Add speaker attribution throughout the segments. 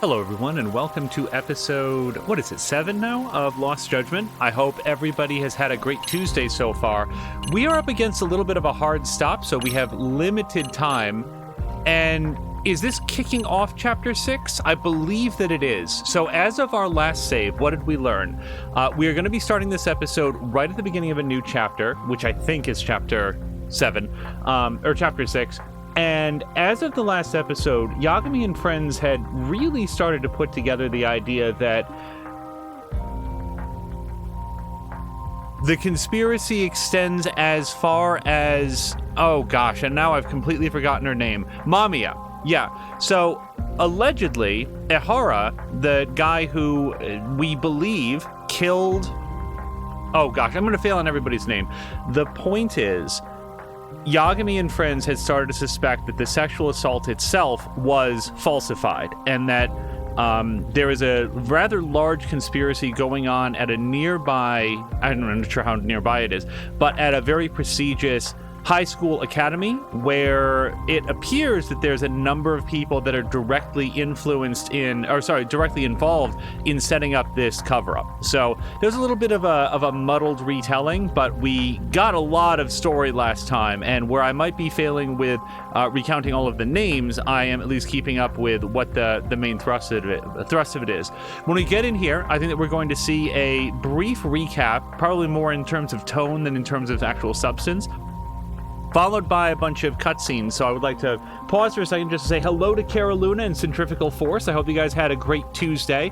Speaker 1: Hello, everyone, and welcome to episode, 7 now, of Lost Judgment. I hope everybody has had a great Tuesday so far. We are up against a little bit of a hard stop, so we have limited time. And is this kicking off Chapter 6? I believe that it is. So as of our last save, what did we learn? We are going to be starting this episode right at the beginning of a new chapter, which I think is Chapter 7, or Chapter 6. And as of the last episode, Yagami and friends had really started to put together the idea that the conspiracy extends as far as, oh gosh, and now I've completely forgotten her name, Mamiya. Yeah, so allegedly, Ehara, the guy who we believe killed, oh gosh, I'm going to fail on everybody's name. The point is, Yagami and friends had started to suspect that the sexual assault itself was falsified, and that there is a rather large conspiracy going on at a nearby, I'm not sure how nearby it is, but at a very prestigious high school academy where it appears that there's a number of people that are directly involved in setting up this cover-up. So there's a little bit of a muddled retelling, but we got a lot of story last time, and where I might be failing with recounting all of the names, I am at least keeping up with what the main thrust of it is. When we get in here, I think that we're going to see a brief recap, probably more in terms of tone than in terms of actual substance, followed by a bunch of cutscenes. So I would like to pause for a second just to say hello to Cara Luna and Centrifugal Force. I hope you guys had a great Tuesday.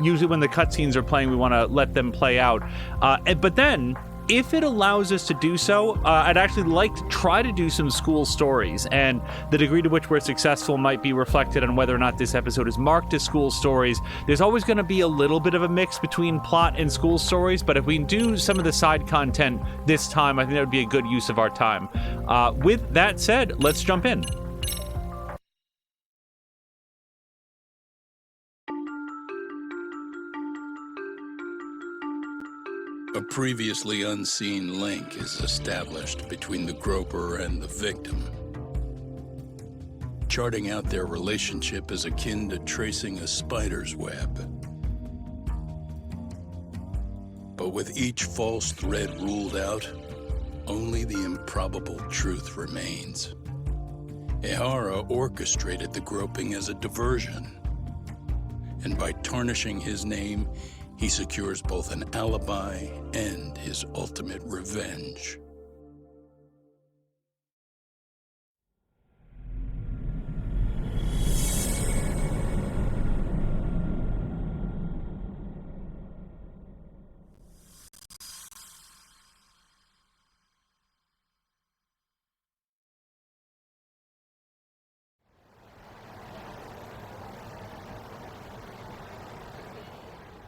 Speaker 1: Usually when the cutscenes are playing, we want to let them play out. But then, if it allows us to do so, I'd actually like to try to do some school stories, and the degree to which we're successful might be reflected on whether or not this episode is marked as school stories. There's always going to be a little bit of a mix between plot and school stories, but if we can do some of the side content this time, I think that would be a good use of our time. With that said, let's jump in.
Speaker 2: A previously unseen link is established between the groper and the victim. Charting out their relationship is akin to tracing a spider's web. But with each false thread ruled out, only the improbable truth remains. Ehara orchestrated the groping as a diversion, and by tarnishing his name, he secures both an alibi and his ultimate revenge.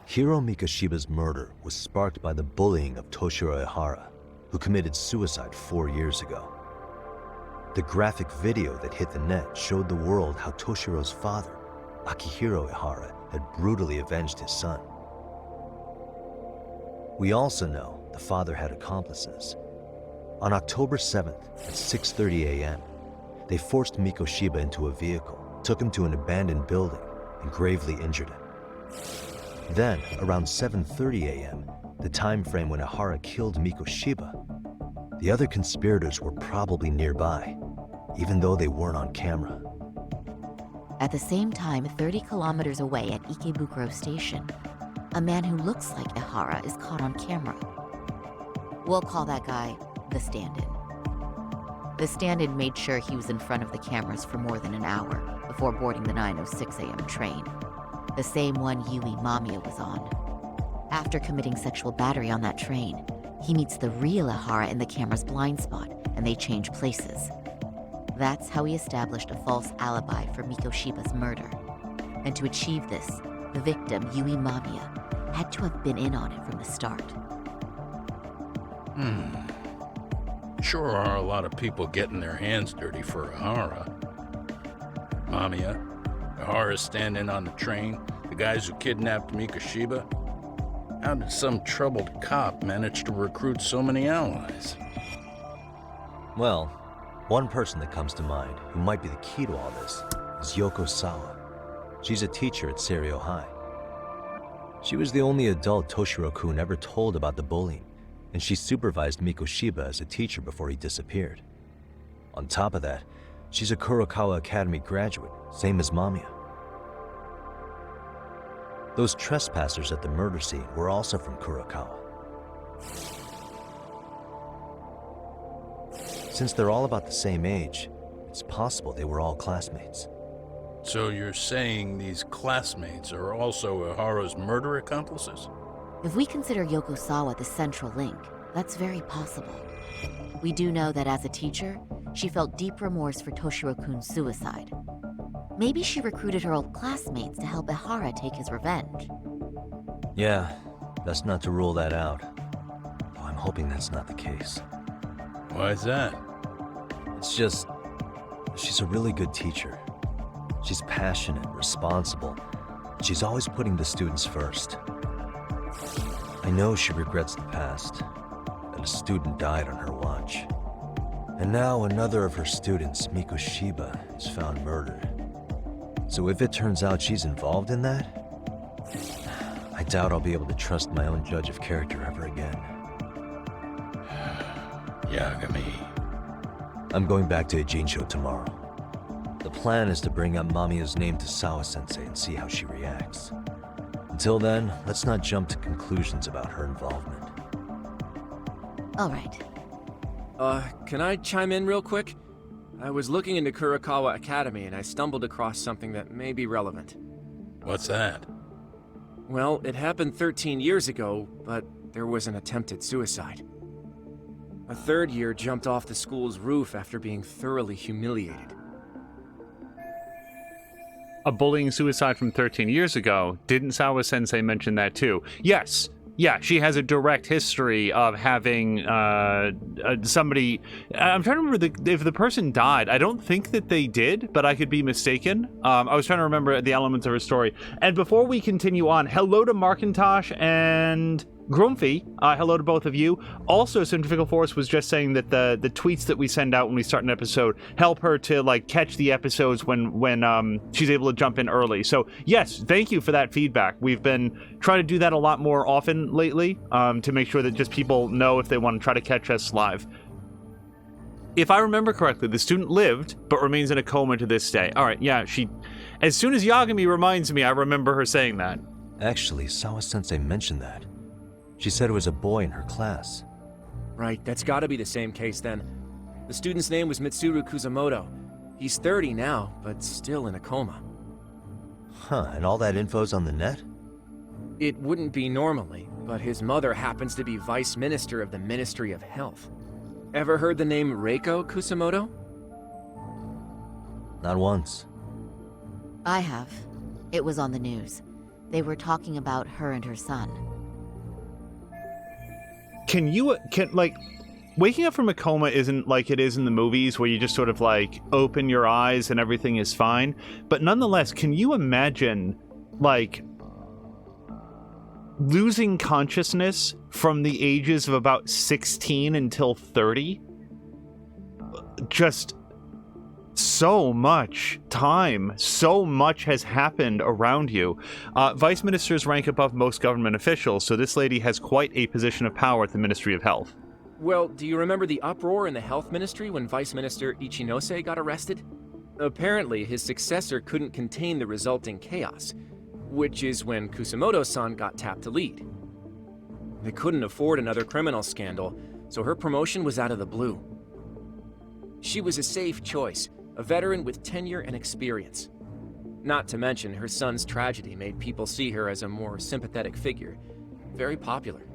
Speaker 3: Hiro Mikoshiba's murder was sparked by the bullying of Toshiro Ehara, who committed suicide 4 years ago. The graphic video that hit the net showed the world how Toshiro's father, Akihiro Ehara, had brutally avenged his son. We also know the father had accomplices. On October 7th at 6:30 a.m., they forced Mikoshiba into a vehicle, took him to an abandoned building, and gravely injured him. Then, around 7:30 a.m., the time frame when Ehara killed Mikoshiba, the other conspirators were probably nearby, even though they weren't on camera.
Speaker 4: At the same time, 30 kilometers away at Ikebukuro Station, a man who looks like Ehara is caught on camera. We'll call that guy the stand-in. The stand-in made sure he was in front of the cameras for more than an hour before boarding the 9:06 a.m. train. The same one Yui Mamiya was on. After committing sexual battery on that train, he meets the real Ehara in the camera's blind spot, and they change places. That's how he established a false alibi for Mikoshiba's murder. And to achieve this, the victim, Yui Mamiya, had to have been in on it from the start.
Speaker 2: Sure are a lot of people getting their hands dirty for Ehara. Mamiya, Ehara stand-in on the train, the guys who kidnapped Mikoshiba. How did some troubled cop manage to recruit so many allies?
Speaker 3: Well, one person that comes to mind who might be the key to all this is Yoko Sawa. She's a teacher at Seiryo High. She was the only adult Toshiro-kun ever told about the bullying, and she supervised Mikoshiba as a teacher before he disappeared. On top of that, she's a Kurokawa Academy graduate, same as Mamiya. Those trespassers at the murder scene were also from Kurokawa. Since they're all about the same age, it's possible they were all classmates.
Speaker 2: So you're saying these classmates are also Ihara's murder accomplices?
Speaker 4: If we consider Yokosawa the central link, that's very possible. We do know that as a teacher, she felt deep remorse for Toshiro-kun's suicide. Maybe she recruited her old classmates to help Ihara take his revenge.
Speaker 3: Yeah, best not to rule that out. Though I'm hoping that's not the case.
Speaker 2: Why's that?
Speaker 3: It's just, she's a really good teacher. She's passionate, responsible. She's always putting the students first. I know she regrets the past, that a student died on her watch. And now another of her students, Mikoshiba, is found murdered. So if it turns out she's involved in that, I doubt I'll be able to trust my own judge of character ever again.
Speaker 2: Yagami.
Speaker 3: I'm going back to Ijincho tomorrow. The plan is to bring up Mamiya's name to Sawa-sensei and see how she reacts. Until then, let's not jump to conclusions about her involvement.
Speaker 4: All right.
Speaker 5: Can I chime in real quick? I was looking into Kurokawa Academy and I stumbled across something that may be relevant.
Speaker 2: What's that?
Speaker 5: Well, it happened 13 years ago, but there was an attempted suicide. A third year jumped off the school's roof after being thoroughly humiliated.
Speaker 1: A bullying suicide from 13 years ago. Didn't Sawa-sensei mention that too? Yes. Yeah, she has a direct history of having somebody... I'm trying to remember if the person died. I don't think that they did, but I could be mistaken. I was trying to remember the elements of her story. And before we continue on, hello to Markintosh and Grumpy. Hello to both of you. Also, Centrifugal Force was just saying that the tweets that we send out when we start an episode help her to like catch the episodes when she's able to jump in early. So yes, thank you for that feedback. We've been trying to do that a lot more often lately to make sure that just people know if they want to try to catch us live. If I remember correctly, the student lived but remains in a coma to this day. All right, yeah, she... As soon as Yagami reminds me, I remember her saying that.
Speaker 3: Actually, Sawa-sensei mentioned that. She said it was a boy in her class.
Speaker 5: Right, that's gotta be the same case then. The student's name was Mitsuru Kusamoto. He's 30 now, but still in a coma.
Speaker 3: Huh, and all that info's on the net?
Speaker 5: It wouldn't be normally, but his mother happens to be Vice Minister of the Ministry of Health. Ever heard the name Reiko Kusamoto?
Speaker 3: Not once.
Speaker 4: I have. It was on the news. They were talking about her and her son.
Speaker 1: Waking up from a coma isn't like it is in the movies where you just sort of like open your eyes and everything is fine. But nonetheless, can you imagine like losing consciousness from the ages of about 16 until 30? Just so much time, so much has happened around you. Vice ministers rank above most government officials, so this lady has quite a position of power at the Ministry of Health.
Speaker 5: Well, do you remember the uproar in the health ministry when Vice Minister Ichinose got arrested? Apparently, his successor couldn't contain the resulting chaos, which is when Kusamoto-san got tapped to lead. They couldn't afford another criminal scandal, so her promotion was out of the blue. She was a safe choice, a veteran with tenure and experience. Not to mention, her son's tragedy made people see her as a more sympathetic figure. Very popular.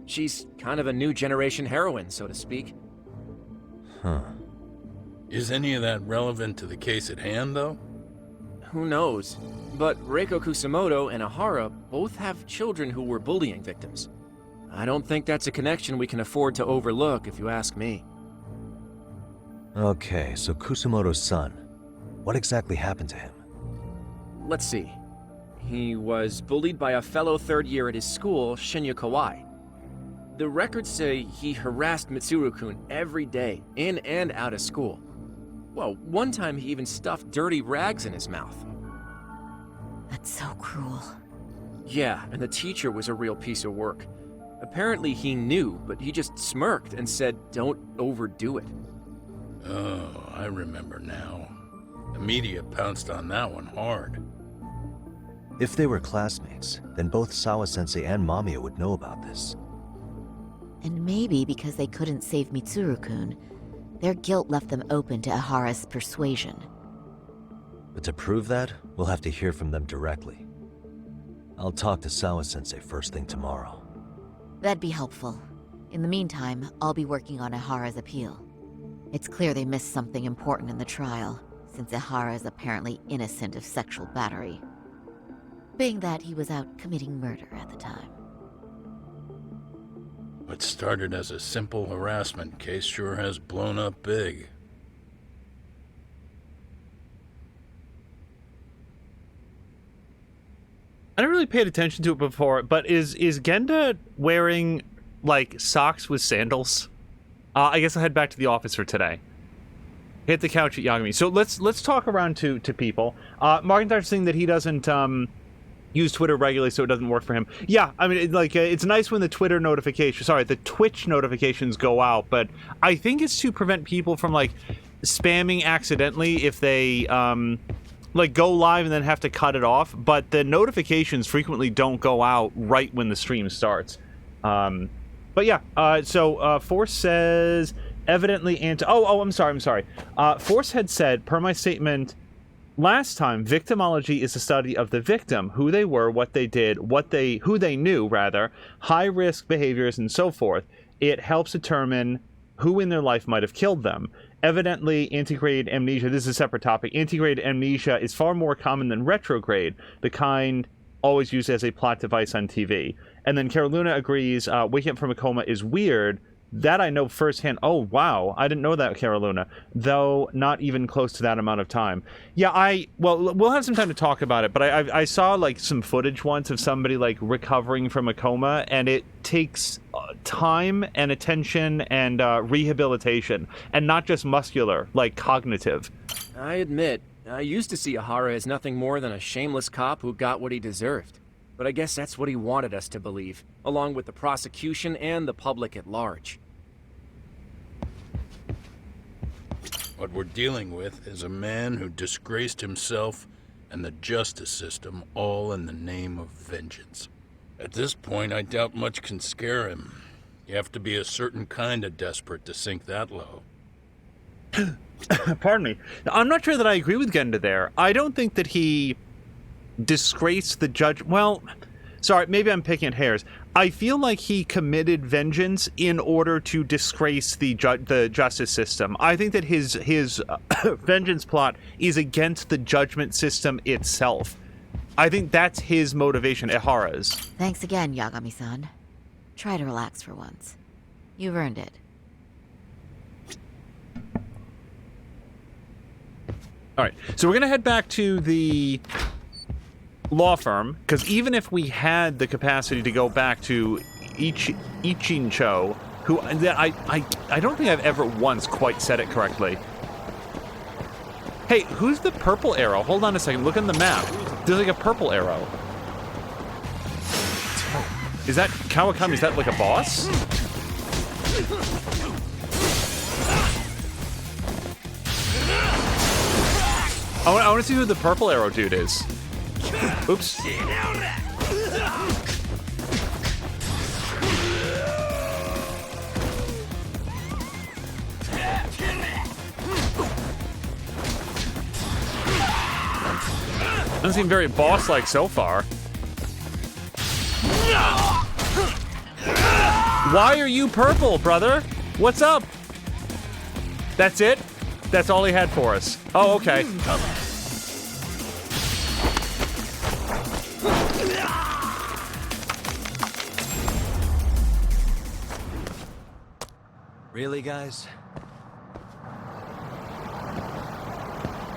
Speaker 5: She's kind of a new generation heroine, so to speak.
Speaker 3: Huh.
Speaker 2: Is any of that relevant to the case at hand, though?
Speaker 5: Who knows? But Reiko Kusamoto and Ihara both have children who were bullying victims. I don't think that's a connection we can afford to overlook, if you ask me.
Speaker 3: Okay, so Kusamoto's son. What exactly happened to him?
Speaker 5: Let's see. He was bullied by a fellow third year at his school, Shinya Kawai. The records say he harassed Mitsuru-kun every day, in and out of school. Well, one time he even stuffed dirty rags in his mouth.
Speaker 4: That's so cruel.
Speaker 5: Yeah, and the teacher was a real piece of work. Apparently he knew, but he just smirked and said, "Don't overdo it."
Speaker 2: Oh, I remember now. The media pounced on that one hard.
Speaker 3: If they were classmates, then both Sawa-sensei and Mamiya would know about this.
Speaker 4: And maybe because they couldn't save Mitsuru-kun, their guilt left them open to Ihara's persuasion.
Speaker 3: But to prove that, we'll have to hear from them directly. I'll talk to Sawa-sensei first thing tomorrow.
Speaker 4: That'd be helpful. In the meantime, I'll be working on Ihara's appeal. It's clear they missed something important in the trial, since Ihara is apparently innocent of sexual battery. Being that he was out committing murder at the time.
Speaker 2: What started as a simple harassment case sure has blown up big.
Speaker 1: I never really paid attention to it before, but is Genda wearing, like, socks with sandals? I guess I'll head back to the office for today. Hit the couch at Yagami. So let's talk around to people. Markin's saying that he doesn't use Twitter regularly, so it doesn't work for him. Yeah, I mean, it's nice when the the Twitch notifications go out, but I think it's to prevent people from, like, spamming accidentally if they, like, go live and then have to cut it off, but the notifications frequently don't go out right when the stream starts. But yeah, so Force says, evidently I'm sorry. Force had said, per my statement last time, victimology is the study of the victim, who they were, what they did, who they knew, rather, high-risk behaviors, and so forth. It helps determine who in their life might have killed them. Evidently, antegrade amnesia, this is a separate topic, antegrade amnesia is far more common than retrograde, the kind always used as a plot device on TV. And then Carolina agrees, waking up from a coma is weird. That I know firsthand. Oh, wow. I didn't know that, Carolina. Though not even close to that amount of time. Yeah, we'll have some time to talk about it, but I saw, like, some footage once of somebody, like, recovering from a coma, and it takes time and attention and rehabilitation, and not just muscular, like cognitive.
Speaker 5: I admit, I used to see Ihara as nothing more than a shameless cop who got what he deserved. But I guess that's what he wanted us to believe, along with the prosecution and the public at large.
Speaker 2: What we're dealing with is a man who disgraced himself and the justice system, all in the name of vengeance. At this point, I doubt much can scare him. You have to be a certain kind of desperate to sink that low.
Speaker 1: Pardon me. I'm not sure that I agree with Genda there. I don't think that he disgraced the judge. Well, sorry, maybe I'm picking at hairs. I feel like he committed vengeance in order to disgrace the justice system. I think that his vengeance plot is against the judgment system itself. I think that's his motivation, Ihara's.
Speaker 4: Thanks again, Yagami-san. Try to relax for once. You've earned it.
Speaker 1: All right, so we're going to head back to the law firm, because even if we had the capacity to go back to Ichincho, who I don't think I've ever once quite said it correctly. Hey, who's the purple arrow? Hold on a second, look on the map. There's like a purple arrow. Is that Kawakami? Is that like a boss? I want to see who the purple arrow dude is. Oops. Doesn't seem very boss-like so far. Why are you purple, brother? What's up? That's it? That's all he had for us. Oh, okay.
Speaker 3: Really, guys?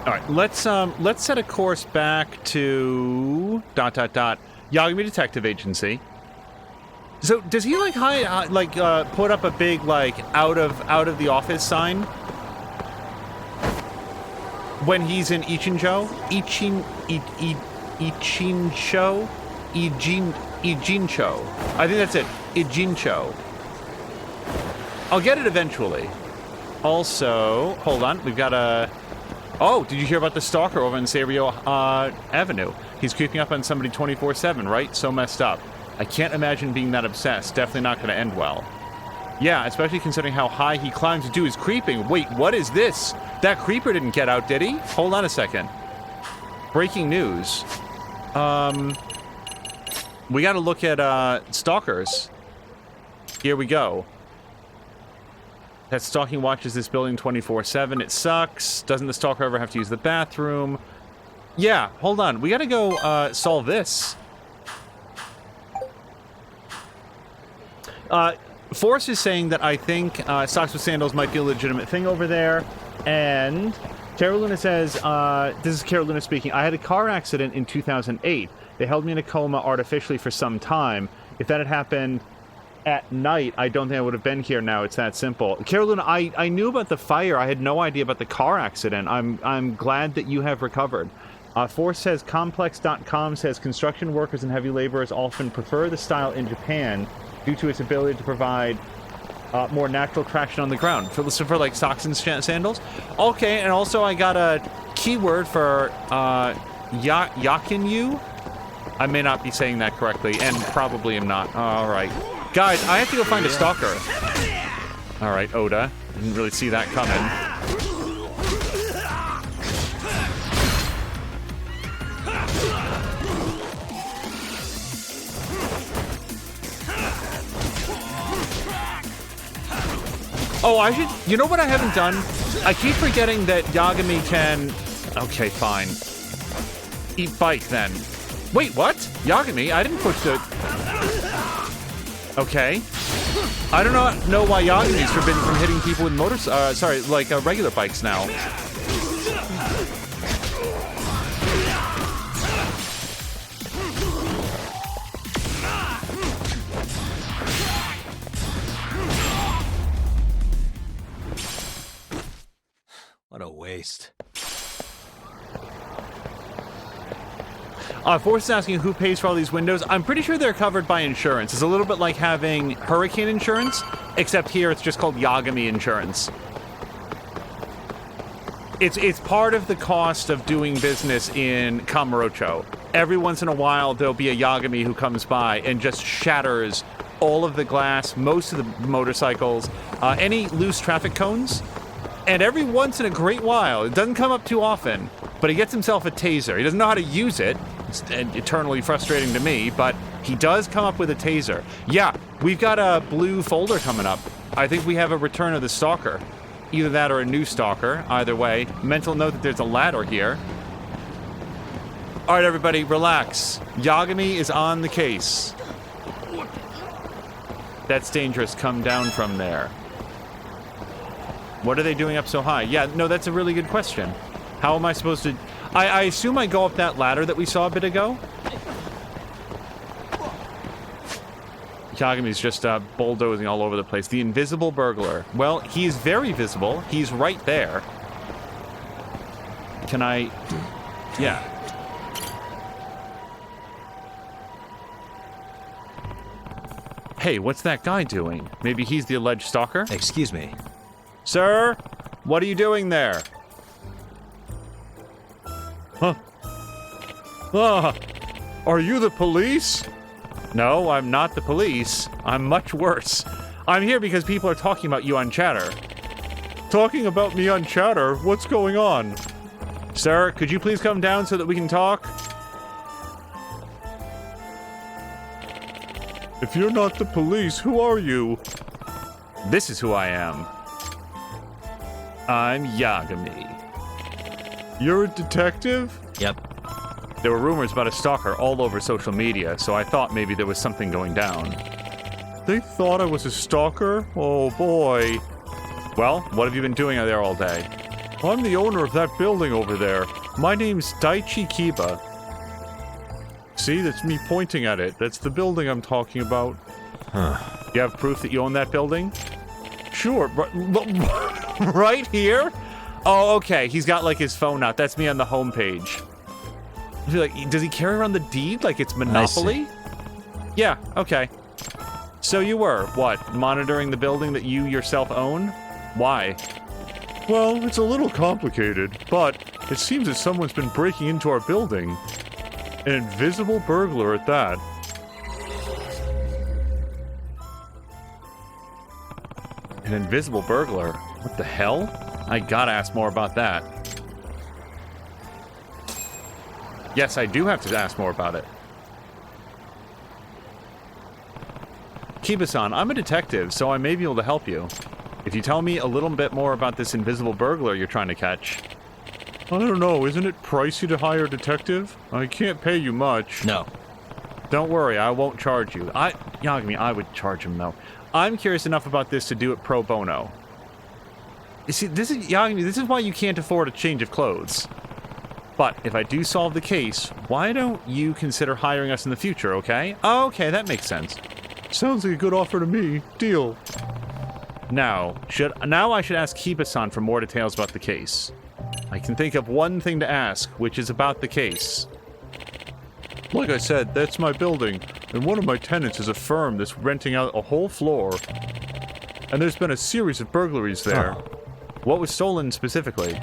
Speaker 1: All right, let's set a course back to ... Yagami Detective Agency. So does he like put up a big like out of the office sign when he's in Ichinjo? Ichincho? Ijincho. I think that's it. Ijincho. I'll get it eventually. Also, hold on. We've got a... Oh, did you hear about the stalker over in Saverio Avenue? He's creeping up on somebody 24/7, right? So messed up. I can't imagine being that obsessed. Definitely not going to end well. Yeah, especially considering how high he climbs to do his creeping. Wait, what is this? That creeper didn't get out, did he? Hold on a second. Breaking news. We got to look at stalkers. Here we go. That stalking watches this building 24/7. It sucks. Doesn't the stalker ever have to use the bathroom? Yeah, hold on. We got to go solve this. Force is saying that I think socks with sandals might be a legitimate thing over there. And Carolina says, this is Carolina speaking, I had a car accident in 2008. They held me in a coma artificially for some time. If that had happened at night, I don't think I would have been here now. It's that simple. Carolina, I knew about the fire. I had no idea about the car accident. I'm glad that you have recovered. Force says, Complex.com says, construction workers and heavy laborers often prefer the style in Japan due to its ability to provide more natural traction on the ground. For like socks and sandals? Okay, and also I got a keyword for Yakinyu. I may not be saying that correctly, and probably am not. All right. Guys, I have to go find a stalker. All right, Oda. Didn't really see that coming. Oh, I should... You know what I haven't done? I keep forgetting that Yagami can... Okay, fine. Eat bike, then. Wait, what? Yagami? I didn't push the... Okay. I don't know why Yagami's forbidden from hitting people with regular bikes now.
Speaker 3: What a waste.
Speaker 1: Force is asking who pays for all these windows. I'm pretty sure they're covered by insurance. It's a little bit like having hurricane insurance, except here it's just called Yagami insurance. It's part of the cost of doing business in Kamurocho. Every once in a while, there'll be a Yagami who comes by and just shatters all of the glass, most of the motorcycles, any loose traffic cones. And every once in a great while, it doesn't come up too often, but he gets himself a taser. He doesn't know how to use it. It's eternally frustrating to me, but he does come up with a taser. Yeah, we've got a blue folder coming up. I think we have a return of the stalker. Either that or a new stalker. Either way, mental note that there's a ladder here. All right, everybody, relax. Yagami is on the case. That's dangerous. Come down from there. What are they doing up so high? Yeah, no, that's a really good question. How am I supposed to... I assume I go up that ladder that we saw a bit ago? Yagami's just bulldozing all over the place. The invisible burglar. Well, he's very visible. He's right there. Can I... Yeah. Hey, what's that guy doing? Maybe he's the alleged stalker?
Speaker 3: Excuse me.
Speaker 1: Sir, what are you doing there? Huh? Ah, are you the police? No, I'm not the police. I'm much worse. I'm here because people are talking about you on chatter. Talking about me on chatter? What's going on? Sir, could you please come down so that we can talk? If you're not the police, who are you? This is who I am. I'm Yagami. You're a detective?
Speaker 3: Yep.
Speaker 1: There were rumors about a stalker all over social media, so I thought maybe there was something going down. They thought I was a stalker? Oh boy. Well, what have you been doing out there all day? I'm the owner of that building over there. My name's Daichi Kiba. See, that's me pointing at it. That's the building I'm talking about.
Speaker 3: Huh.
Speaker 1: You have proof that you own that building? Sure, right here? Oh, okay. He's got like his phone out. That's me on the homepage. I feel like, does he carry around the deed like it's Monopoly? Yeah, okay. So you were, what, monitoring the building that you yourself own? Why? Well, it's a little complicated, but it seems that someone's been breaking into our building. An invisible burglar at that. An invisible burglar? What the hell? I gotta ask more about that. Yes, I do have to ask more about it. Kiba-san, I'm a detective, so I may be able to help you. If you tell me a little bit more about this invisible burglar you're trying to catch. I don't know, isn't it pricey to hire a detective? I can't pay you much.
Speaker 6: No.
Speaker 1: Don't worry, I won't charge you. Yagami, I would charge him, though. I'm curious enough about this to do it pro bono. You see, Yagami, this is why you can't afford a change of clothes. But if I do solve the case, why don't you consider hiring us in the future, okay? Oh, okay, that makes sense. Sounds like a good offer to me. Deal. Now I should ask Kiba-san for more details about the case. I can think of one thing to ask, which is about the case. Like I said, that's my building, and one of my tenants is a firm that's renting out a whole floor. And there's been a series of burglaries there. What was stolen specifically?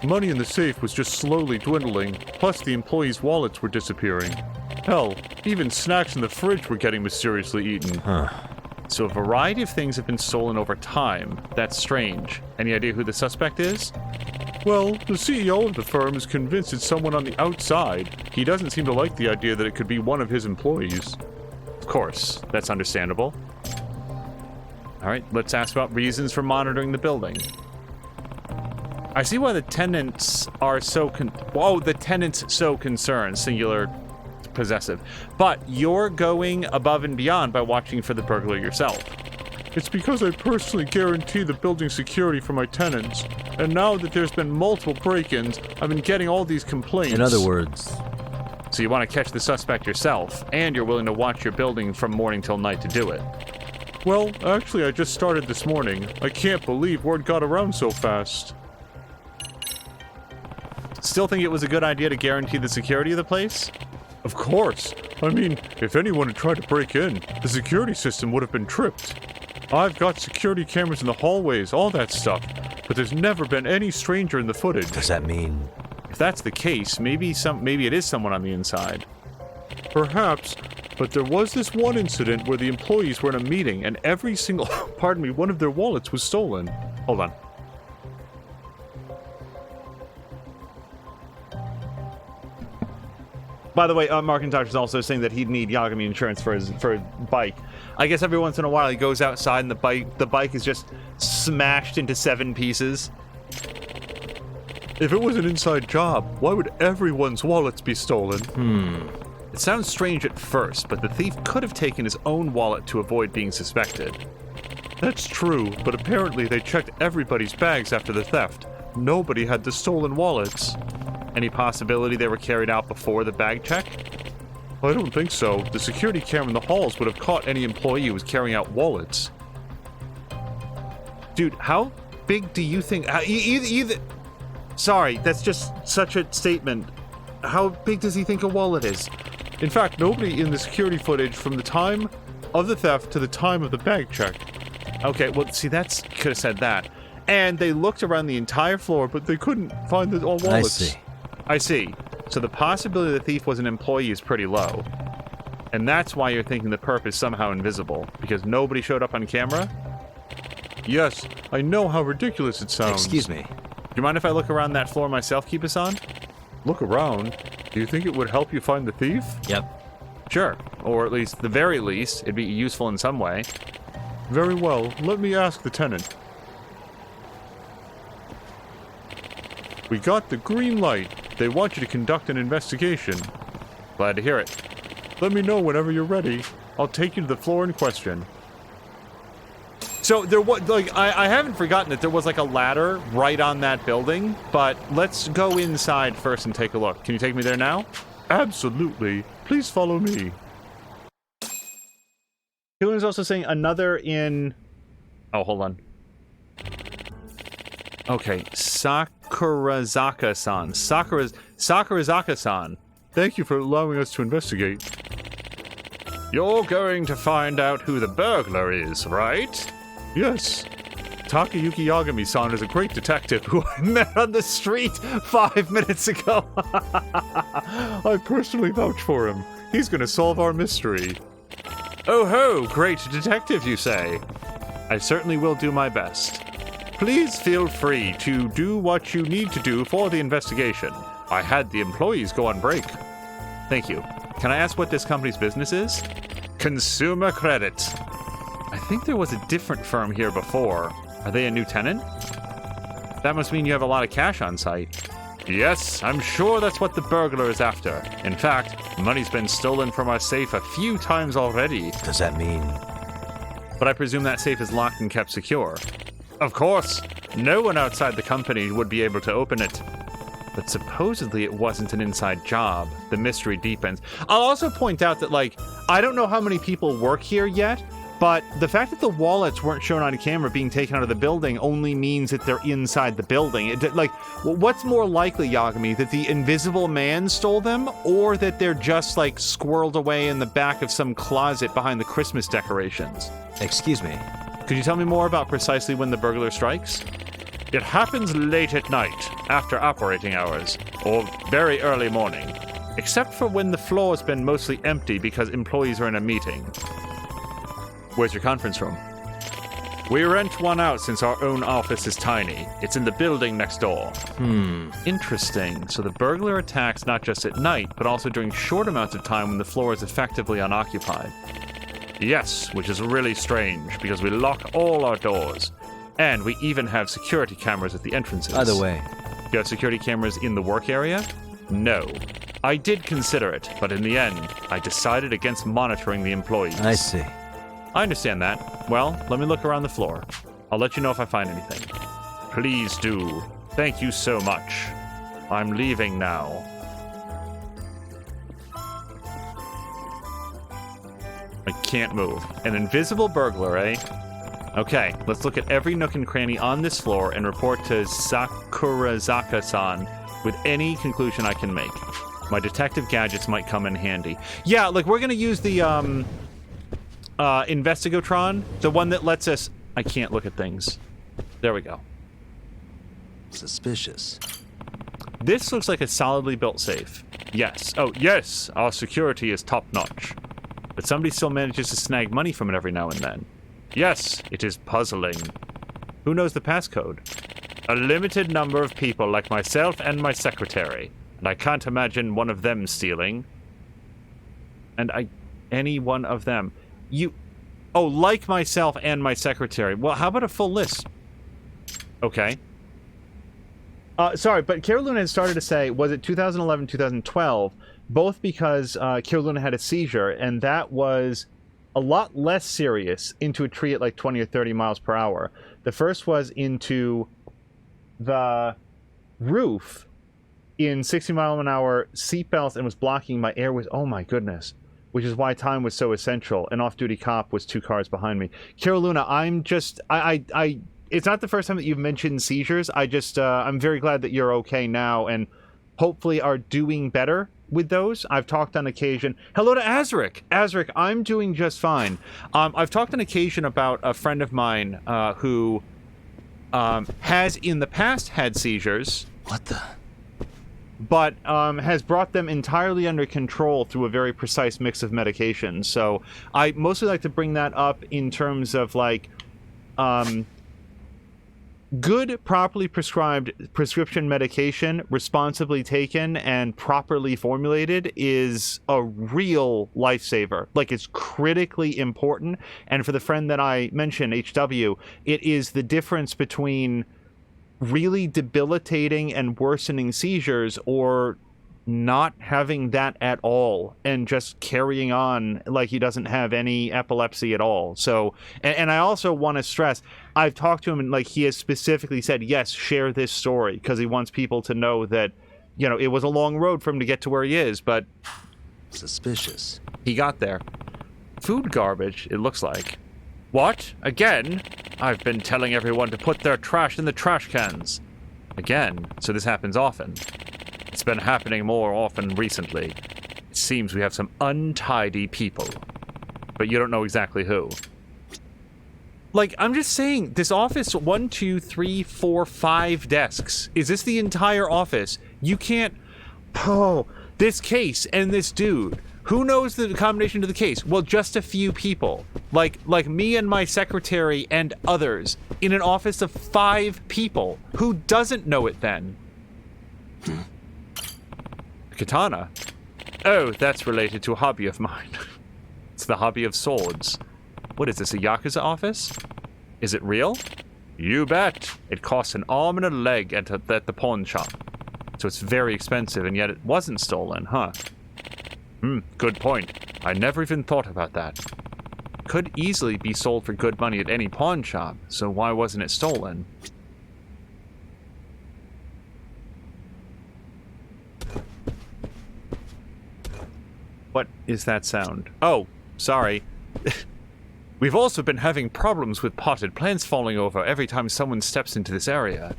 Speaker 1: Money in the safe was just slowly dwindling, plus the employees' wallets were disappearing. Hell, even snacks in the fridge were getting mysteriously eaten. So a variety of things have been stolen over time. That's strange. Any idea who the suspect is? Well, the CEO of the firm is convinced it's someone on the outside. He doesn't seem to like the idea that it could be one of his employees. Of course, that's understandable. Alright, let's ask about reasons for monitoring the building. I see why the tenants are so the tenants so concerned, singular possessive. But you're going above and beyond by watching for the burglar yourself. It's because I personally guarantee the building's security for my tenants. And now that there's been multiple break-ins, I've been getting all these complaints.
Speaker 6: In other words...
Speaker 1: So you want to catch the suspect yourself, and you're willing to watch your building from morning till night to do it. Well, actually I just started this morning. I can't believe word got around so fast. Still think it was a good idea to guarantee the security of the place? Of course. I mean, if anyone had tried to break in, the security system would have been tripped. I've got security cameras in the hallways, all that stuff, but there's never been any stranger in the footage.
Speaker 3: Does that mean...
Speaker 1: If that's the case, maybe it is someone on the inside. Perhaps, but there was this one incident where the employees were in a meeting and every single, one of their wallets was stolen. Hold on. By the way, Markintosh is also saying that he'd need Yagami insurance for his bike. I guess every once in a while he goes outside and the bike is just smashed into 7 pieces. If it was an inside job, why would everyone's wallets be stolen? It sounds strange at first, but the thief could have taken his own wallet to avoid being suspected. That's true, but apparently they checked everybody's bags after the theft. Nobody had the stolen wallets. Any possibility they were carried out before the bag check? I don't think so. The security camera in the halls would have caught any employee who was carrying out wallets. Dude, how big do you think... Sorry, that's just such a statement. How big does he think a wallet is? In fact, nobody in the security footage from the time of the theft to the time of the bag check. Okay, well, see, could have said that. And they looked around the entire floor, but they couldn't find all wallets. I see. So the possibility the thief was an employee is pretty low. And that's why you're thinking the perp is somehow invisible, because nobody showed up on camera? Yes, I know how ridiculous it sounds.
Speaker 3: Excuse me.
Speaker 1: Do you mind if I look around that floor myself, Kiba-san? Look around? Do you think it would help you find the thief?
Speaker 6: Yep.
Speaker 1: Sure. Or at least, the very least, it'd be useful in some way. Very well. Let me ask the tenant. We got the green light. They want you to conduct an investigation. Glad to hear it. Let me know whenever you're ready. I'll take you to the floor in question. So there was, I haven't forgotten that there was a ladder right on that building, but let's go inside first and take a look. Can you take me there now? Absolutely. Please follow me. Killing is also saying another in... Oh, hold on. Okay, Sakurazaka-san. Sakurazaka-san. Thank you for allowing us to investigate. You're going to find out who the burglar is, right? Yes. Takayuki Yagami-san is a great detective who I met on the street 5 minutes ago. I personally vouch for him. He's going to solve our mystery. Oh ho, great detective, you say? I certainly will do my best. Please feel free to do what you need to do for the investigation. I had the employees go on break. Thank you. Can I ask what this company's business is? Consumer Credit. I think there was a different firm here before. Are they a new tenant? That must mean you have a lot of cash on site. Yes, I'm sure that's what the burglar is after. In fact, money's been stolen from our safe a few times already.
Speaker 3: Does that mean...
Speaker 1: But I presume that safe is locked and kept secure. Of course. No one outside the company would be able to open it. But supposedly it wasn't an inside job. The mystery deepens. I'll also point out that, like, I don't know how many people work here yet, but the fact that the wallets weren't shown on camera being taken out of the building only means that they're inside the building. What's more likely, Yagami, that the invisible man stole them, or that they're just, like, squirreled away in the back of some closet behind the Christmas decorations?
Speaker 3: Excuse me.
Speaker 1: Could you tell me more about precisely when the burglar strikes? It happens late at night, after operating hours, or very early morning, except for when the floor's been mostly empty because employees are in a meeting. Where's your conference room? We rent one out since our own office is tiny. It's in the building next door. Interesting. So the burglar attacks not just at night, but also during short amounts of time when the floor is effectively unoccupied. Yes, which is really strange, because we lock all our doors. And we even have security cameras at the entrances.
Speaker 3: By the way...
Speaker 1: You have security cameras in the work area? No. I did consider it, but in the end, I decided against monitoring the employees.
Speaker 3: I see.
Speaker 1: I understand that. Well, let me look around the floor. I'll let you know if I find anything. Please do. Thank you so much. I'm leaving now. I can't move. An invisible burglar, eh? Okay, let's look at every nook and cranny on this floor and report to Sakurazaka-san with any conclusion I can make. My detective gadgets might come in handy. Yeah, like, we're gonna use the, Investigotron, the one that lets us... I can't look at things. There we go.
Speaker 3: Suspicious.
Speaker 1: This looks like a solidly built safe. Yes. Oh, yes, our security is top-notch. But somebody still manages to snag money from it every now and then. Yes, it is puzzling. Who knows the passcode? A limited number of people like myself and my secretary. And I can't imagine one of them stealing. Any one of them. Oh, like myself and my secretary. Well, how about a full list? Okay. Sorry, but Kira Luna had started to say, was it 2011, 2012? Both because Kira Luna had a seizure, and that was a lot less serious, into a tree at like 20 or 30 miles per hour. The first was into the roof in 60 mile an hour seatbelts and was blocking my airways. Oh my goodness. Which is why time was so essential. An off-duty cop was 2 cars behind me. Kira Luna, I'm just... it's not the first time that you've mentioned seizures. I'm very glad that you're okay now and hopefully are doing better with those. I've talked on occasion... Hello to Azric! Azric, I'm doing just fine. I've talked on occasion about a friend of mine who has in the past had seizures.
Speaker 3: What the...
Speaker 1: But has brought them entirely under control through a very precise mix of medications. So I mostly like to bring that up in terms of, like, good, properly prescribed prescription medication, responsibly taken and properly formulated, is a real lifesaver. Like, it's critically important. And for the friend that I mentioned, HW, it is the difference between really debilitating and worsening seizures or not having that at all and just carrying on like he doesn't have any epilepsy at all. So, and I also want to stress, I've talked to him and like he has specifically said, yes, share this story, because he wants people to know that, you know, it was a long road for him to get to where he is, but
Speaker 3: suspicious.
Speaker 1: He got there. Food garbage, it looks like. What? Again? I've been telling everyone to put their trash in the trash cans. Again, so this happens often. It's been happening more often recently. It seems we have some untidy people. But you don't know exactly who. Like, I'm just saying, this office, 1, 2, 3, 4, 5 desks. Is this the entire office? You can't... Oh, this case and this dude. Who knows the combination to the case? Well, just a few people. Like me and my secretary and others. In an office of 5 people. Who doesn't know it then? Katana? Oh, that's related to a hobby of mine. It's the hobby of swords. What is this, a Yakuza office? Is it real? You bet. It costs an arm and a leg at the pawn shop. So it's very expensive, and yet it wasn't stolen, huh? Good point. I never even thought about that. Could easily be sold for good money at any pawn shop, so why wasn't it stolen? What is that sound? Oh, sorry. We've also been having problems with potted plants falling over every time someone steps into this area.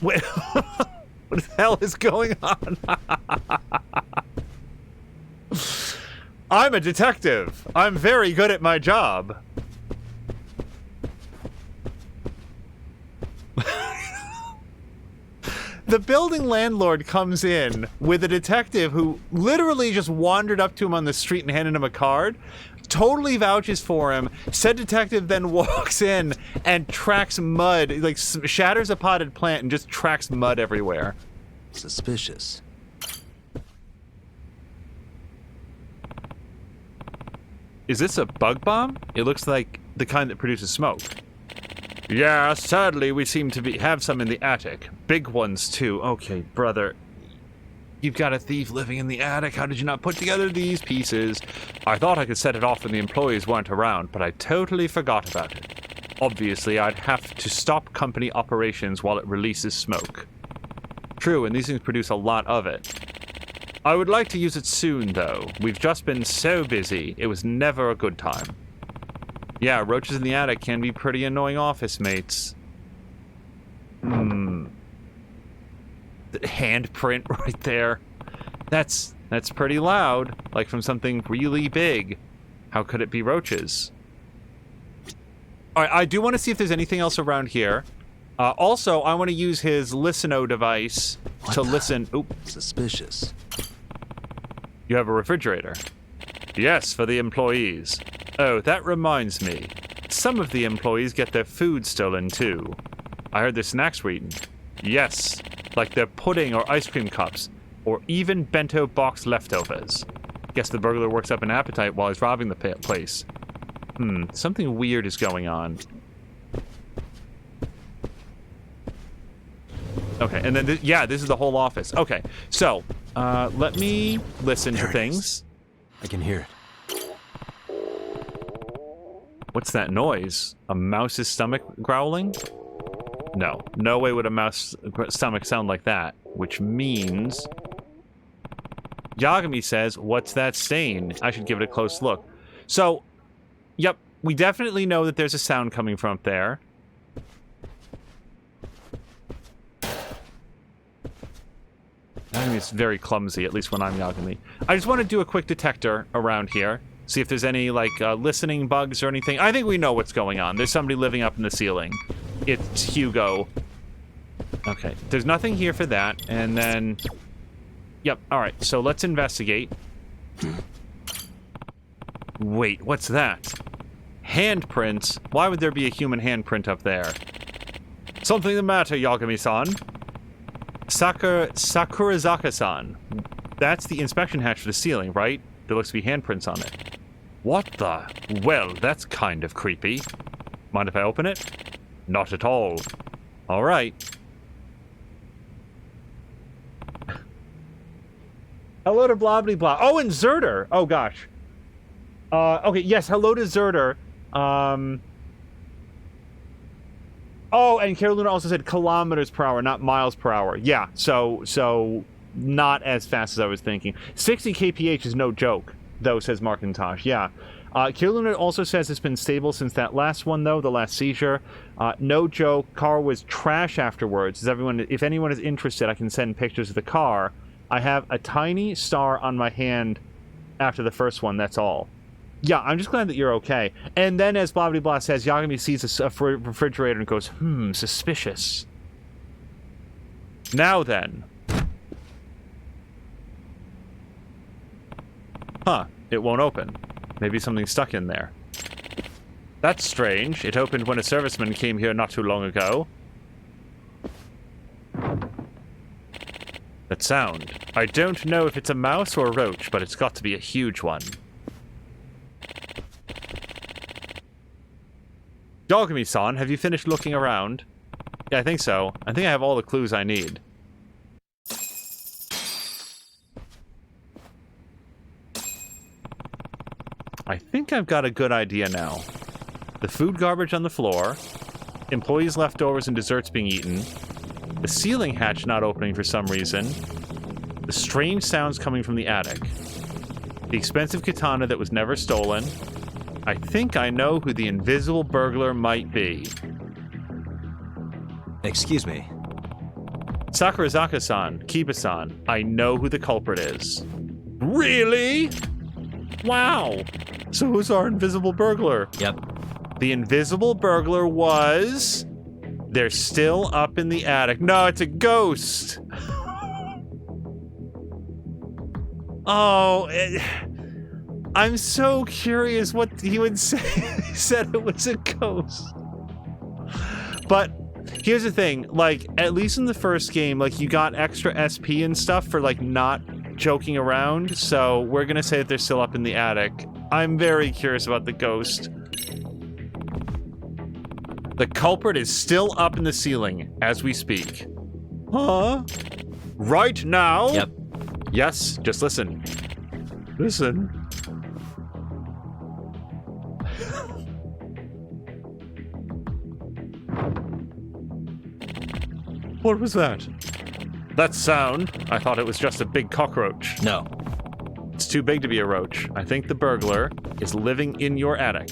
Speaker 1: Wait, what the hell is going on? I'm a detective. I'm very good at my job. The building landlord comes in with a detective who literally just wandered up to him on the street and handed him a card, totally vouches for him. Said detective then walks in and tracks mud, like shatters a potted plant and just tracks mud everywhere.
Speaker 3: Suspicious.
Speaker 1: Is this a bug bomb? It looks like the kind that produces smoke. Yeah, sadly we seem to have some in the attic. Big ones, too. Okay, brother. You've got a thief living in the attic. How did you not put together these pieces? I thought I could set it off when the employees weren't around, but I totally forgot about it. Obviously, I'd have to stop company operations while it releases smoke. True, and these things produce a lot of it. I would like to use it soon, though. We've just been so busy. It was never a good time. Yeah, roaches in the attic can be pretty annoying office mates. The handprint right there. That's pretty loud. Like from something really big. How could it be roaches? Alright, I do want to see if there's anything else around here. Also, I want to use his Listen-O device to listen... Oop.
Speaker 3: Suspicious.
Speaker 1: You have a refrigerator? Yes, for the employees. Oh, that reminds me. Some of the employees get their food stolen, too. I heard their snacks were eaten. Yes, like their pudding or ice cream cups, or even bento box leftovers. Guess the burglar works up an appetite while he's robbing the place. Something weird is going on. Okay, and then, this is the whole office. Okay, so, let me listen to things.
Speaker 3: I can hear it.
Speaker 1: What's that noise? A mouse's stomach growling? No. No way would a mouse stomach sound like that. Which means... Yagami says, what's that stain? I should give it a close look. So, yep, we definitely know that there's a sound coming from up there. Yagami's very clumsy, at least when I'm Yagami. I just want to do a quick detector around here. See if there's any, like, listening bugs or anything. I think we know what's going on. There's somebody living up in the ceiling. It's Hugo. Okay, there's nothing here for that. And then... Yep, alright, so let's investigate. Wait, what's that? Handprints? Why would there be a human handprint up there? Something the matter, Yagami-san? Sakurazaka-san. That's the inspection hatch for the ceiling, right? There looks to be handprints on it. What the? Well, that's kind of creepy. Mind if I open it? Not at all. Alright. Hello to blah blah. Oh, and Zerder! Oh, gosh. Okay, yes, hello to Zerder. Oh, and Carolina also said kilometers per hour, not miles per hour. Yeah, so not as fast as I was thinking. 60 kph is no joke, though, says Markintosh. Yeah. Kirluna also says it's been stable since that last one, though, the last seizure. No joke, car was trash afterwards. If anyone is interested, I can send pictures of the car. I have a tiny star on my hand after the first one, that's all. Yeah, I'm just glad that you're okay. And then, as blah blah blah says, Yagami sees a refrigerator and goes, suspicious. Now then. Huh, it won't open. Maybe something's stuck in there. That's strange. It opened when a serviceman came here not too long ago. That sound. I don't know if it's a mouse or a roach, but it's got to be a huge one. Yagami-san, have you finished looking around? Yeah, I think so. I think I have all the clues I need. I think I've got a good idea now. The food garbage on the floor, employees' leftovers and desserts being eaten, the ceiling hatch not opening for some reason, the strange sounds coming from the attic, the expensive katana that was never stolen. I think I know who the invisible burglar might be.
Speaker 3: Excuse me.
Speaker 1: Sakurazaka-san, Kiba-san, I know who the culprit is. Really? Wow. So who's our invisible burglar?
Speaker 3: Yep.
Speaker 1: The invisible burglar was... They're still up in the attic. No, it's a ghost. Oh, I'm so curious what he would say. He said it was a ghost. But here's the thing, like, at least in the first game, like, you got extra SP and stuff for, like, not joking around, so we're gonna say that they're still up in the attic. I'm very curious about the ghost. The culprit is still up in the ceiling as we speak. Huh? Right now?
Speaker 3: Yep.
Speaker 1: Yes, just listen. Listen. What was that? That sound? I thought it was just a big cockroach.
Speaker 3: No.
Speaker 1: It's too big to be a roach. I think the burglar is living in your attic.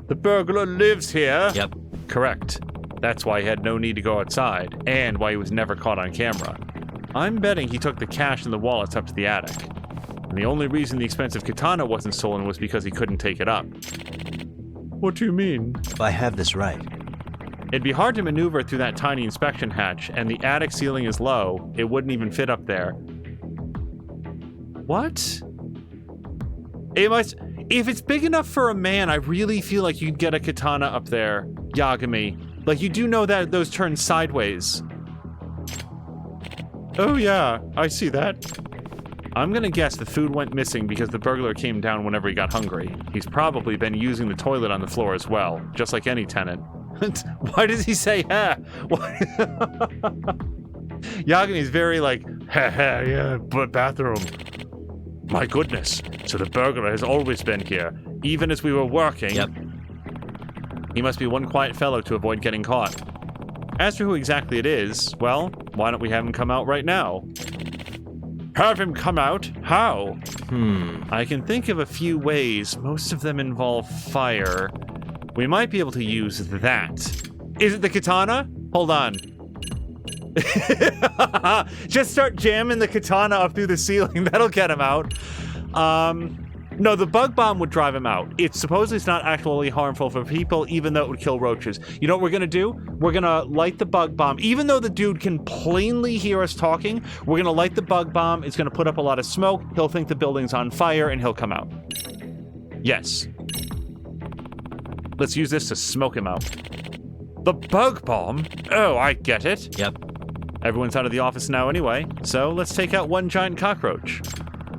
Speaker 1: The burglar lives here?
Speaker 3: Yep.
Speaker 1: Correct. That's why he had no need to go outside, and why he was never caught on camera. I'm betting he took the cash and the wallets up to the attic. And the only reason the expensive katana wasn't stolen was because he couldn't take it up. What do you mean?
Speaker 3: If I have this right,
Speaker 1: It'd be hard to maneuver through that tiny inspection hatch, and the attic ceiling is low. It wouldn't even fit up there. What? If it's big enough for a man, I really feel like you'd get a katana up there, Yagami. Like, you do know that those turn sideways. Oh yeah, I see that. I'm gonna guess the food went missing because the burglar came down whenever he got hungry. He's probably been using the toilet on the floor as well, just like any tenant. Why does he say, ha? Yagami's very like, ha ha, yeah, but bathroom. My goodness. So the burglar has always been here, even as we were working.
Speaker 3: Yep.
Speaker 1: He must be one quiet fellow to avoid getting caught. As for who exactly it is, well, why don't we have him come out right now? Have him come out? How? I can think of a few ways. Most of them involve fire. We might be able to use that. Is it the katana? Hold on. Just start jamming the katana up through the ceiling. That'll get him out. No, the bug bomb would drive him out. It's supposedly it's not actually harmful for people, even though it would kill roaches. You know what we're gonna do? We're gonna light the bug bomb. Even though the dude can plainly hear us talking, we're gonna light the bug bomb. It's gonna put up a lot of smoke. He'll think the building's on fire, and he'll come out. Yes. Let's use this to smoke him out. The bug bomb? Oh, I get it.
Speaker 3: Yep.
Speaker 1: Everyone's out of the office now anyway, so let's take out one giant cockroach.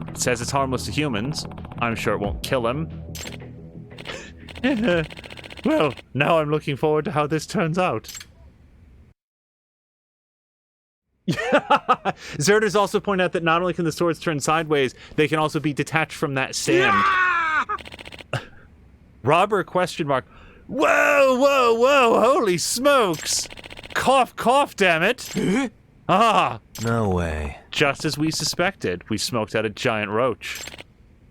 Speaker 1: It says it's harmless to humans. I'm sure it won't kill him. Well, now I'm looking forward to how this turns out. Zerder's also pointed out that not only can the swords turn sideways, they can also be detached from that stand. Robber question mark. Whoa, whoa, whoa, holy smokes! Cough, cough, damn it! Ah!
Speaker 3: No way.
Speaker 1: Just as we suspected, we smoked out a giant roach.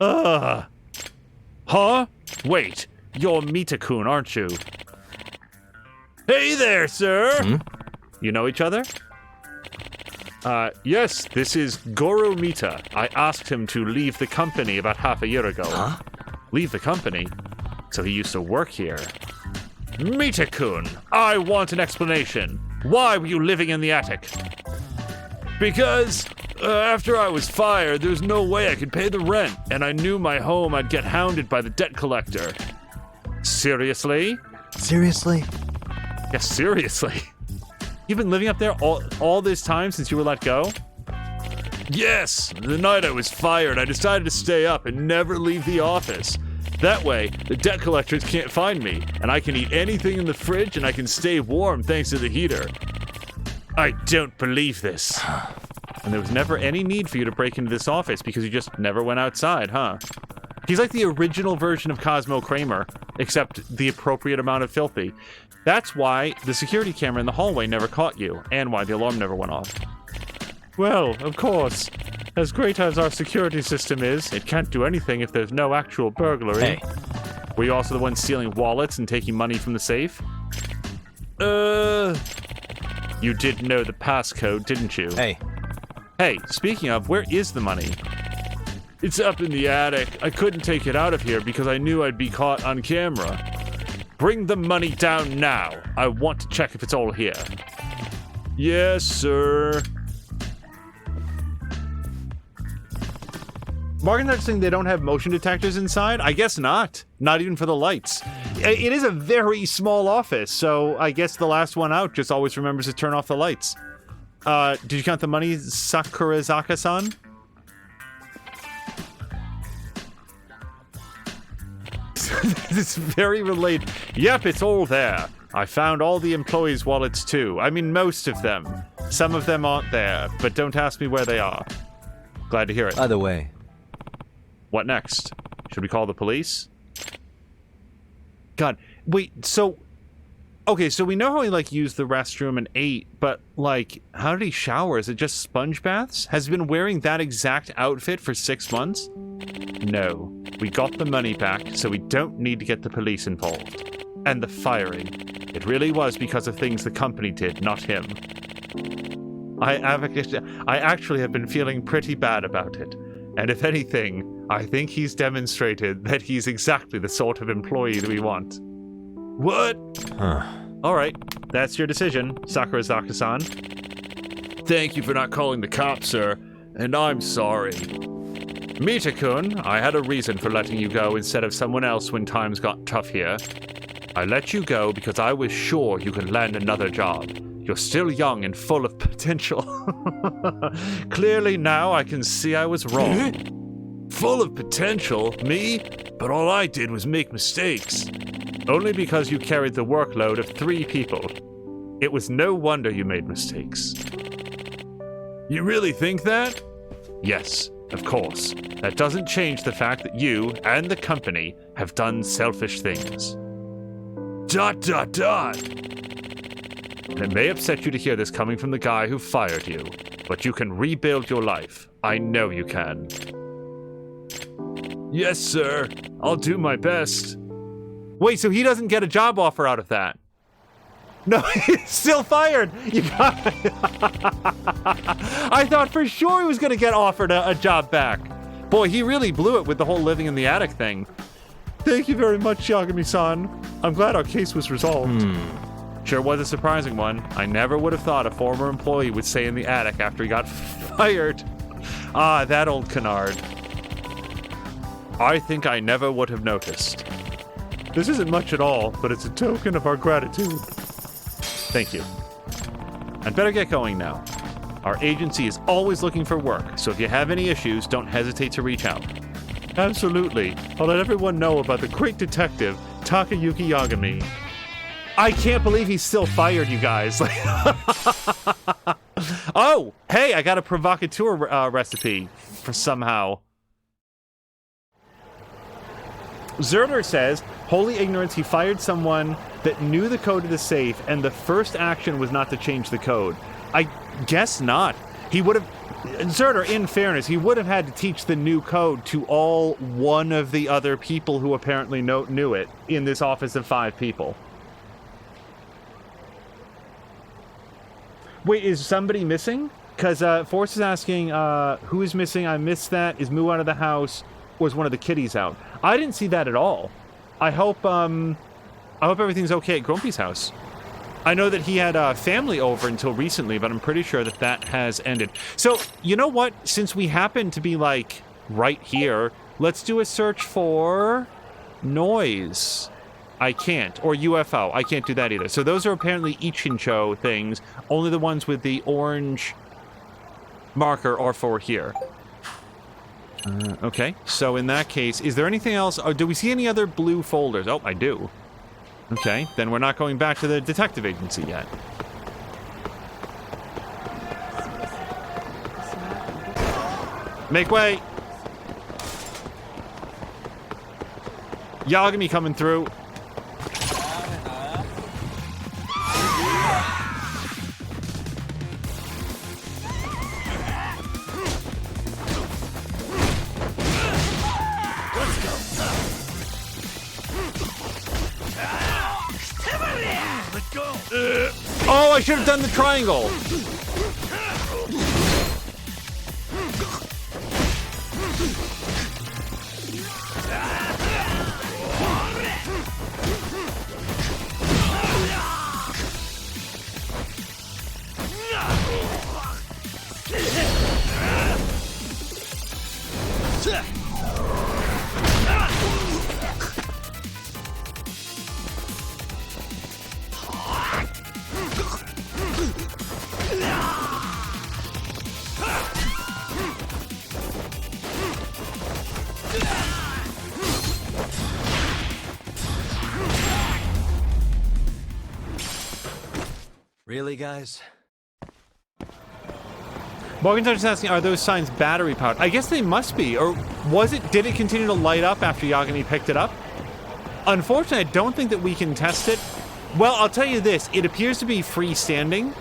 Speaker 1: Ugh. Huh? Wait, you're Mita-kun, aren't you? Hey there, sir! You know each other? Yes, this is Goro Mita. I asked him to leave the company about half a year ago.
Speaker 3: Huh?
Speaker 1: Leave the company? So he used to work here. Mita-kun, I want an explanation. Why were you living in the attic? Because after I was fired, there was no way I could pay the rent, and I knew my home I'd get hounded by the debt collector. Seriously?
Speaker 3: Seriously?
Speaker 1: Yes, seriously. You've been living up there all this time since you were let go? Yes, the night I was fired, I decided to stay up and never leave the office. That way, the debt collectors can't find me, and I can eat anything in the fridge and I can stay warm thanks to the heater. I don't believe this. And there was never any need for you to break into this office because you just never went outside, huh? He's like the original version of Cosmo Kramer, except the appropriate amount of filthy. That's why the security camera in the hallway never caught you, and why the alarm never went off. Well, of course. As great as our security system is, it can't do anything if there's no actual burglary.
Speaker 6: Hey.
Speaker 1: Were you also the one stealing wallets and taking money from the safe? You did know the passcode, didn't you?
Speaker 6: Hey.
Speaker 1: Hey, speaking of, where is the money? It's up in the attic. I couldn't take it out of here because I knew I'd be caught on camera. Bring the money down now. I want to check if it's all here. Yes, sir. Morgan's saying they don't have motion detectors inside? I guess not. Not even for the lights. It is a very small office, so I guess the last one out just always remembers to turn off the lights. Did you count the money, Sakurazaka-san? This is very related. Yep, it's all there. I found all the employees' wallets too. I mean, most of them. Some of them aren't there, but don't ask me where they are. Glad to hear it.
Speaker 3: By the way,
Speaker 1: What next? Should we call the police? God, wait, so... Okay, so we know how he, like, used the restroom and ate, but, like, how did he shower? Is it just sponge baths? Has he been wearing that exact outfit for 6 months? No. We got the money back, so we don't need to get the police involved. And the firing. It really was because of things the company did, not him. I actually have been feeling pretty bad about it. And if anything, I think he's demonstrated that he's exactly the sort of employee that we want. What? All right, that's your decision, Sakurazaka-san. Thank you for not calling the cops, sir, and I'm sorry. Mita-kun, I had a reason for letting you go instead of someone else when times got tough here. I let you go because I was sure you could land another job. You're still young and full of potential. Clearly now I can see I was wrong. Full of potential? Me? But all I did was make mistakes. Only because you carried the workload of 3 people. It was no wonder you made mistakes. You really think that? Yes, of course. That doesn't change the fact that you and the company have done selfish things. ... And it may upset you to hear this coming from the guy who fired you, but you can rebuild your life. I know you can. Yes, sir. I'll do my best. Wait, so he doesn't get a job offer out of that? No, he's still fired. You got I thought for sure he was going to get offered a job back. Boy, he really blew it with the whole living in the attic thing. Thank you very much, Yagami-san. I'm glad our case was resolved. Sure was a surprising one. I never would have thought a former employee would stay in the attic after he got fired. Ah, that old canard. I think I never would have noticed. This isn't much at all, but it's a token of our gratitude. Thank you. I'd better get going now. Our agency is always looking for work, so if you have any issues, don't hesitate to reach out. Absolutely. I'll let everyone know about the great detective, Takayuki Yagami. I can't believe he's still fired, you guys. Oh, hey, I got a provocateur recipe for somehow. Zerder says, holy ignorance, he fired someone that knew the code to the safe, and the first action was not to change the code. I guess not. He would have... Zerter, in fairness, he would have had to teach the new code to all one of the other people who apparently knew it in this office of 5 people. Wait, is somebody missing? Because Force is asking, who is missing? I missed that. Is Moo out of the house? Or is one of the kitties out? I didn't see that at all. I hope everything's okay at Grumpy's house. I know that he had family over until recently, but I'm pretty sure that that has ended. So, you know what? Since we happen to be, like, right here, let's do a search for noise. I can't. Or UFO. I can't do that either. So those are apparently Ichincho things. Only the ones with the orange marker are for here. Okay. So in that case, is there anything else? Oh, do we see any other blue folders? Oh, I do. Okay, then we're not going back to the detective agency yet. Make way! Yagami coming through. Oh, I should have done the triangle.
Speaker 3: Really, guys?
Speaker 1: Morgan is asking, are those signs battery powered? I guess they must be. Or did it continue to light up after Yagami picked it up? Unfortunately, I don't think that we can test it. Well, I'll tell you this. It appears to be freestanding.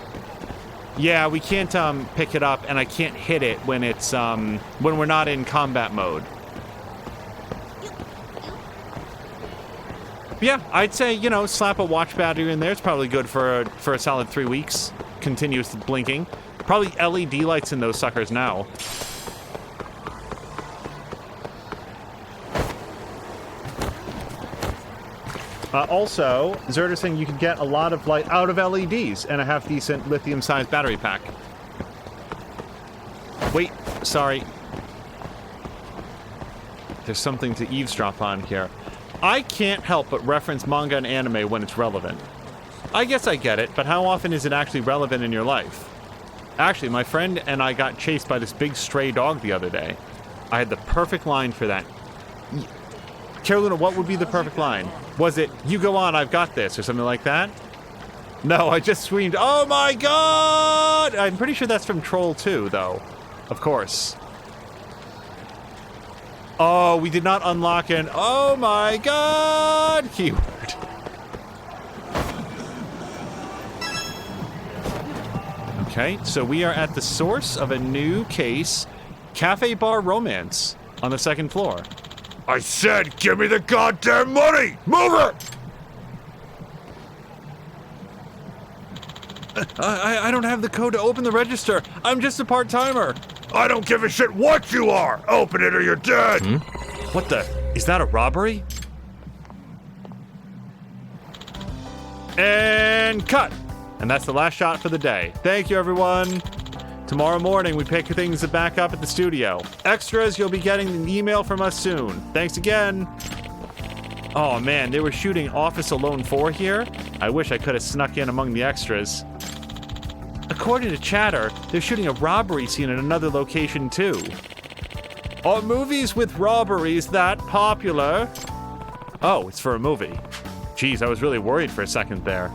Speaker 1: Yeah, we can't pick it up, and I can't hit it when it's when we're not in combat mode. Yeah, I'd say, you know, slap a watch battery in there. It's probably good for a solid 3 weeks. Continuous blinking. Probably LED lights in those suckers now. Also, Zerder's saying you can get a lot of light out of LEDs and a half-decent lithium-sized battery pack. Wait, sorry. There's something to eavesdrop on here. I can't help but reference manga and anime when it's relevant. I guess I get it, but how often is it actually relevant in your life? Actually, my friend and I got chased by this big stray dog the other day. I had the perfect line for that. Carolina, what would be the perfect line? Was it, "You go on, I've got this," or something like that? No, I just screamed, "Oh my god!" I'm pretty sure that's from Troll 2, though. Of course. Oh, we did not unlock an "oh my god" keyword. Okay, so we are at the source of a new case, Cafe Bar Romance, on the 2nd floor. I said, give me the goddamn money! Move it! I don't have the code to open the register. I'm just a part-timer. I don't give a shit what you are! Open it or you're dead! What the? Is that a robbery? And cut! And that's the last shot for the day. Thank you, everyone. Tomorrow morning, we pick things back up at the studio. Extras, you'll be getting an email from us soon. Thanks again. Oh, man, they were shooting Office Alone 4 here. I wish I could have snuck in among the extras. According to Chatter, they're shooting a robbery scene at another location, too. Are movies with robberies that popular? Oh, it's for a movie. Jeez, I was really worried for a second there.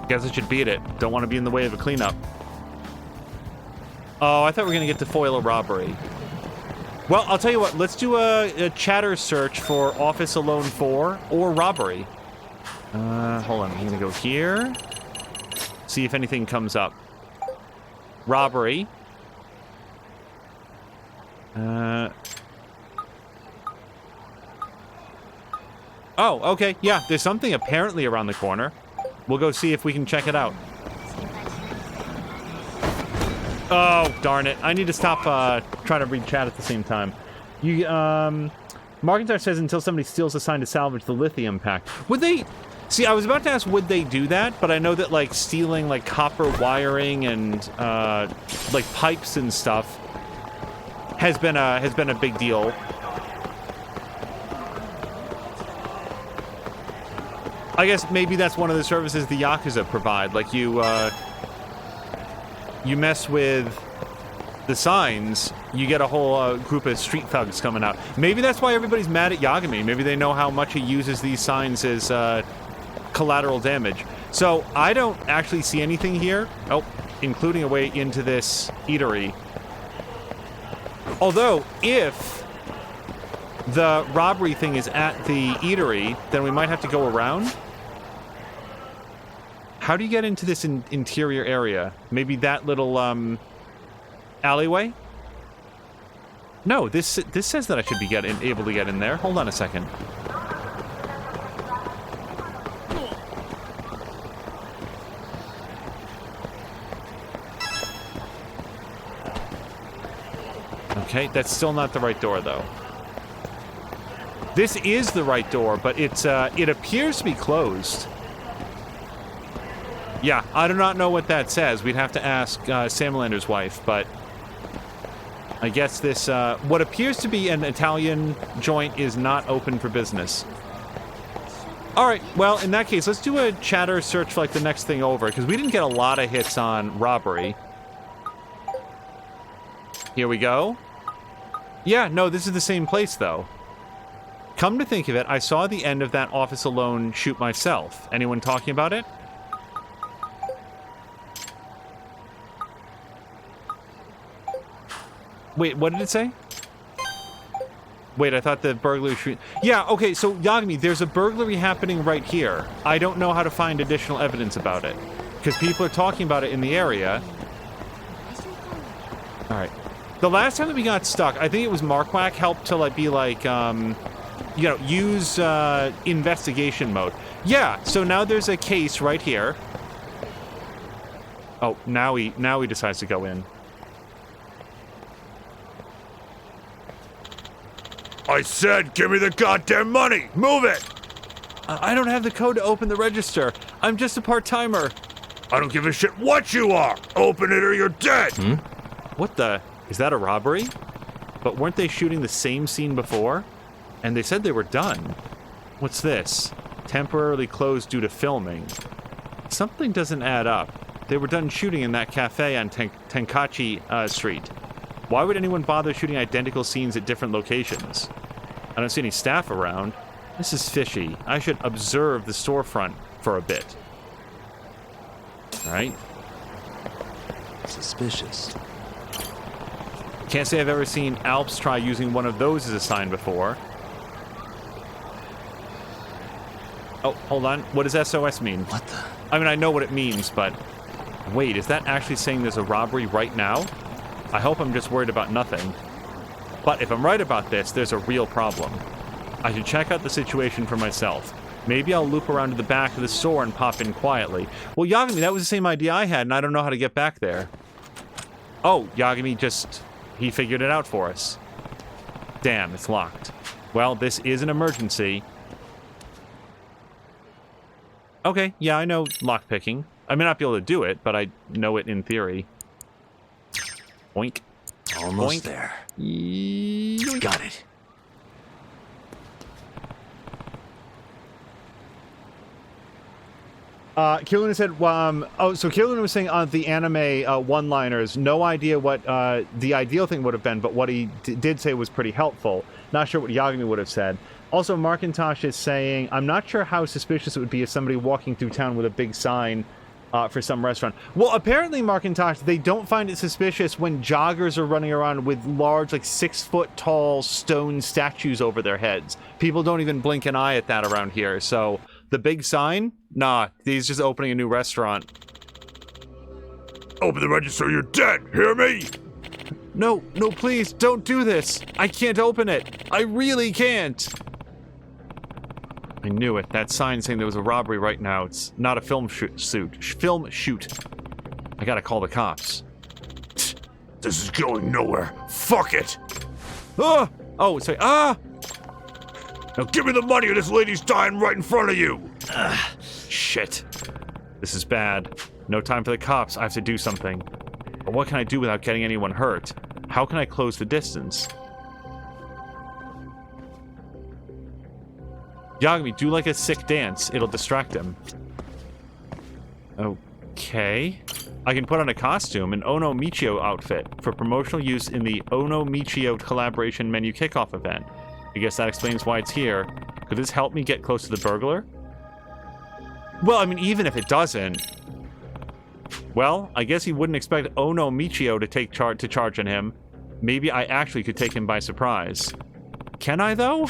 Speaker 1: Guess I should beat it. Don't want to be in the way of a cleanup. Oh, I thought we were going to get to foil a robbery. Well, I'll tell you what. Let's do a Chatter search for Office Alone 4 or robbery. Hold on. I'm going to go here. See if anything comes up. robbery. Oh, okay. Yeah, there's something apparently around the corner. We'll go see if we can check it out. Oh, darn it. I need to stop trying to read chat at the same time. You, Markintar says until somebody steals a sign to salvage the lithium pack. Would they... See, I was about to ask would they do that, but I know that, like, stealing, like, copper wiring and, like, pipes and stuff has been a big deal. I guess maybe that's one of the services the Yakuza provide. Like, you mess with the signs, you get a whole group of street thugs coming out. Maybe that's why everybody's mad at Yagami. Maybe they know how much he uses these signs as collateral damage. So I don't actually see anything here. Oh, including a way into this eatery. Although, if the robbery thing is at the eatery, then we might have to go around. How do you get into this interior area? Maybe that little alleyway? No, this says that I should be able to get in there. Hold on a second. Okay, that's still not the right door, though. This is the right door, but it appears to be closed. Yeah, I do not know what that says. We'd have to ask Samelander's wife, but I guess this, what appears to be an Italian joint is not open for business. Alright, well, in that case, let's do a chatter search for, like, the next thing over, because we didn't get a lot of hits on robbery. Here we go. Yeah, no, this is the same place, though. Come to think of it, I saw the end of that Office Alone shoot myself. Anyone talking about it? Wait, what did it say? Wait, I thought the burglary shoot... Yeah, okay, so Yagami, there's a burglary happening right here. I don't know how to find additional evidence about it. Because people are talking about it in the area. Alright. The last time that we got stuck, I think it was Markwak helped to, like, be like, you know, use investigation mode. Yeah, so now there's a case right here. Oh, now he decides to go in.
Speaker 6: I said, give me the goddamn money! Move it!
Speaker 1: I don't have the code to open the register. I'm just a part-timer.
Speaker 6: I don't give a shit what you are! Open it or you're dead!
Speaker 1: What the... Is that a robbery? But weren't they shooting the same scene before? And they said they were done. What's this? Temporarily closed due to filming. Something doesn't add up. They were done shooting in that cafe on Tenkachi Street. Why would anyone bother shooting identical scenes at different locations? I don't see any staff around. This is fishy. I should observe the storefront for a bit. Alright.
Speaker 3: Suspicious.
Speaker 1: Can't say I've ever seen Alps try using one of those as a sign before. Oh, hold on. What does SOS mean?
Speaker 3: What the?
Speaker 1: I mean, I know what it means, but... Wait, is that actually saying there's a robbery right now? I hope I'm just worried about nothing. But if I'm right about this, there's a real problem. I should check out the situation for myself. Maybe I'll loop around to the back of the store and pop in quietly. Well, Yagami, that was the same idea I had, and I don't know how to get back there. Oh, Yagami just... He figured it out for us. Damn, it's locked. Well, this is an emergency. Okay, yeah, I know lockpicking. I may not be able to do it, but I know it in theory. Boink.
Speaker 3: Almost
Speaker 1: Boink.
Speaker 3: there.
Speaker 1: Yoink.
Speaker 3: Got it.
Speaker 1: Keelan said, so Keelan was saying on the anime one-liners, no idea what the ideal thing would have been, but what he did say was pretty helpful. Not sure what Yagami would have said. Also, Markintosh is saying, I'm not sure how suspicious it would be if somebody walking through town with a big sign for some restaurant. Well, apparently, Markintosh, they don't find it suspicious when joggers are running around with large, like 6-foot-tall stone statues over their heads. People don't even blink an eye at that around here, so... The big sign? Nah, he's just opening a new restaurant.
Speaker 6: Open the register or you're dead. Hear me?
Speaker 1: No, no, please, don't do this. I can't open it. I really can't. I knew it. That sign saying there was a robbery right now. It's not a film shoot. I gotta call the cops.
Speaker 6: This is going nowhere. Fuck it.
Speaker 1: Ah! Oh, sorry. Ah!
Speaker 6: Now give me the money or this lady's dying right in front of you.
Speaker 1: Shit. This is bad. No time for the cops. I have to do something. But what can I do without getting anyone hurt? How can I close the distance? Yagami, do like a sick dance. It'll distract him. Okay. I can put on a costume, an Ono Michio outfit, for promotional use in the Ono Michio collaboration menu kickoff event. I guess that explains why it's here. Could this help me get close to the burglar? Well, I mean, even if it doesn't... Well, I guess he wouldn't expect Ono Michio to take charge on him. Maybe I actually could take him by surprise. Can I, though?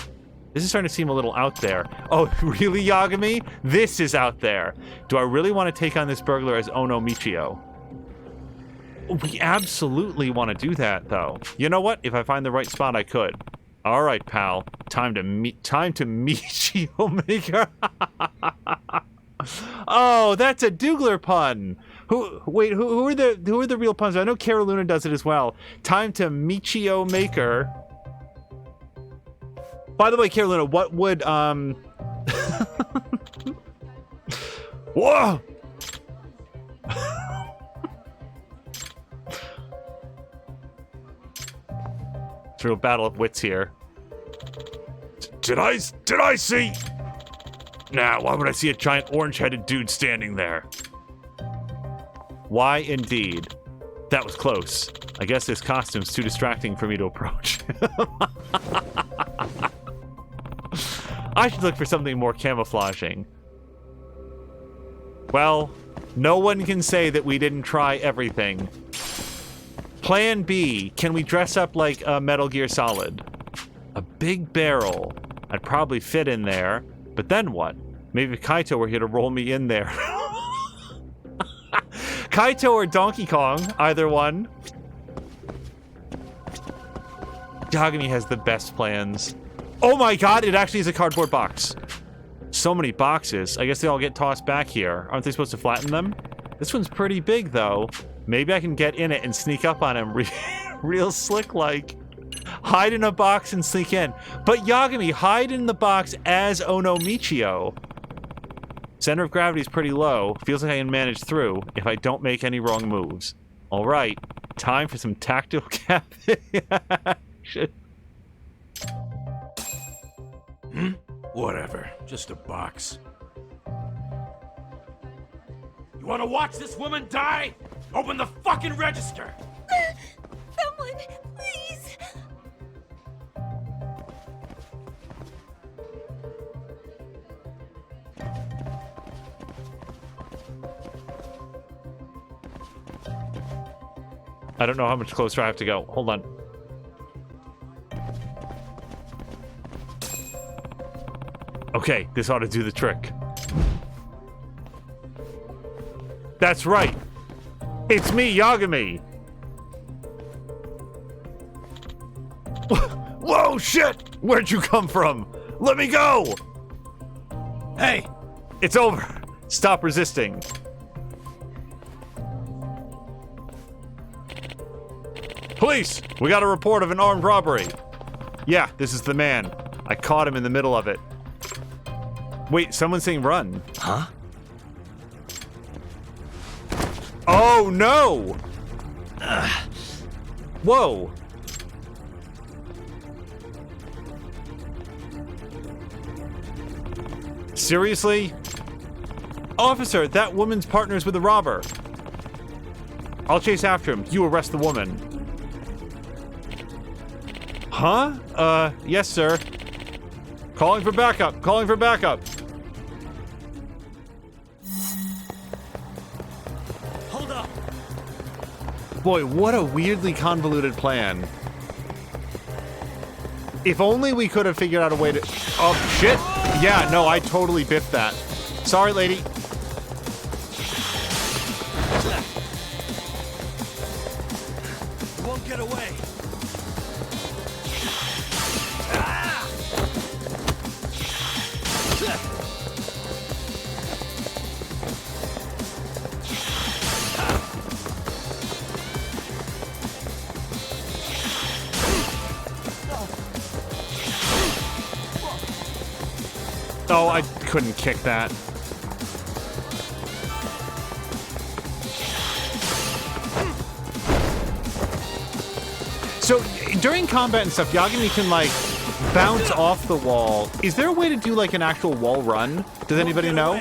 Speaker 1: This is starting to seem a little out there. Oh, really, Yagami? This is out there. Do I really want to take on this burglar as Ono Michio? We absolutely want to do that, though. You know what? If I find the right spot, I could. All right, pal. Time to Michio Maker. Oh, that's a Doogler pun. Who are the real puns? I know Carolina does it as well. Time to Michio Maker. By the way, Carolina, what would
Speaker 6: Whoa!
Speaker 1: It's a real battle of wits here.
Speaker 6: Did I see? Nah, why would I see a giant orange-headed dude standing there?
Speaker 1: Why indeed? That was close. I guess this costume's too distracting for me to approach. I should look for something more camouflaging. Well, no one can say that we didn't try everything. Plan B, can we dress up like Metal Gear Solid? A big barrel. I'd probably fit in there, but then what? Maybe if Kaito were here to roll me in there. Kaito or Donkey Kong, either one. Yagami has the best plans. Oh my god, it actually is a cardboard box. So many boxes. I guess they all get tossed back here. Aren't they supposed to flatten them? This one's pretty big, though. Maybe I can get in it and sneak up on him real slick-like. Hide in a box and sneak in. But Yagami, hide in the box as Ono Michio. Center of gravity is pretty low. Feels like I can manage through if I don't make any wrong moves. All right, time for some tactical action.
Speaker 7: Whatever, just a box. You wanna watch this woman die? Open the fucking register!
Speaker 8: Someone, please!
Speaker 1: I don't know how much closer I have to go. Hold on. Okay, this ought to do the trick. That's right. It's me, Yagami. Whoa, shit! Where'd you come from? Let me go! Hey, it's over. Stop resisting. Police! We got a report of an armed robbery. Yeah, this is the man. I caught him in the middle of it. Wait, someone's saying run.
Speaker 3: Huh?
Speaker 1: Oh, no! Whoa. Seriously? Officer, that woman's partners with the robber. I'll chase after him. You arrest the woman. Huh? Yes, sir. Calling for backup. Calling for backup.
Speaker 7: Hold up!
Speaker 1: Boy, what a weirdly convoluted plan. If only we could have figured out a way to... Oh, shit! Yeah, no, I totally biffed that. Sorry, lady.
Speaker 7: get away.
Speaker 1: Oh, I couldn't kick that. So, during combat and stuff, Yagami can, like, bounce off the wall. Is there a way to do, like, an actual wall run? Does anybody know?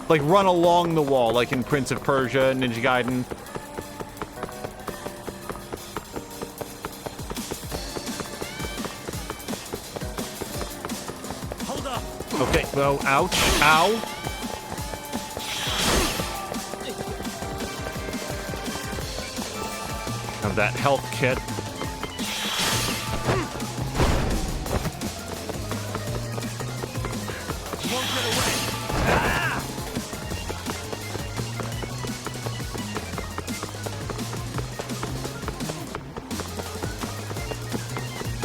Speaker 1: Like, run along the wall, like in Prince of Persia, Ninja Gaiden? Okay, well, ouch. Ow. Have that health kit.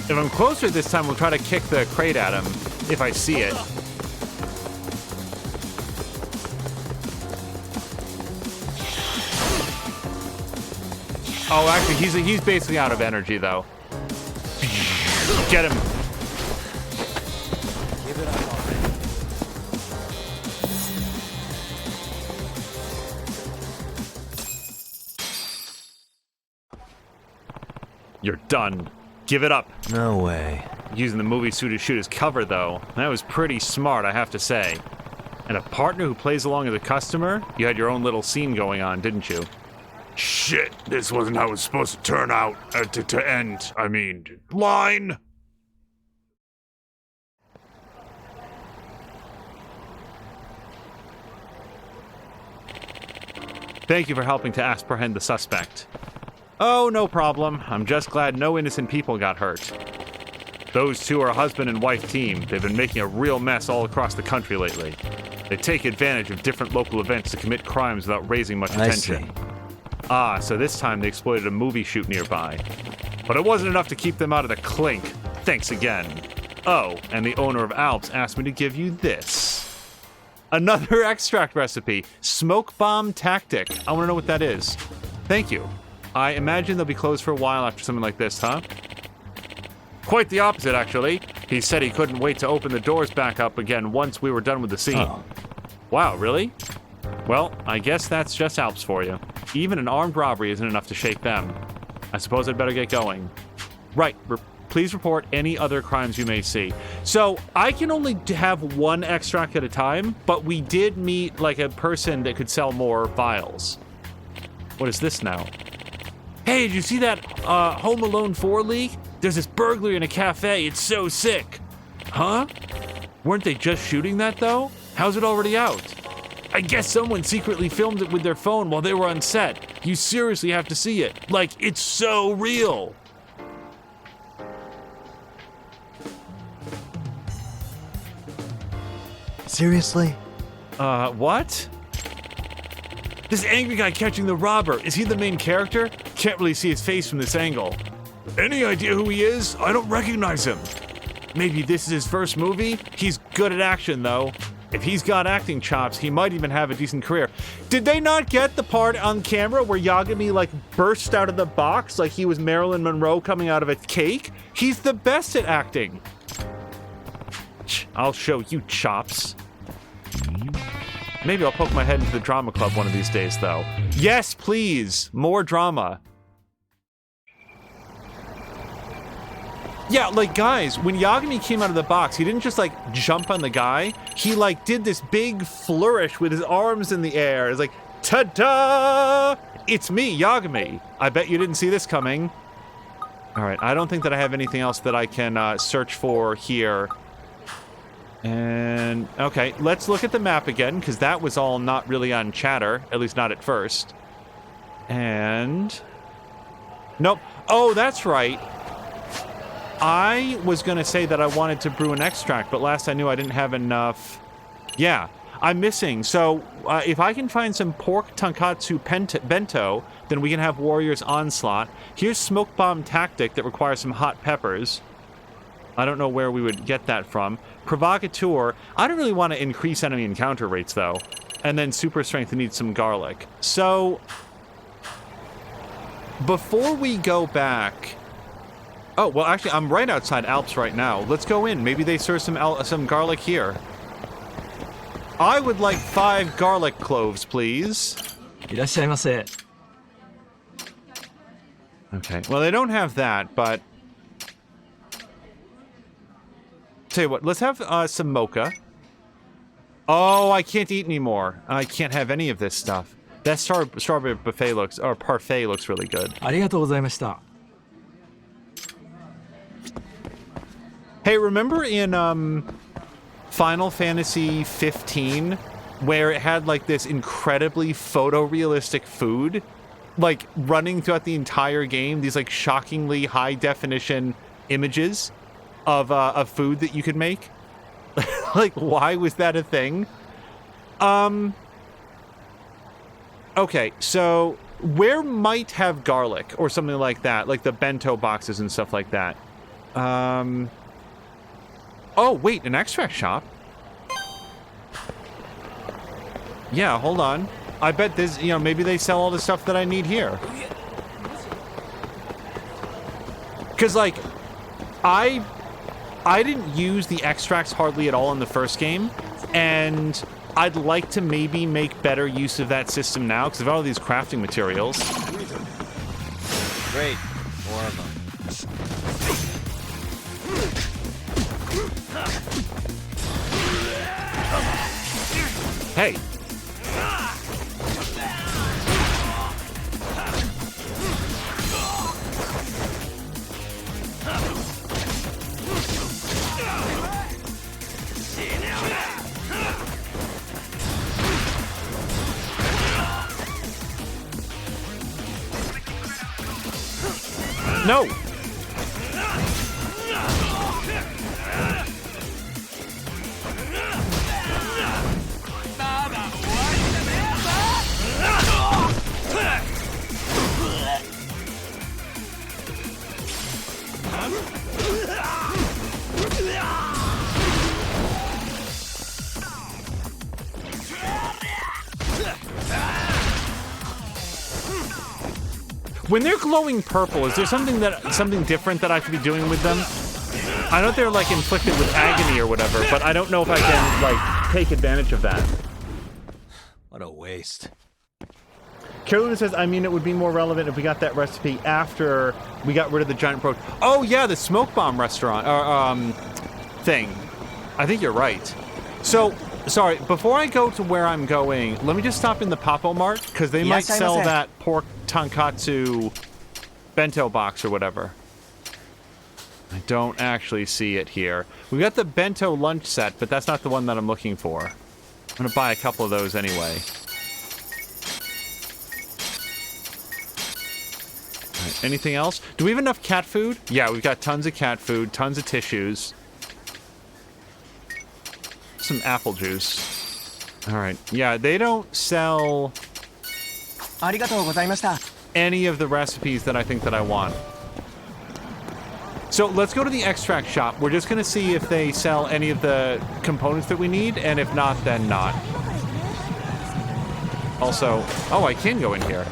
Speaker 1: If I'm closer this time, we'll try to kick the crate at him, if I see it. Oh, actually, he's basically out of energy, though. Get him.
Speaker 7: Give it up already.
Speaker 1: You're done. Give it up.
Speaker 3: No way.
Speaker 1: Using the movie suit to shoot as cover, though. That was pretty smart, I have to say. And a partner who plays along as a customer? You had your own little scene going on, didn't you?
Speaker 6: Shit, this wasn't how it was supposed to turn out. To end. I mean, line.
Speaker 1: Thank you for helping to apprehend the suspect. Oh, no problem. I'm just glad no innocent people got hurt. Those two are a husband and wife team. They've been making a real mess all across the country lately. They take advantage of different local events to commit crimes without raising much attention.
Speaker 3: I see.
Speaker 1: Ah, so this time they exploited a movie shoot nearby. But it wasn't enough to keep them out of the clink. Thanks again. Oh, and the owner of Alps asked me to give you this. Another extract recipe. Smoke bomb tactic. I want to know what that is. Thank you. I imagine they'll be closed for a while after something like this, huh? Quite the opposite, actually. He said he couldn't wait to open the doors back up again once we were done with the scene.
Speaker 3: Oh.
Speaker 1: Wow, really? Well, I guess that's just Alps for you. Even an armed robbery isn't enough to shake them. I suppose I'd better get going. Right, please report any other crimes you may see. So, I can only have one extract at a time, but we did meet, like, a person that could sell more files. What is this now? Hey, did you see that Home Alone 4 leak? There's this burglary in a cafe. It's so sick. Huh? Weren't they just shooting that, though? How's it already out? I guess someone secretly filmed it with their phone while they were on set. You seriously have to see it. Like, it's so real.
Speaker 3: Seriously?
Speaker 1: What? This angry guy catching the robber, is he the main character? Can't really see his face from this angle. Any idea who he is? I don't recognize him. Maybe this is his first movie? He's good at action, though. If he's got acting chops, he might even have a decent career. Did they not get the part on camera where Yagami, like, burst out of the box like he was Marilyn Monroe coming out of a cake? He's the best at acting. I'll show you chops. Maybe I'll poke my head into the drama club one of these days, though. Yes, please. More drama. Yeah, like, guys, when Yagami came out of the box, he didn't just, like, jump on the guy. He, like, did this big flourish with his arms in the air. It's like, ta-da! It's me, Yagami. I bet you didn't see this coming. All right, I don't think that I have anything else that I can search for here. And, okay, let's look at the map again, because that was all not really on chatter, at least not at first. And... nope. Oh, that's right. I was going to say that I wanted to brew an extract, but last I knew I didn't have enough. Yeah. I'm missing. So if I can find some pork tonkatsu bento, then we can have Warrior's Onslaught. Here's Smoke Bomb Tactic that requires some hot peppers. I don't know where we would get that from. Provocateur. I don't really want to increase enemy encounter rates, though. And then Super Strength needs some garlic. So before we go back... Oh, well, actually, I'm right outside Alps right now. Let's go in. Maybe they serve some garlic here. I would like 5 garlic cloves, please.
Speaker 9: いらっしゃいませ。
Speaker 1: Okay. Well, they don't have that, but... Tell you what, let's have some mocha. Oh, I can't eat anymore. I can't have any of this stuff. That strawberry buffet looks, or parfait looks really good.
Speaker 9: ありがとうございました。
Speaker 1: Hey, remember in Final Fantasy 15 where it had like this incredibly photorealistic food like running throughout the entire game, these like shockingly high definition images of food that you could make? Like, why was that a thing? Okay, so where might have garlic or something like that, like the bento boxes and stuff like that? Oh, wait, an extract shop? Yeah, hold on. I bet this, you know, maybe they sell all the stuff that I need here. Because, like, I didn't use the extracts hardly at all in the first game, and I'd like to maybe make better use of that system now, because of all these crafting materials.
Speaker 10: Great. More of them.
Speaker 1: Hey. No. When they're glowing purple, is there something different that I could be doing with them? I know they're like inflicted with agony or whatever, but I don't know if I can like take advantage of that.
Speaker 3: What a waste.
Speaker 1: Carolina says, I mean, it would be more relevant if we got that recipe after we got rid of the giant pro. Oh yeah, the smoke bomb restaurant thing. I think you're right. So, sorry, before I go to where I'm going, let me just stop in the Papo Mart, because they might sell that pork tonkatsu bento box or whatever. I don't actually see it here. We got the bento lunch set, but that's not the one that I'm looking for. I'm gonna buy a couple of those anyway. All right, anything else? Do we have enough cat food? Yeah, we've got tons of cat food, tons of tissues. Some apple juice. All right. Yeah, they don't sell any of the recipes that I think that I want. So let's go to the extract shop. We're just going to see if they sell any of the components that we need, and if not, then not. Also, oh, I can go in here.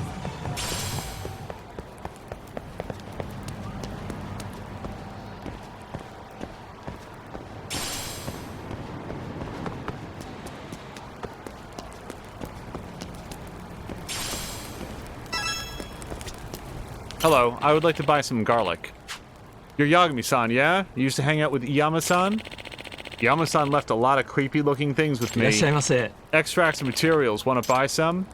Speaker 1: Hello, I would like to buy some garlic. You're Yagami-san, yeah? You used to hang out with Iyama-san? Iyama-san left a lot of creepy-looking things with me.
Speaker 9: いらっしゃいませ。
Speaker 1: Extracts and materials. Want to buy some?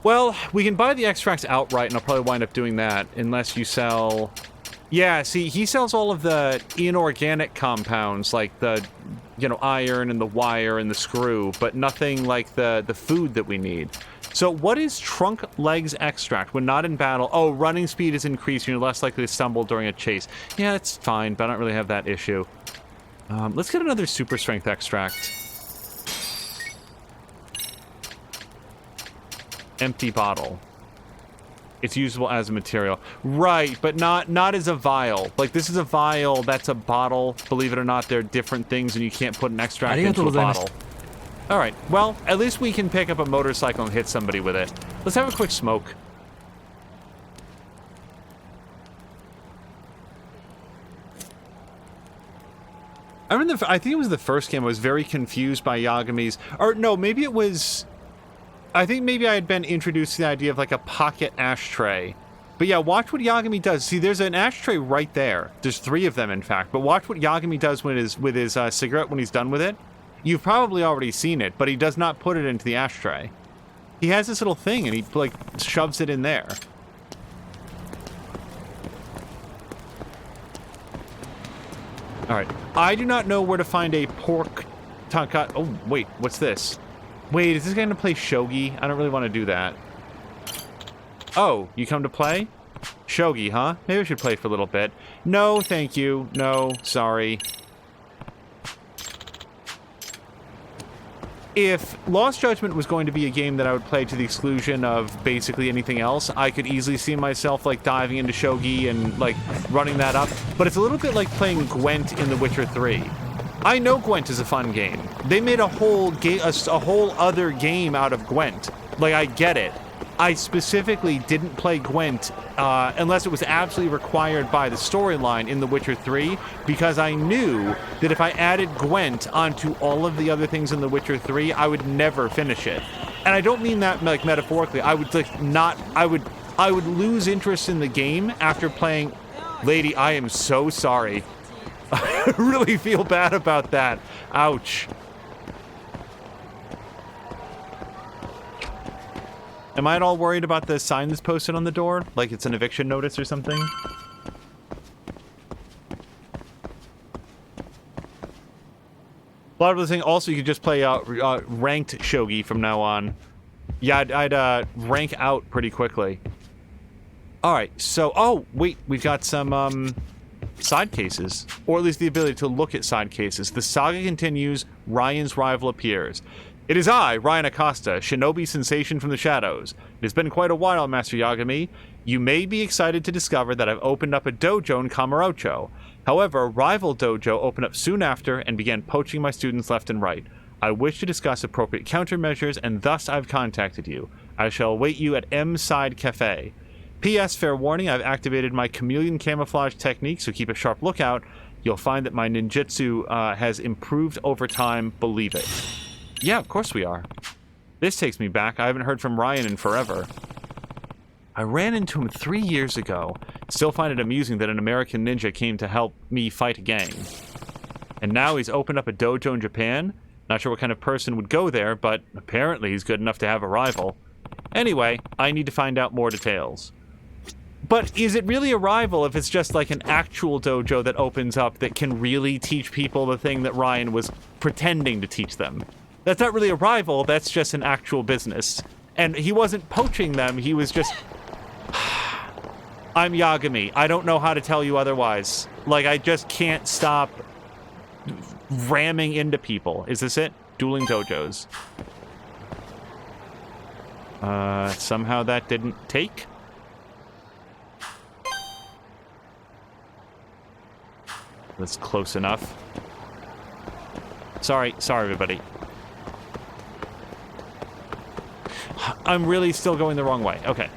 Speaker 1: Well, we can buy the extracts outright, and I'll probably wind up doing that, unless you sell... Yeah, see, he sells all of the inorganic compounds, like the, you know, iron and the wire and the screw, but nothing like the food that we need. So what is trunk legs extract when not in battle? Oh, running speed is increased. You're less likely to stumble during a chase. Yeah, it's fine, but I don't really have that issue. Let's get another super strength extract. Empty bottle. It's usable as a material. Right, but not as a vial. Like, this is a vial, that's a bottle. Believe it or not, they're different things, and you can't put an extract into a bottle. Alright, well, at least we can pick up a motorcycle and hit somebody with it. Let's have a quick smoke. I remember, I think it was the first game, I was very confused by Yagami's... Or, no, maybe it was... I think maybe I had been introduced to the idea of like a pocket ashtray. But yeah, watch what Yagami does. See, there's an ashtray right there. There's 3 of them, in fact. But watch what Yagami does with his cigarette when he's done with it. You've probably already seen it, but he does not put it into the ashtray. He has this little thing, and he, like, shoves it in there. Alright. I do not know where to find a pork tonka... Oh, wait, what's this? Wait, is this guy gonna play shogi? I don't really want to do that. Oh, you come to play? Shogi, huh? Maybe I should play for a little bit. No, thank you. No, sorry. If Lost Judgment was going to be a game that I would play to the exclusion of basically anything else, I could easily see myself, like, diving into shogi and, like, running that up. But it's a little bit like playing Gwent in The Witcher 3. I know Gwent is a fun game. They made a whole other game out of Gwent. Like, I get it. I specifically didn't play Gwent unless it was absolutely required by the storyline in The Witcher 3, because I knew that if I added Gwent onto all of the other things in The Witcher 3, I would never finish it. And I don't mean that like metaphorically. I would like not. I would lose interest in the game after playing. Lady, I am so sorry. I really feel bad about that. Ouch. Am I at all worried about the sign that's posted on the door? Like it's an eviction notice or something? A lot of the thing. Also, you could just play ranked shogi from now on. Yeah, I'd rank out pretty quickly. All right, so... Oh, wait, we've got some... side cases, or at least the ability to look at side cases. The saga continues. Ryan's rival appears. It is I, Ryan Acosta, shinobi sensation from the shadows. It has been quite a while, Master Yagami. You may be excited to discover that I've opened up a dojo in Kamurocho. However, a rival dojo opened up soon after and began poaching my students left and right. I wish to discuss appropriate countermeasures, and thus I've contacted you. I shall await you at M Side Cafe. P.S. Fair warning, I've activated my chameleon camouflage technique, so keep a sharp lookout. You'll find that my ninjutsu has improved over time, believe it. Yeah, of course we are. This takes me back. I haven't heard from Ryan in forever. I ran into him 3 years ago. Still find it amusing that an American ninja came to help me fight a gang. And now he's opened up a dojo in Japan. Not sure what kind of person would go there, but apparently he's good enough to have a rival. Anyway, I need to find out more details. But is it really a rival if it's just like an actual dojo that opens up that can really teach people the thing that Ryan was pretending to teach them? That's not really a rival, that's just an actual business. And he wasn't poaching them, he was just... I'm Yagami. I don't know how to tell you otherwise. Like, I just can't stop ramming into people. Is this it? Dueling dojos. Somehow that didn't take? That's close enough. Sorry, everybody. I'm really still going the wrong way. Okay.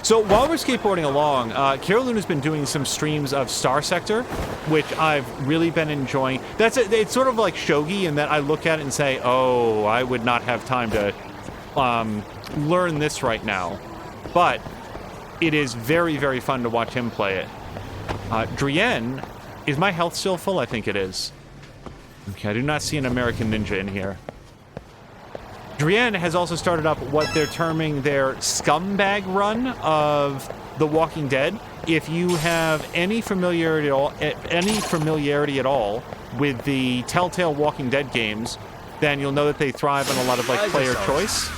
Speaker 1: So while we're skateboarding along, Carol Luna's been doing some streams of Star Sector, which I've really been enjoying. It's sort of like shogi in that I look at it and say, oh, I would not have time to learn this right now. But it is very, very fun to watch him play it. Drienne, is my health still full? I think it is. Okay, I do not see an American ninja in here. Drienne has also started up what they're terming their scumbag run of The Walking Dead. If you have any familiarity at all with the Telltale Walking Dead games, then you'll know that they thrive on a lot of like player choice.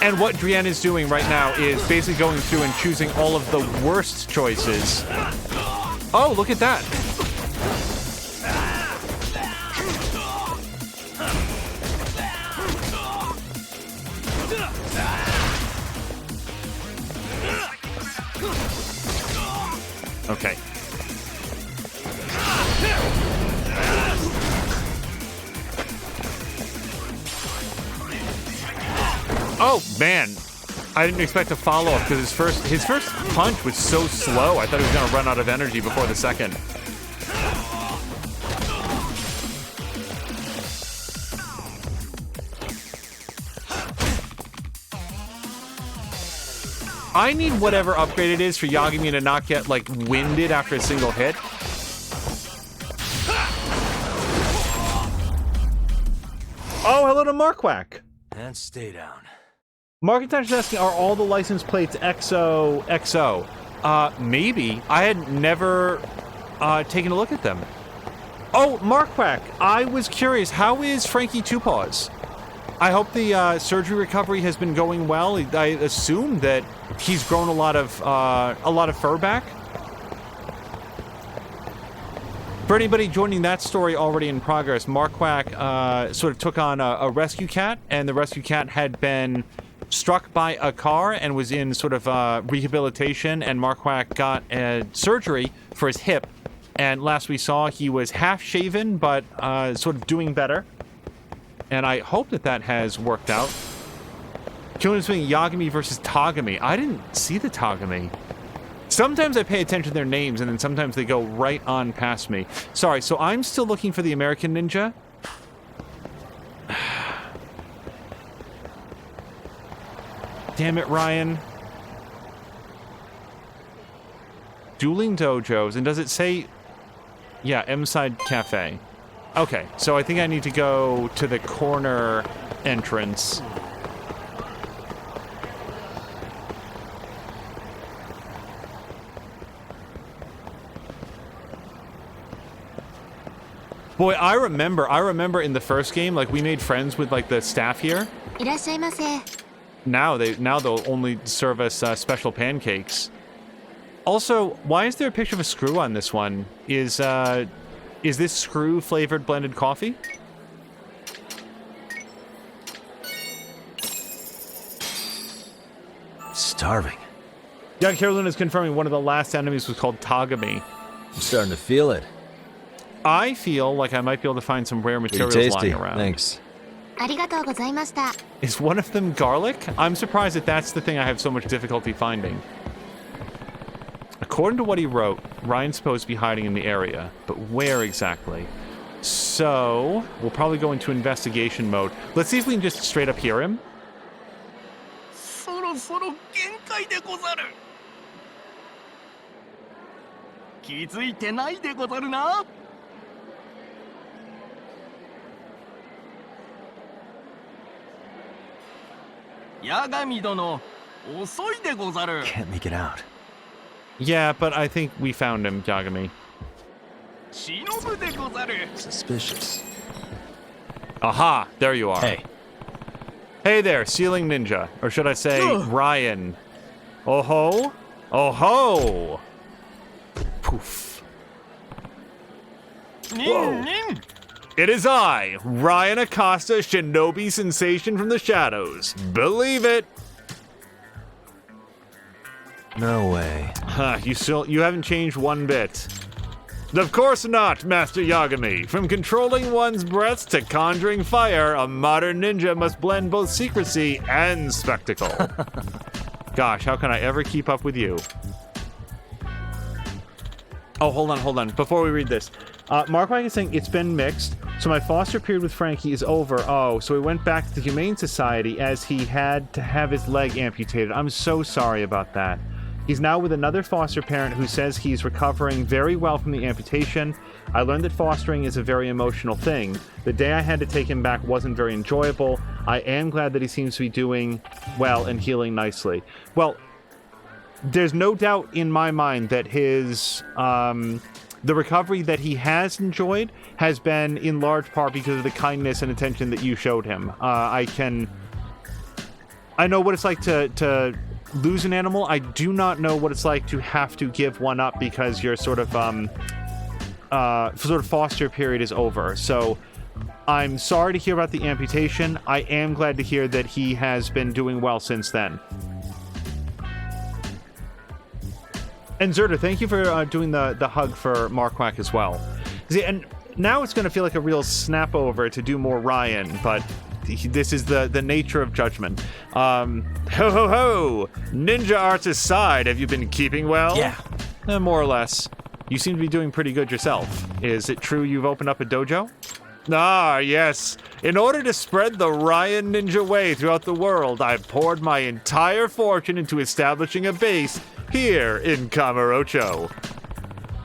Speaker 1: And what Drienne is doing right now is basically going through and choosing all of the worst choices. Oh, look at that. Okay. Oh man, I didn't expect a follow-up because his first punch was so slow. I thought he was going to run out of energy before the second. I need whatever upgrade it is for Yagami to not get like winded after a single hit. Oh, hello to Markwak.
Speaker 3: And stay down.
Speaker 1: Markintosh is asking, are all the license plates XO? Maybe. I had never taken a look at them. Oh, Markwak, I was curious. How is Frankie Two Paws? I hope the surgery recovery has been going well. I assume that he's grown a lot of fur back. For anybody joining that story already in progress, Markwak sort of took on a rescue cat, and the rescue cat had been struck by a car and was in sort of rehabilitation, and Markwak got a surgery for his hip, and last we saw he was half shaven but sort of doing better, and I hope that has worked out. Killing swing Yagami versus Tagami. I didn't see the Tagami. Sometimes I pay attention to their names, and then sometimes they go right on past me. Sorry, so I'm still looking for the American Ninja. Damn it, Ryan. Dueling Dojos, and does it say... Yeah, M-Side Cafe. Okay, so I think I need to go to the corner entrance. Boy, I remember in the first game, like, we made friends with, like, the staff here. Now they'll only serve us special pancakes. Also, why is there a picture of a screw on this one? Is this screw flavored blended coffee?
Speaker 3: Starving.
Speaker 1: Young Carolyn is confirming one of the last enemies was called Tagami.
Speaker 3: I'm starting to feel it.
Speaker 1: I feel like I might be able to find some rare materials lying around.
Speaker 3: Thanks.
Speaker 1: Is one of them garlic? I'm surprised that that's the thing I have so much difficulty finding. According to what he wrote, Ryan's supposed to be hiding in the area, but where exactly? So, we'll probably go into investigation mode. Let's see if we can just straight up hear him.
Speaker 3: Can't make it out.
Speaker 1: Yeah, but I think we found him, Yagami.
Speaker 3: Suspicious.
Speaker 1: Aha, there you are.
Speaker 3: Hey.
Speaker 1: Hey there, Ceiling Ninja. Or should I say, Ryan. Oh ho? Oh ho! Poof. Whoa. It is I, Ryan Acosta, Shinobi Sensation from the Shadows. Believe it!
Speaker 3: No way.
Speaker 1: You haven't changed one bit. Of course not, Master Yagami. From controlling one's breaths to conjuring fire, a modern ninja must blend both secrecy and spectacle. Gosh, how can I ever keep up with you? Oh, hold on. Before we read this. Mark Mike is saying it's been mixed, so my foster period with Frankie is over. Oh, so he went back to the Humane Society as he had to have his leg amputated. I'm so sorry about that. He's now with another foster parent who says he's recovering very well from the amputation. I learned that fostering is a very emotional thing. The day I had to take him back wasn't very enjoyable. I am glad that he seems to be doing well and healing nicely. Well, there's no doubt in my mind that his the recovery that he has enjoyed has been in large part because of the kindness and attention that you showed him. I I know what it's like to lose an animal. I do not know what it's like to have to give one up because your sort of foster period is over. So I'm sorry to hear about the amputation. I am glad to hear that he has been doing well since then. And Zerder, thank you for doing the hug for Marquardt as well. See, and now it's going to feel like a real snap over to do more Ryan, but this is the nature of judgment. Ho ho ho! Ninja arts aside, have you been keeping well?
Speaker 9: Yeah.
Speaker 1: More or less. You seem to be doing pretty good yourself. Is it true you've opened up a dojo? Ah, yes. In order to spread the Ryan Ninja way throughout the world, I've poured my entire fortune into establishing a base here in Kamurocho.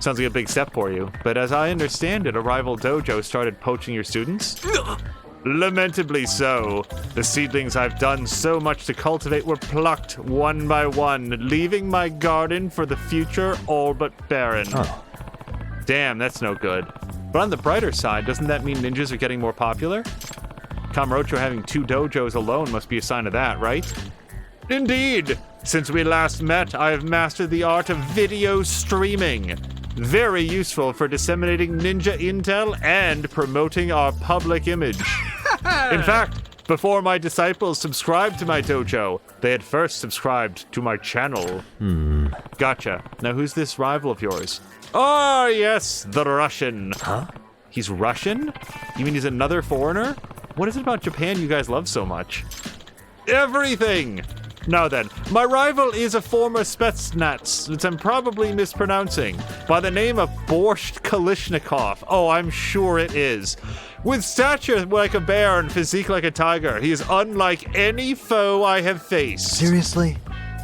Speaker 1: Sounds like a big step for you, but as I understand it, a rival dojo started poaching your students? Lamentably so. The seedlings I've done so much to cultivate were plucked one by one, leaving my garden for the future all but barren.
Speaker 3: Oh.
Speaker 1: Damn, that's no good. But on the brighter side, doesn't that mean ninjas are getting more popular? Kamurocho having 2 dojos alone must be a sign of that, right? Indeed! Since we last met, I have mastered the art of video streaming. Very useful for disseminating ninja intel and promoting our public image. In fact, before my disciples subscribed to my dojo, they had first subscribed to my channel. Gotcha. Now who's this rival of yours? Oh, yes, the Russian.
Speaker 3: Huh?
Speaker 1: He's Russian? You mean he's another foreigner? What is it about Japan you guys love so much? Everything! Now then, my rival is a former Spetsnaz, which I'm probably mispronouncing, by the name of Borscht Kalishnikov. Oh, I'm sure it is. With stature like a bear and physique like a tiger, he is unlike any foe I have faced.
Speaker 3: Seriously?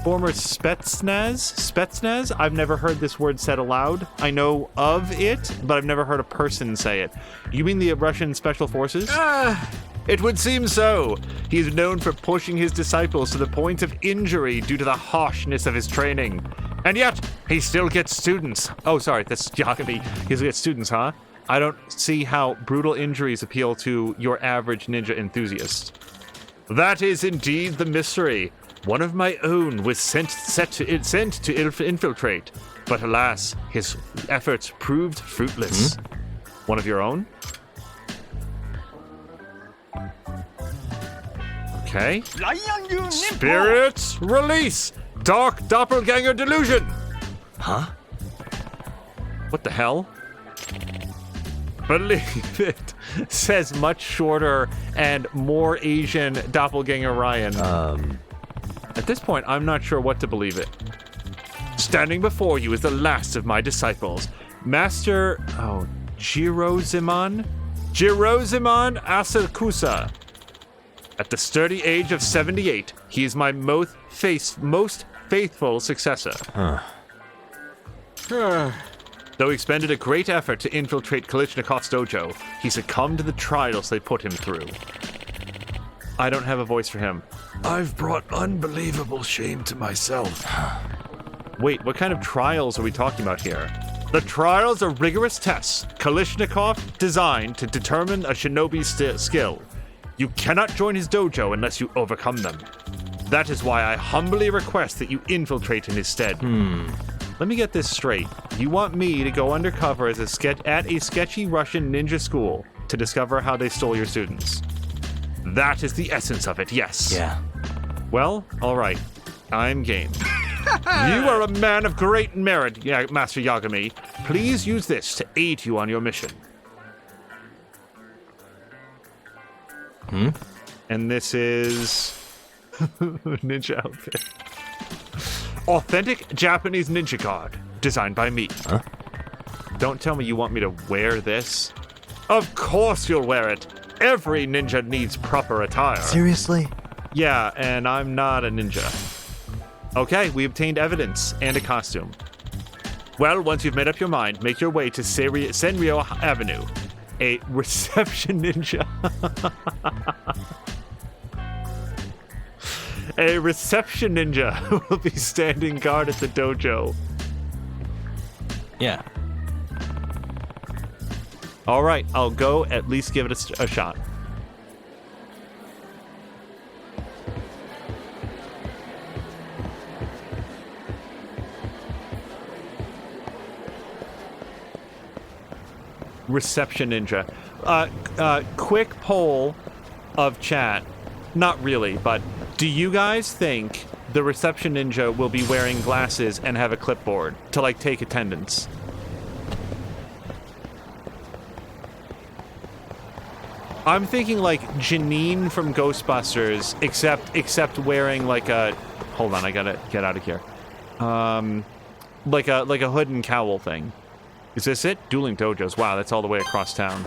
Speaker 1: Former Spetsnaz? Spetsnaz? I've never heard this word said aloud. I know of it, but I've never heard a person say it. You mean the Russian Special Forces? It would seem so. He is known for pushing his disciples to the point of injury due to the harshness of his training. And yet, he still gets students. Oh, sorry, that's Yagami. He still gets students, huh? I don't see how brutal injuries appeal to your average ninja enthusiast. That is indeed the mystery. One of my own was sent to infiltrate, but alas, his efforts proved fruitless. One of your own? Okay. Spirits, release! Dark doppelganger delusion!
Speaker 3: Huh?
Speaker 1: What the hell? Believe it, says much shorter and more Asian doppelganger Ryan. At this point, I'm not sure what to believe it. Standing before you is the last of my disciples, Master, Jirozimon Asakusa. At the sturdy age of 78, he is my most faithful successor. Though he expended a great effort to infiltrate Kalishnikov's dojo, he succumbed to the trials they put him through. I don't have a voice for him.
Speaker 6: I've brought unbelievable shame to myself.
Speaker 1: Wait, what kind of trials are we talking about here? The trials are rigorous tests Kalishnikov designed to determine a shinobi's skill. You cannot join his dojo unless you overcome them. That is why I humbly request that you infiltrate in his stead. Let me get this straight. You want me to go undercover as at a sketchy Russian ninja school to discover how they stole your students. That is the essence of it, yes.
Speaker 3: Yeah.
Speaker 1: Well, all right. I'm game. You are a man of great merit, Master Yagami. Please use this to aid you on your mission. And this is ninja outfit. Authentic Japanese ninja guard, designed by me.
Speaker 3: Huh?
Speaker 1: Don't tell me you want me to wear this. Of course you'll wear it. Every ninja needs proper attire.
Speaker 3: Seriously?
Speaker 1: Yeah, and I'm not a ninja. Okay, we obtained evidence and a costume. Well, once you've made up your mind, make your way to Senryo Avenue. A reception ninja. A reception ninja will be standing guard at the dojo.
Speaker 9: Yeah.
Speaker 1: All right, I'll go at least give it a shot. Reception Ninja. Quick poll of chat. Not really, but do you guys think the Reception Ninja will be wearing glasses and have a clipboard to, like, take attendance? I'm thinking like Janine from Ghostbusters, except wearing like a... Hold on, I gotta get out of here. Like a hood and cowl thing. Is this it? Dueling Dojos. Wow, that's all the way across town.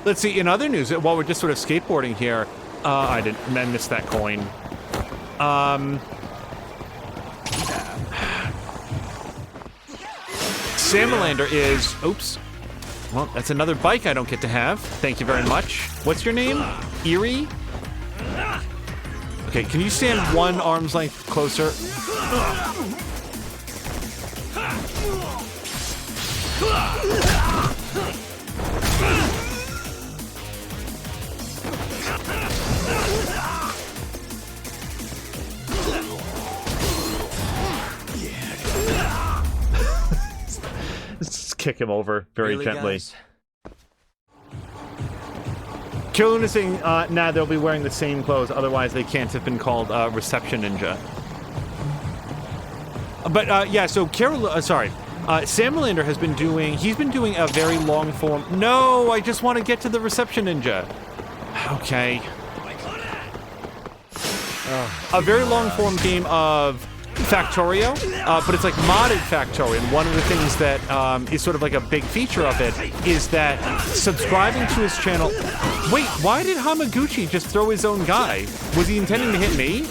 Speaker 1: Let's see, in other news, while we're just sort of skateboarding here, I missed that coin. Samalander is... Oops. Well, that's another bike I don't get to have. Thank you very much. What's your name? Eerie? Okay, can you stand one arm's length closer? Just kick him over very gently.
Speaker 10: Guys?
Speaker 1: Killer is saying, nah, they'll be wearing the same clothes, otherwise they can't have been called Reception Ninja. But, yeah, so Samalander has been doing, he's been doing a very long form... No, I just want to get to the Reception Ninja. Okay. A very long form game of Factorio, but it's like modded Factorio, and one of the things that is sort of like a big feature of it is that subscribing to his channel... Wait, why did Hamaguchi just throw his own guy? Was he intending to hit me?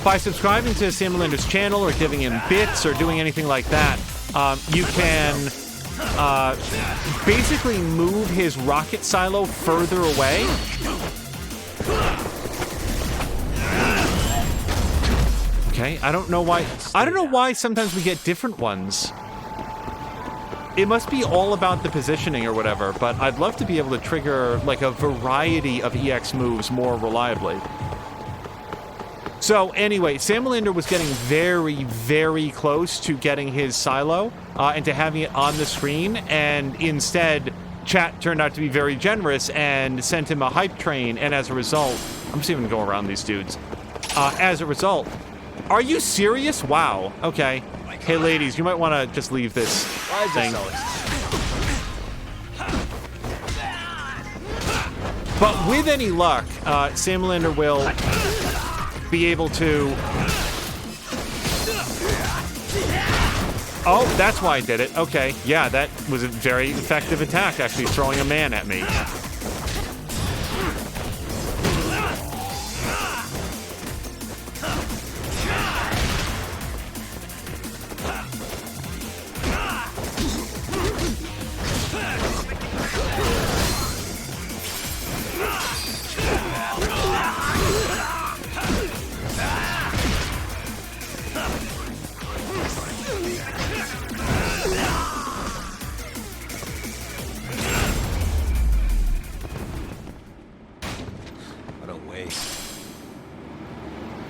Speaker 1: By subscribing to Samalander's channel or giving him bits or doing anything like that, you can basically move his rocket silo further away. Okay, I don't know why. I don't know why sometimes we get different ones. It must be all about the positioning or whatever, but I'd love to be able to trigger like a variety of EX moves more reliably. So anyway, Samalander was getting very, very close to getting his silo and to having it on the screen, and instead, chat turned out to be very generous and sent him a hype train, and as a result, I'm just even gonna go around these dudes. As a result, are you serious? Wow. Okay. Hey, ladies, you might want to just leave this thing. But with any luck, Samalander will be able to... Oh, that's why I did it. Okay, yeah, that was a very effective attack, actually, throwing a man at me.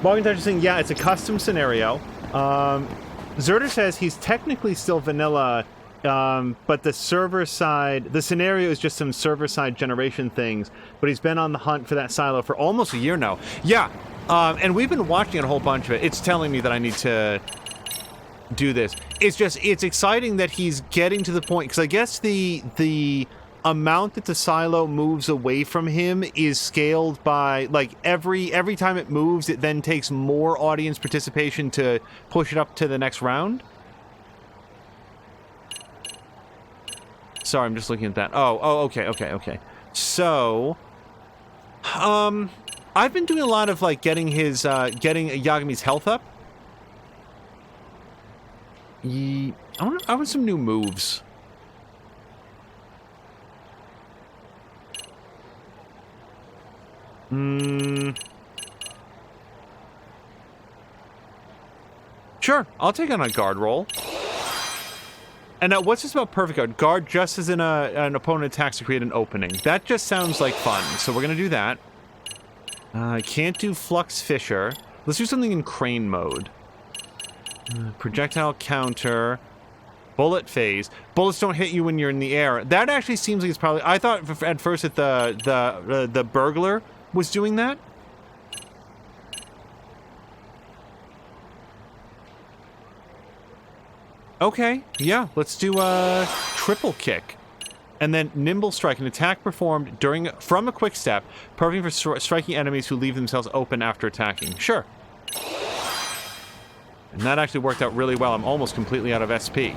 Speaker 1: Walking Touch is saying, yeah, it's a custom scenario. Zerder says he's technically still vanilla, but the server side, the scenario is just some server side generation things, but he's been on the hunt for that silo for almost a year now. Yeah, and we've been watching a whole bunch of it. It's telling me that I need to do this. It's just, it's exciting that he's getting to the point, because I guess the amount that the silo moves away from him is scaled by, like, every time it moves, it then takes more audience participation to push it up to the next round. Sorry, I'm just looking at that. Oh, okay. So, I've been doing a lot of, like, getting Yagami's health up. I want some new moves. Sure, I'll take on a guard roll. And now, what's this about perfect guard? Guard just as an opponent attacks to create an opening. That just sounds like fun, so we're gonna do that. I can't do Flux Fisher. Let's do something in crane mode. Projectile counter. Bullet phase. Bullets don't hit you when you're in the air. That actually seems like it's probably... I thought at first that the burglar was doing that. Okay, yeah, let's do a triple kick. And then nimble strike, an attack performed from a quick step, perfect for striking enemies who leave themselves open after attacking. Sure. And that actually worked out really well. I'm almost completely out of SP.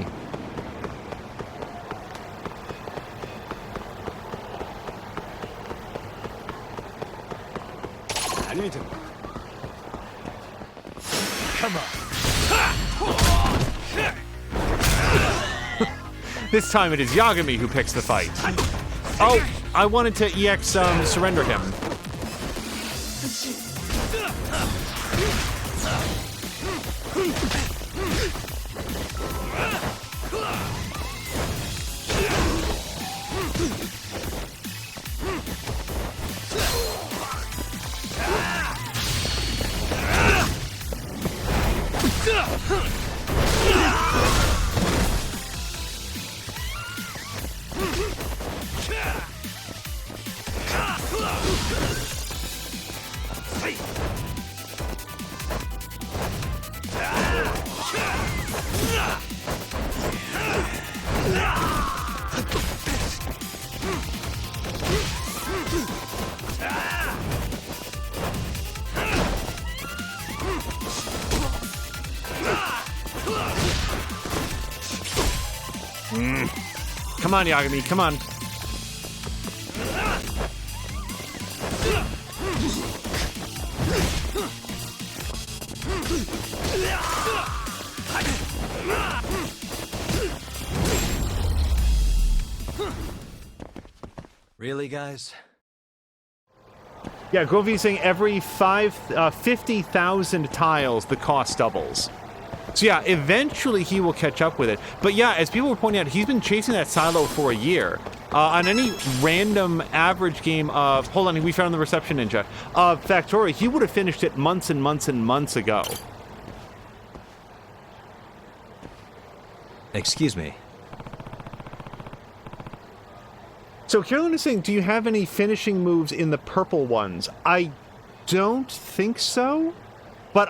Speaker 7: Come on.
Speaker 1: This time it is Yagami who picks the fight. Oh, I wanted to EX surrender him. Come on, Yagami, come on.
Speaker 3: Really, guys?
Speaker 1: Yeah, Grovy's saying every 50,000 tiles, the cost doubles. So yeah, eventually he will catch up with it. But yeah, as people were pointing out, he's been chasing that silo for a year. On any random average game of... Hold on, we found the Reception Ninja. Of Factorio, he would have finished it months and months and months ago.
Speaker 3: Excuse me.
Speaker 1: So Carolyn is saying, do you have any finishing moves in the purple ones? I don't think so. But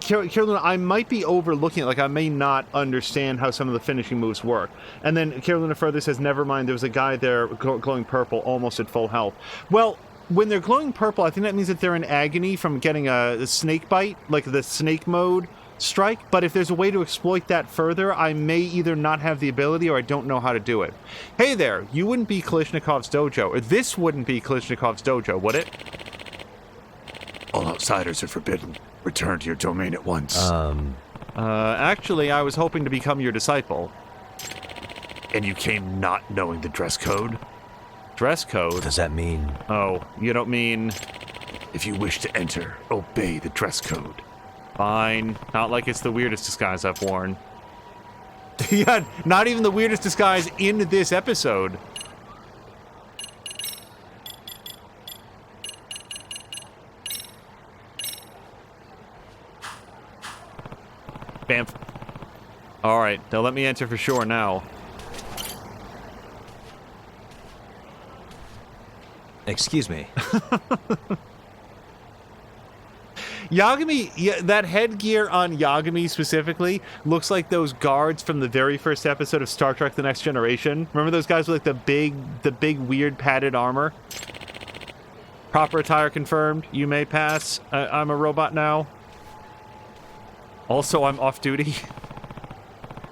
Speaker 1: Carolyn, I might be overlooking it. Like, I may not understand how some of the finishing moves work. And then Carolyn further says, never mind, there was a guy there glowing purple, almost at full health. Well, when they're glowing purple, I think that means that they're in agony from getting a snake bite, like the snake mode strike. But if there's a way to exploit that further, I may either not have the ability or I don't know how to do it. Hey there, you wouldn't be Kalishnikov's dojo, or this wouldn't be Kalishnikov's dojo, would it?
Speaker 6: All outsiders are forbidden. Return to your domain at once.
Speaker 1: Actually, I was hoping to become your disciple.
Speaker 6: And you came not knowing the dress code?
Speaker 1: Dress code?
Speaker 3: What does that mean?
Speaker 1: Oh, you don't mean...
Speaker 6: If you wish to enter, obey the dress code.
Speaker 1: Fine. Not like it's the weirdest disguise I've worn. Yeah, not even the weirdest disguise in this episode. Bamf. Alright, they'll let me enter for sure now.
Speaker 3: Excuse me.
Speaker 1: Yagami, yeah, that headgear on Yagami specifically looks like those guards from the very first episode of Star Trek The Next Generation. Remember those guys with like the big weird padded armor? Proper attire confirmed. You may pass. I'm a robot now. Also, I'm off duty.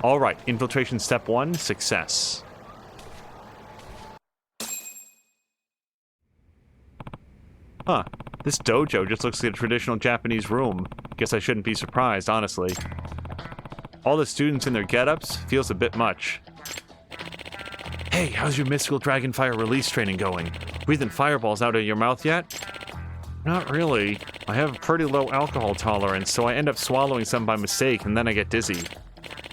Speaker 1: All right, infiltration step 1, success. Huh. This dojo just looks like a traditional Japanese room. Guess I shouldn't be surprised, honestly. All the students in their get-ups feels a bit much. Hey, how's your mystical dragonfire release training going? Breathing fireballs out of your mouth yet? Not really. I have a pretty low alcohol tolerance, so I end up swallowing some by mistake and then I get dizzy.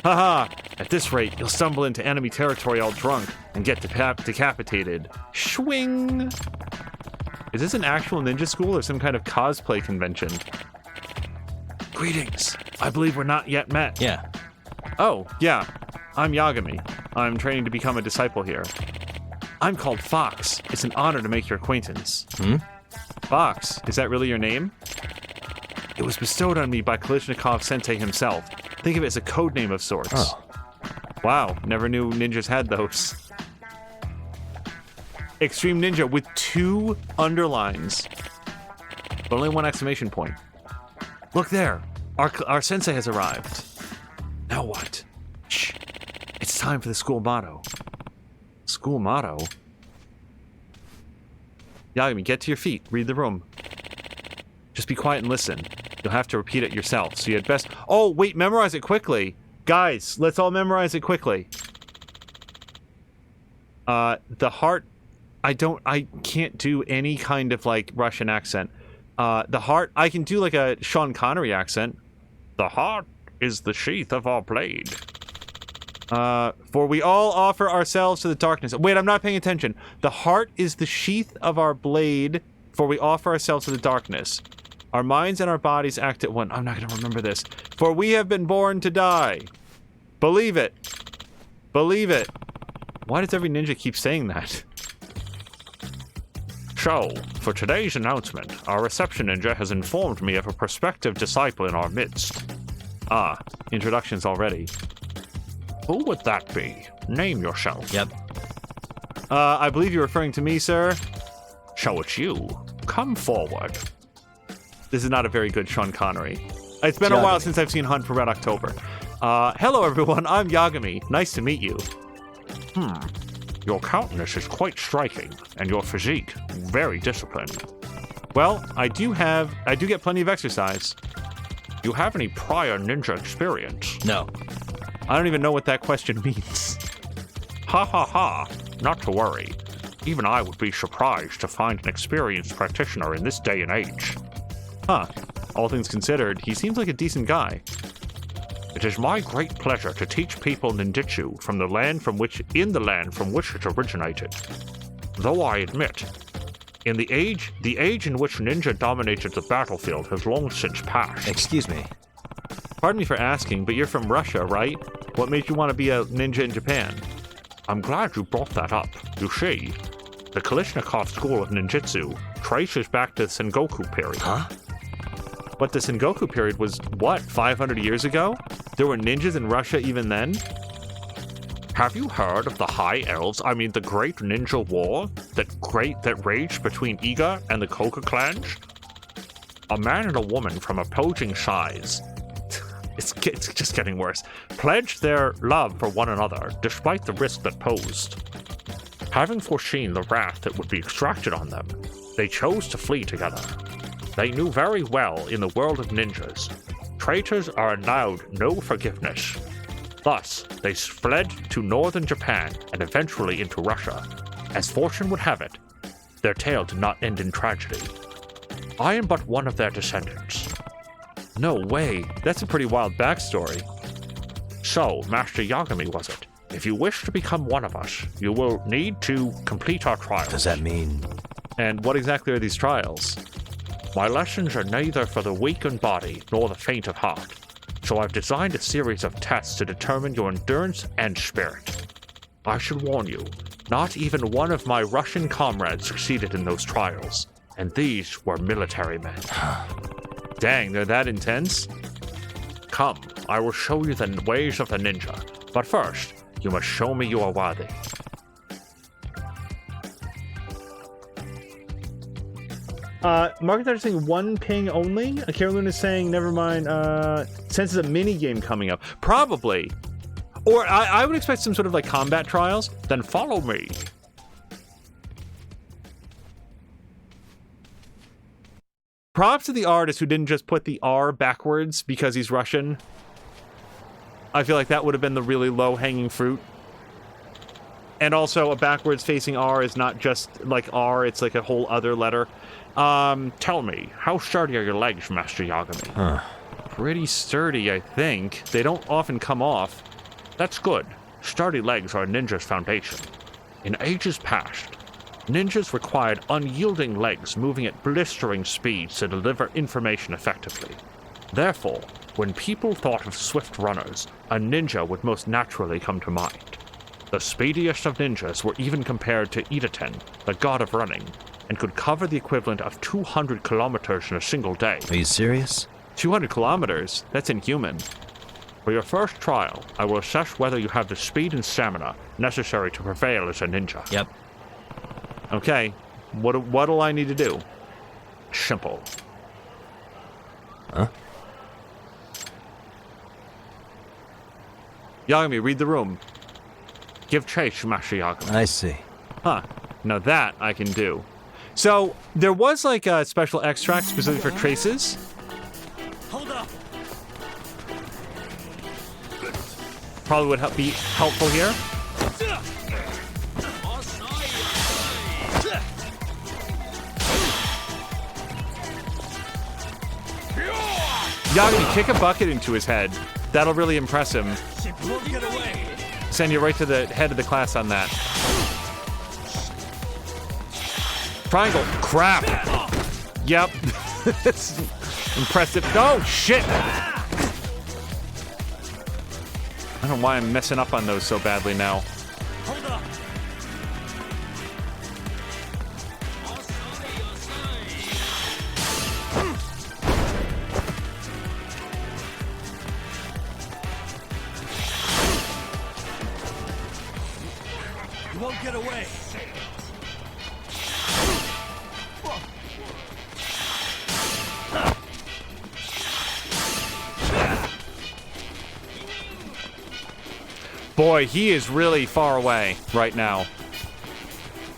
Speaker 1: Haha! At this rate, you'll stumble into enemy territory all drunk and get decapitated. Shwing! Is this an actual ninja school or some kind of cosplay convention? Greetings. I believe we're not yet met.
Speaker 3: Yeah.
Speaker 1: Oh, yeah. I'm Yagami. I'm training to become a disciple here. I'm called Fox. It's an honor to make your acquaintance. Fox, is that really your name? It was bestowed on me by Kalishnikov Sensei himself. Think of it as a code name of sorts.
Speaker 3: Oh.
Speaker 1: Wow, never knew ninjas had those. Extreme Ninja with 2 underlines. But only 1 exclamation point. Look there. Our sensei has arrived. Now what? Shh. It's time for the school motto. School motto? Yagami, get to your feet. Read the room. Just be quiet and listen. You'll have to repeat it yourself, so you had best... Oh, wait, memorize it quickly. Guys, let's all memorize it quickly. The heart... I can't do any kind of, like, Russian accent. The heart... I can do, like, a Sean Connery accent. The heart is the sheath of our blade. For we all offer ourselves to the darkness. Wait, I'm not paying attention. The heart is the sheath of our blade, for we offer ourselves to the darkness. Our minds and our bodies act at one. I'm not going to remember this. For we have been born to die. Believe it. Believe it. Why does every ninja keep saying that?
Speaker 6: So, for today's announcement, our reception ninja has informed me of a prospective disciple in our midst.
Speaker 1: Ah, introductions already.
Speaker 6: Who would that be? Name yourself.
Speaker 3: Yep.
Speaker 1: I believe you're referring to me, sir.
Speaker 6: So it's you. Come forward.
Speaker 1: This is not a very good Sean Connery. It's been a while since I've seen Hunt for Red October. Hello, everyone. I'm Yagami. Nice to meet you.
Speaker 6: Your countenance is quite striking, and your physique very disciplined.
Speaker 1: Well, I do get plenty of exercise.
Speaker 6: You have any prior ninja experience?
Speaker 3: No.
Speaker 1: I don't even know what that question means.
Speaker 6: Ha ha ha. Not to worry. Even I would be surprised to find an experienced practitioner in this day and age.
Speaker 1: Huh. All things considered, he seems like a decent guy.
Speaker 6: It is my great pleasure to teach people ninjutsu from the land from which it originated. Though I admit, the age in which ninja dominated the battlefield has long since passed.
Speaker 3: Excuse me.
Speaker 1: Pardon me for asking, but you're from Russia, right? What made you want to be a ninja in Japan?
Speaker 6: I'm glad you brought that up. You see, the Kalishnikov school of ninjutsu traces back to the Sengoku period.
Speaker 3: Huh?
Speaker 1: But the Sengoku period was, what, 500 years ago? There were ninjas in Russia even then?
Speaker 6: Have you heard of the High Elves, the Great Ninja War that raged between Iga and the Koga clans? A man and a woman from opposing sides, it's just getting worse, pledged their love for one another despite the risk that posed. Having foreseen the wrath that would be extracted on them, they chose to flee together. They knew very well in the world of ninjas, traitors are allowed no forgiveness. Thus, they fled to northern Japan and eventually into Russia. As fortune would have it, their tale did not end in tragedy. I am but one of their descendants.
Speaker 1: No way. That's a pretty wild backstory.
Speaker 6: So, Master Yagami was it? If you wish to become one of us, you will need to complete our trials.
Speaker 3: Does that mean...
Speaker 1: And what exactly are these trials?
Speaker 6: My lessons are neither for the weak in body nor the faint of heart, so I've designed a series of tests to determine your endurance and spirit. I should warn you, not even one of my Russian comrades succeeded in those trials, and these were military men.
Speaker 1: Dang, they're that intense?
Speaker 6: Come, I will show you the ways of the ninja, but first, you must show me you are worthy.
Speaker 1: Market is saying 1 ping only. Carolyn is saying, never mind, senses a mini game coming up. Probably. Or I would expect some sort of like combat trials.
Speaker 6: Then follow me.
Speaker 1: Props to the artist who didn't just put the R backwards because he's Russian. I feel like that would have been the really low-hanging fruit. And also, a backwards-facing R is not just like R, it's like a whole other letter.
Speaker 6: Tell me, how sturdy are your legs, Master Yagami?
Speaker 3: Huh.
Speaker 1: Pretty sturdy, I think. They don't often come off.
Speaker 6: That's good. Sturdy legs are a ninja's foundation. In ages past, ninjas required unyielding legs moving at blistering speeds to deliver information effectively. Therefore, when people thought of swift runners, a ninja would most naturally come to mind. The speediest of ninjas were even compared to Idaten, the god of running, and could cover the equivalent of 200 kilometers in a single day.
Speaker 3: Are you serious?
Speaker 1: 200 kilometers? That's inhuman.
Speaker 6: For your first trial, I will assess whether you have the speed and stamina necessary to prevail as a ninja.
Speaker 3: Yep.
Speaker 1: Okay. What'll I need to do?
Speaker 6: Simple.
Speaker 3: Huh?
Speaker 1: Yagami, read the room.
Speaker 6: Give chase, Master Yagami.
Speaker 3: I see.
Speaker 1: Huh. Now that I can do. So, there was like a special extract specifically for traces.
Speaker 7: Hold up.
Speaker 1: Probably would be helpful here. Yagami, kick a bucket into his head. That'll really impress him.
Speaker 7: Get away.
Speaker 1: Send you right to the head of the class on that. Triangle. Crap. Yep. It's impressive. Oh, shit. I don't know why I'm messing up on those so badly now.
Speaker 7: Hold up. You won't get away.
Speaker 1: Boy, he is really far away right now.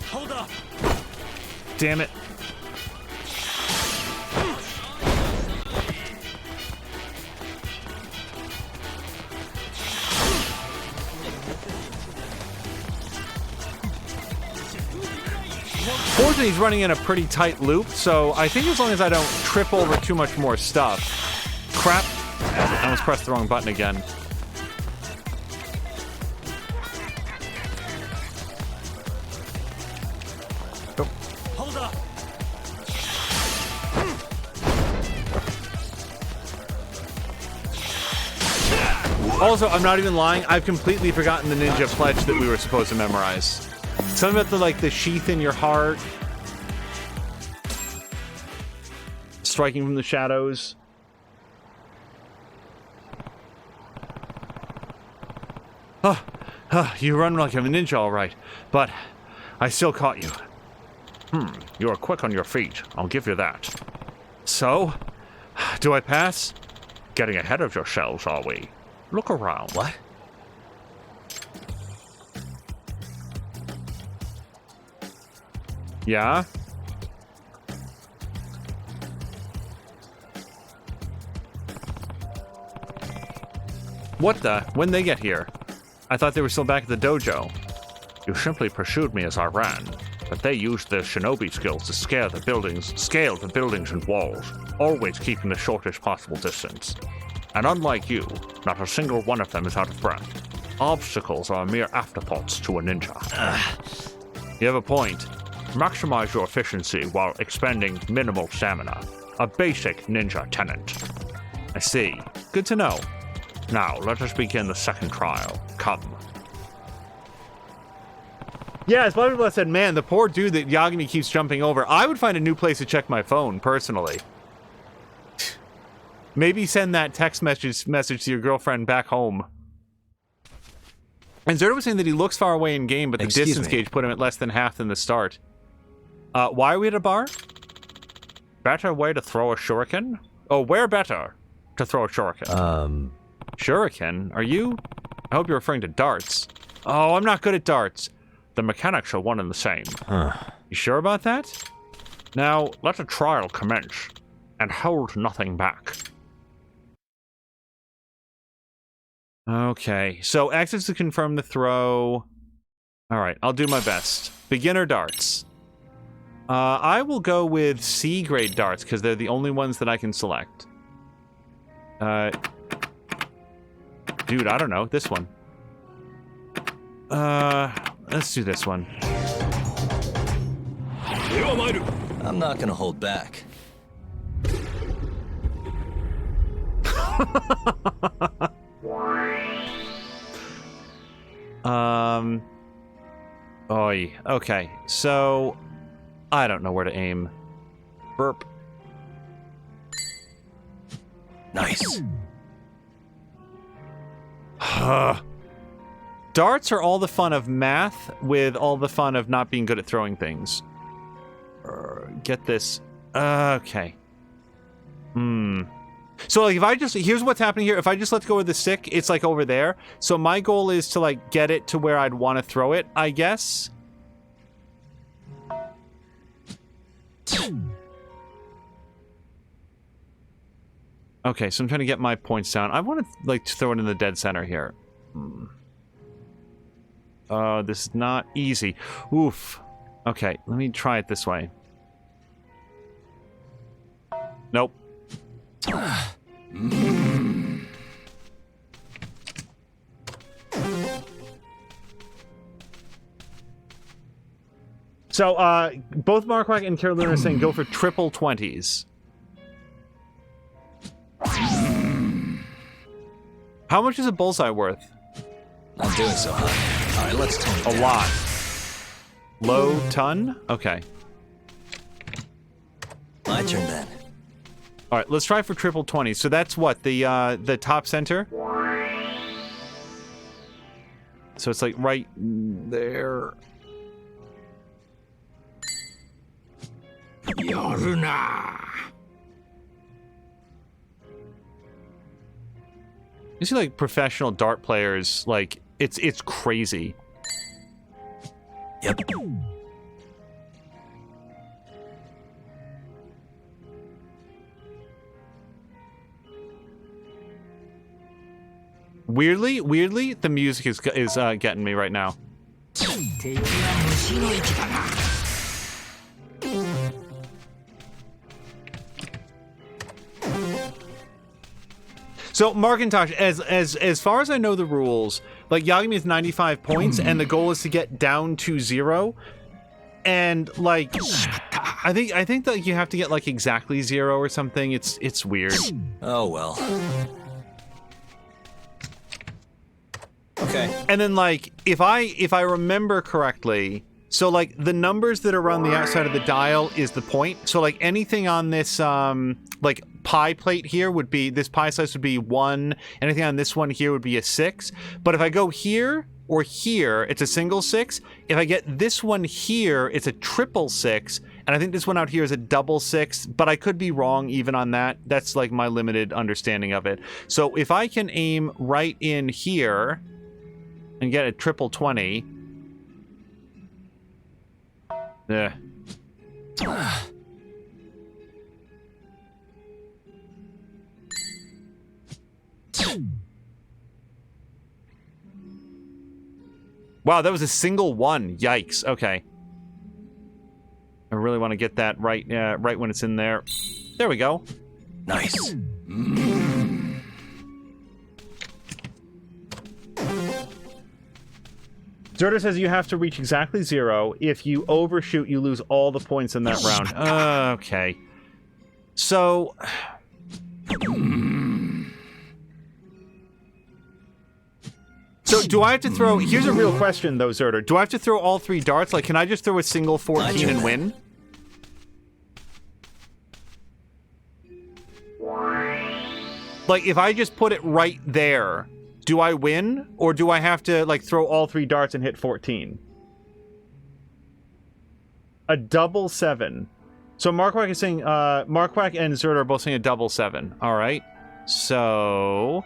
Speaker 7: Hold up.
Speaker 1: Damn it. Fortunately, he's running in a pretty tight loop, so I think as long as I don't trip over too much more stuff. Crap. I almost pressed the wrong button again.
Speaker 7: Hold up.
Speaker 1: Also, I'm not even lying. I've completely forgotten the ninja pledge that we were supposed to memorize. Something about the sheath in your heart. Striking from the shadows. You run like a ninja, all right. But I still caught you.
Speaker 6: You are quick on your feet. I'll give you that.
Speaker 1: So? Do I pass?
Speaker 6: Getting ahead of yourselves, are we? Look around.
Speaker 3: What?
Speaker 1: Yeah? What the? When'd they get here? I thought they were still back at the dojo.
Speaker 6: You simply pursued me as I ran, but they used their shinobi skills to scale the buildings and walls, always keeping the shortest possible distance. And unlike you, not a single one of them is out of breath. Obstacles are mere afterthoughts to a ninja.
Speaker 1: You have a point.
Speaker 6: Maximize your efficiency while expending minimal stamina. A basic ninja tenet.
Speaker 1: I see. Good to know.
Speaker 6: Now, let us begin the second trial. Come.
Speaker 1: Yeah, as a lot of people said, man, the poor dude that Yagami keeps jumping over. I would find a new place to check my phone, personally. Maybe send that text message to your girlfriend back home. And Zerto was saying that he looks far away in game, but the distance gauge put him at less than half than the start. Why are we at a bar?
Speaker 6: Better way to throw a shuriken? Oh, where better to throw a shuriken?
Speaker 1: Shuriken? Are you? I hope you're referring to darts. Oh, I'm not good at darts.
Speaker 6: The mechanics are one and the same.
Speaker 1: You sure about that?
Speaker 6: Now, let the trial commence. and hold nothing back.
Speaker 1: Okay, so X is to confirm the throw. All right, I'll do my best. Beginner darts. I will go with C grade darts because they're the only ones that I can select. Dude, I don't know. This one. Let's do this one.
Speaker 3: I'm not gonna hold back.
Speaker 1: Oy. Okay, so I don't know where to aim. Burp.
Speaker 3: Nice.
Speaker 1: Darts are all the fun of math with all the fun of not being good at throwing things. Get this. Okay. So, like, if I just... Here's what's happening here. If I just let go of the stick, it's, like, over there. So my goal is to, like, get it to where I'd want to throw it, I guess. Okay, so I'm trying to get my points down. I want to, like, throw it in the dead center here. This is not easy. Oof. Okay, let me try it this way. Nope. So, both Marquardt and Carolina are saying go for triple 20s. How much is a bullseye worth?
Speaker 3: Not doing so hot. All right, let's tone it down.
Speaker 1: A lot. Low ton? Okay.
Speaker 3: My turn then.
Speaker 1: All right, let's try for triple 20s. So that's what, the top center? So it's like right there.
Speaker 7: Yoruna.
Speaker 1: You see, like, professional dart players, like, it's crazy.
Speaker 3: Yep.
Speaker 1: Weirdly, the music is getting me right now. So, Markintosh, as far as I know the rules, like, Yagami is 95 points, and the goal is to get down to 0. And, like, I think that you have to get, like, exactly 0 or something. It's weird.
Speaker 3: Oh, well. Okay.
Speaker 1: And then, like, if I remember correctly, so, like, the numbers that are on the outside of the dial is the point. So, like, anything on this, like, pie plate here would be, this pie slice would be 1. Anything on this one here would be a 6. But if I go here or here, it's a single 6. If I get this one here, it's a triple 6. And I think this one out here is a double 6. But I could be wrong even on that. That's, like, my limited understanding of it. So if I can aim right in here and get a triple 20... Yeah. Wow, that was a single 1. Yikes. Okay. I really want to get that right right when it's in there. There we go.
Speaker 3: Nice.
Speaker 1: Zerder says you have to reach exactly 0. If you overshoot, you lose all the points in that round. Okay. So... So, do I have to throw... Here's a real question, though, Zerder. Do I have to throw all 3 darts? Like, can I just throw a single 14 and win? Like, if I just put it right there... Do I win, or do I have to, like, throw all 3 darts and hit 14? A double 7. So Marquardt is saying, Marquardt and Zerder are both saying a double 7. All right. So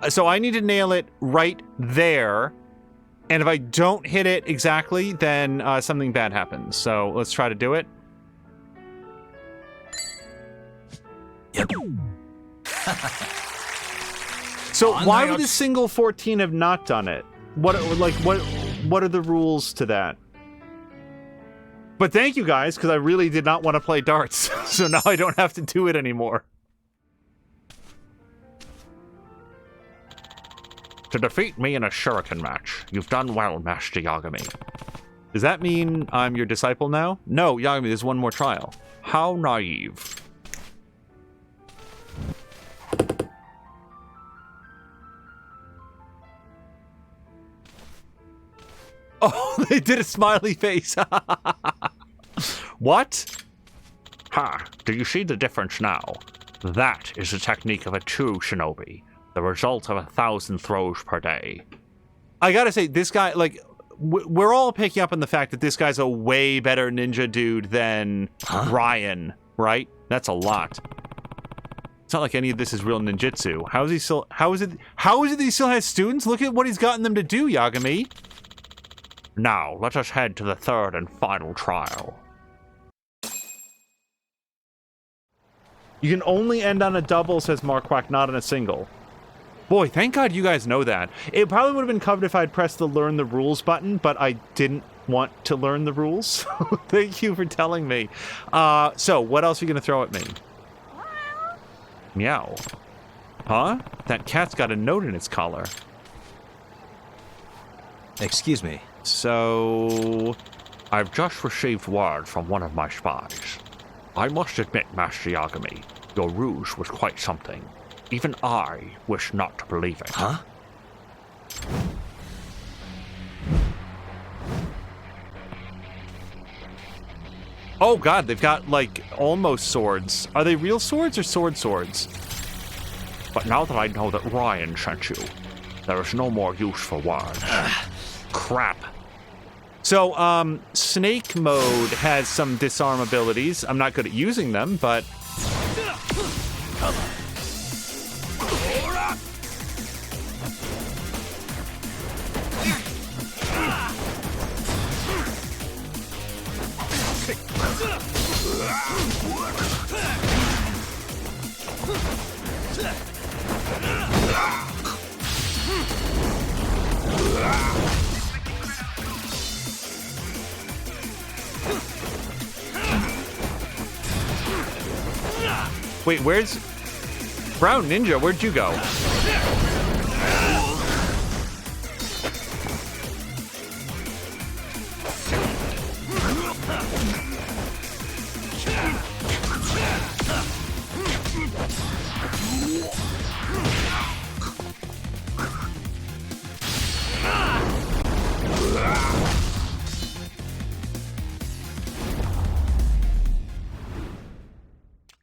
Speaker 1: I need to nail it right there. And if I don't hit it exactly, then something bad happens. So let's try to do it.
Speaker 3: Yep.
Speaker 1: So why would a single 14 have not done it? What are the rules to that? But thank you guys, because I really did not want to play darts, so now I don't have to do it anymore.
Speaker 6: To defeat me in a shuriken match, you've done well, Master Yagami.
Speaker 1: Does that mean I'm your disciple now? No, Yagami, there's one more trial.
Speaker 6: How naive.
Speaker 1: Oh, they did a smiley face. What?
Speaker 6: Ha, do you see the difference now? That is the technique of a true shinobi. The result of 1,000 throws per day.
Speaker 1: I gotta say, this guy, like, we're all picking up on the fact that this guy's a way better ninja dude than Ryan, right? That's a lot. It's not like any of this is real ninjutsu. How is it that he still has students? Look at what he's gotten them to do, Yagami.
Speaker 6: Now, let us head to the third and final trial.
Speaker 1: You can only end on a double, says Marquardt, not on a single. Boy, thank God you guys know that. It probably would have been covered if I'd pressed the learn the rules button, but I didn't want to learn the rules. Thank you for telling me. So, what else are you going to throw at me?
Speaker 6: Meow.
Speaker 1: Huh? That cat's got a note in its collar.
Speaker 3: Excuse me.
Speaker 1: So...
Speaker 6: I've just received word from one of my spies. I must admit, Master Yagami, your ruse was quite something. Even I wish not to believe it.
Speaker 3: Huh?
Speaker 1: Oh god, they've got, like, almost swords. Are they real swords or swords?
Speaker 6: But now that I know that Ryan sent you, there is no more use for words.
Speaker 1: Crap. So, Snake Mode has some disarm abilities. I'm not good at using them, but... Wait, where's... Brown Ninja, where'd you go?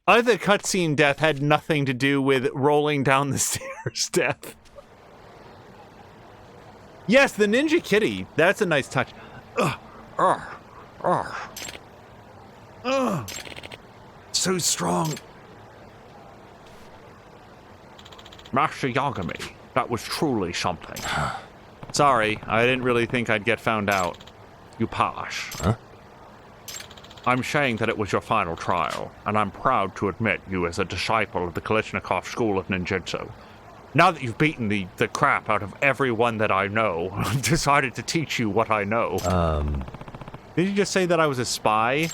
Speaker 1: I think the cutscene death had nothing to do with rolling down the stairs death. Yes, the Ninja Kitty. That's a nice touch. So strong.
Speaker 6: Master Yagami, that was truly something.
Speaker 1: Sorry, I didn't really think I'd get found out.
Speaker 6: You pass.
Speaker 3: Huh?
Speaker 6: I'm saying that it was your final trial, and I'm proud to admit you as a disciple of the Kalishnikov School of Ninjutsu. Now that you've beaten the crap out of everyone that I know, I've decided to teach you what I know.
Speaker 1: Did you just say that I was a spy?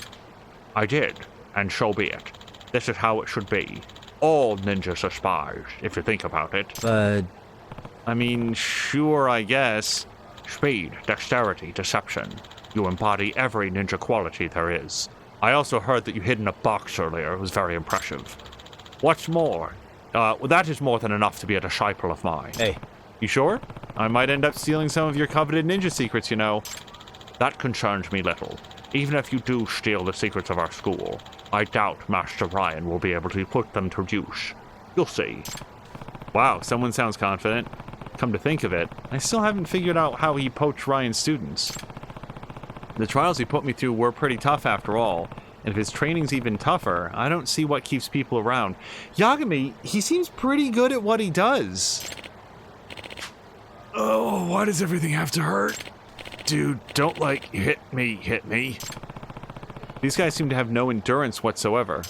Speaker 6: I did, and so be it. This is how it should be. All ninjas are spies, if you think about it.
Speaker 3: But...
Speaker 1: I mean, sure, I guess.
Speaker 6: Speed, dexterity, deception. You embody every ninja quality there is.
Speaker 1: I also heard that you hid in a box earlier. It was very impressive.
Speaker 6: What's more, that is more than enough to be a disciple of mine.
Speaker 3: Hey.
Speaker 1: You sure? I might end up stealing some of your coveted ninja secrets, you know.
Speaker 6: That concerns me little. Even if you do steal the secrets of our school, I doubt Master Ryan will be able to put them to use. You'll see.
Speaker 1: Wow, someone sounds confident. Come to think of it, I still haven't figured out how he poached Ryan's students. The trials he put me through were pretty tough after all, and if his training's even tougher, I don't see what keeps people around. Yagami, he seems pretty good at what he does. Oh, why does everything have to hurt? Dude, don't hit me. These guys seem to have no endurance whatsoever.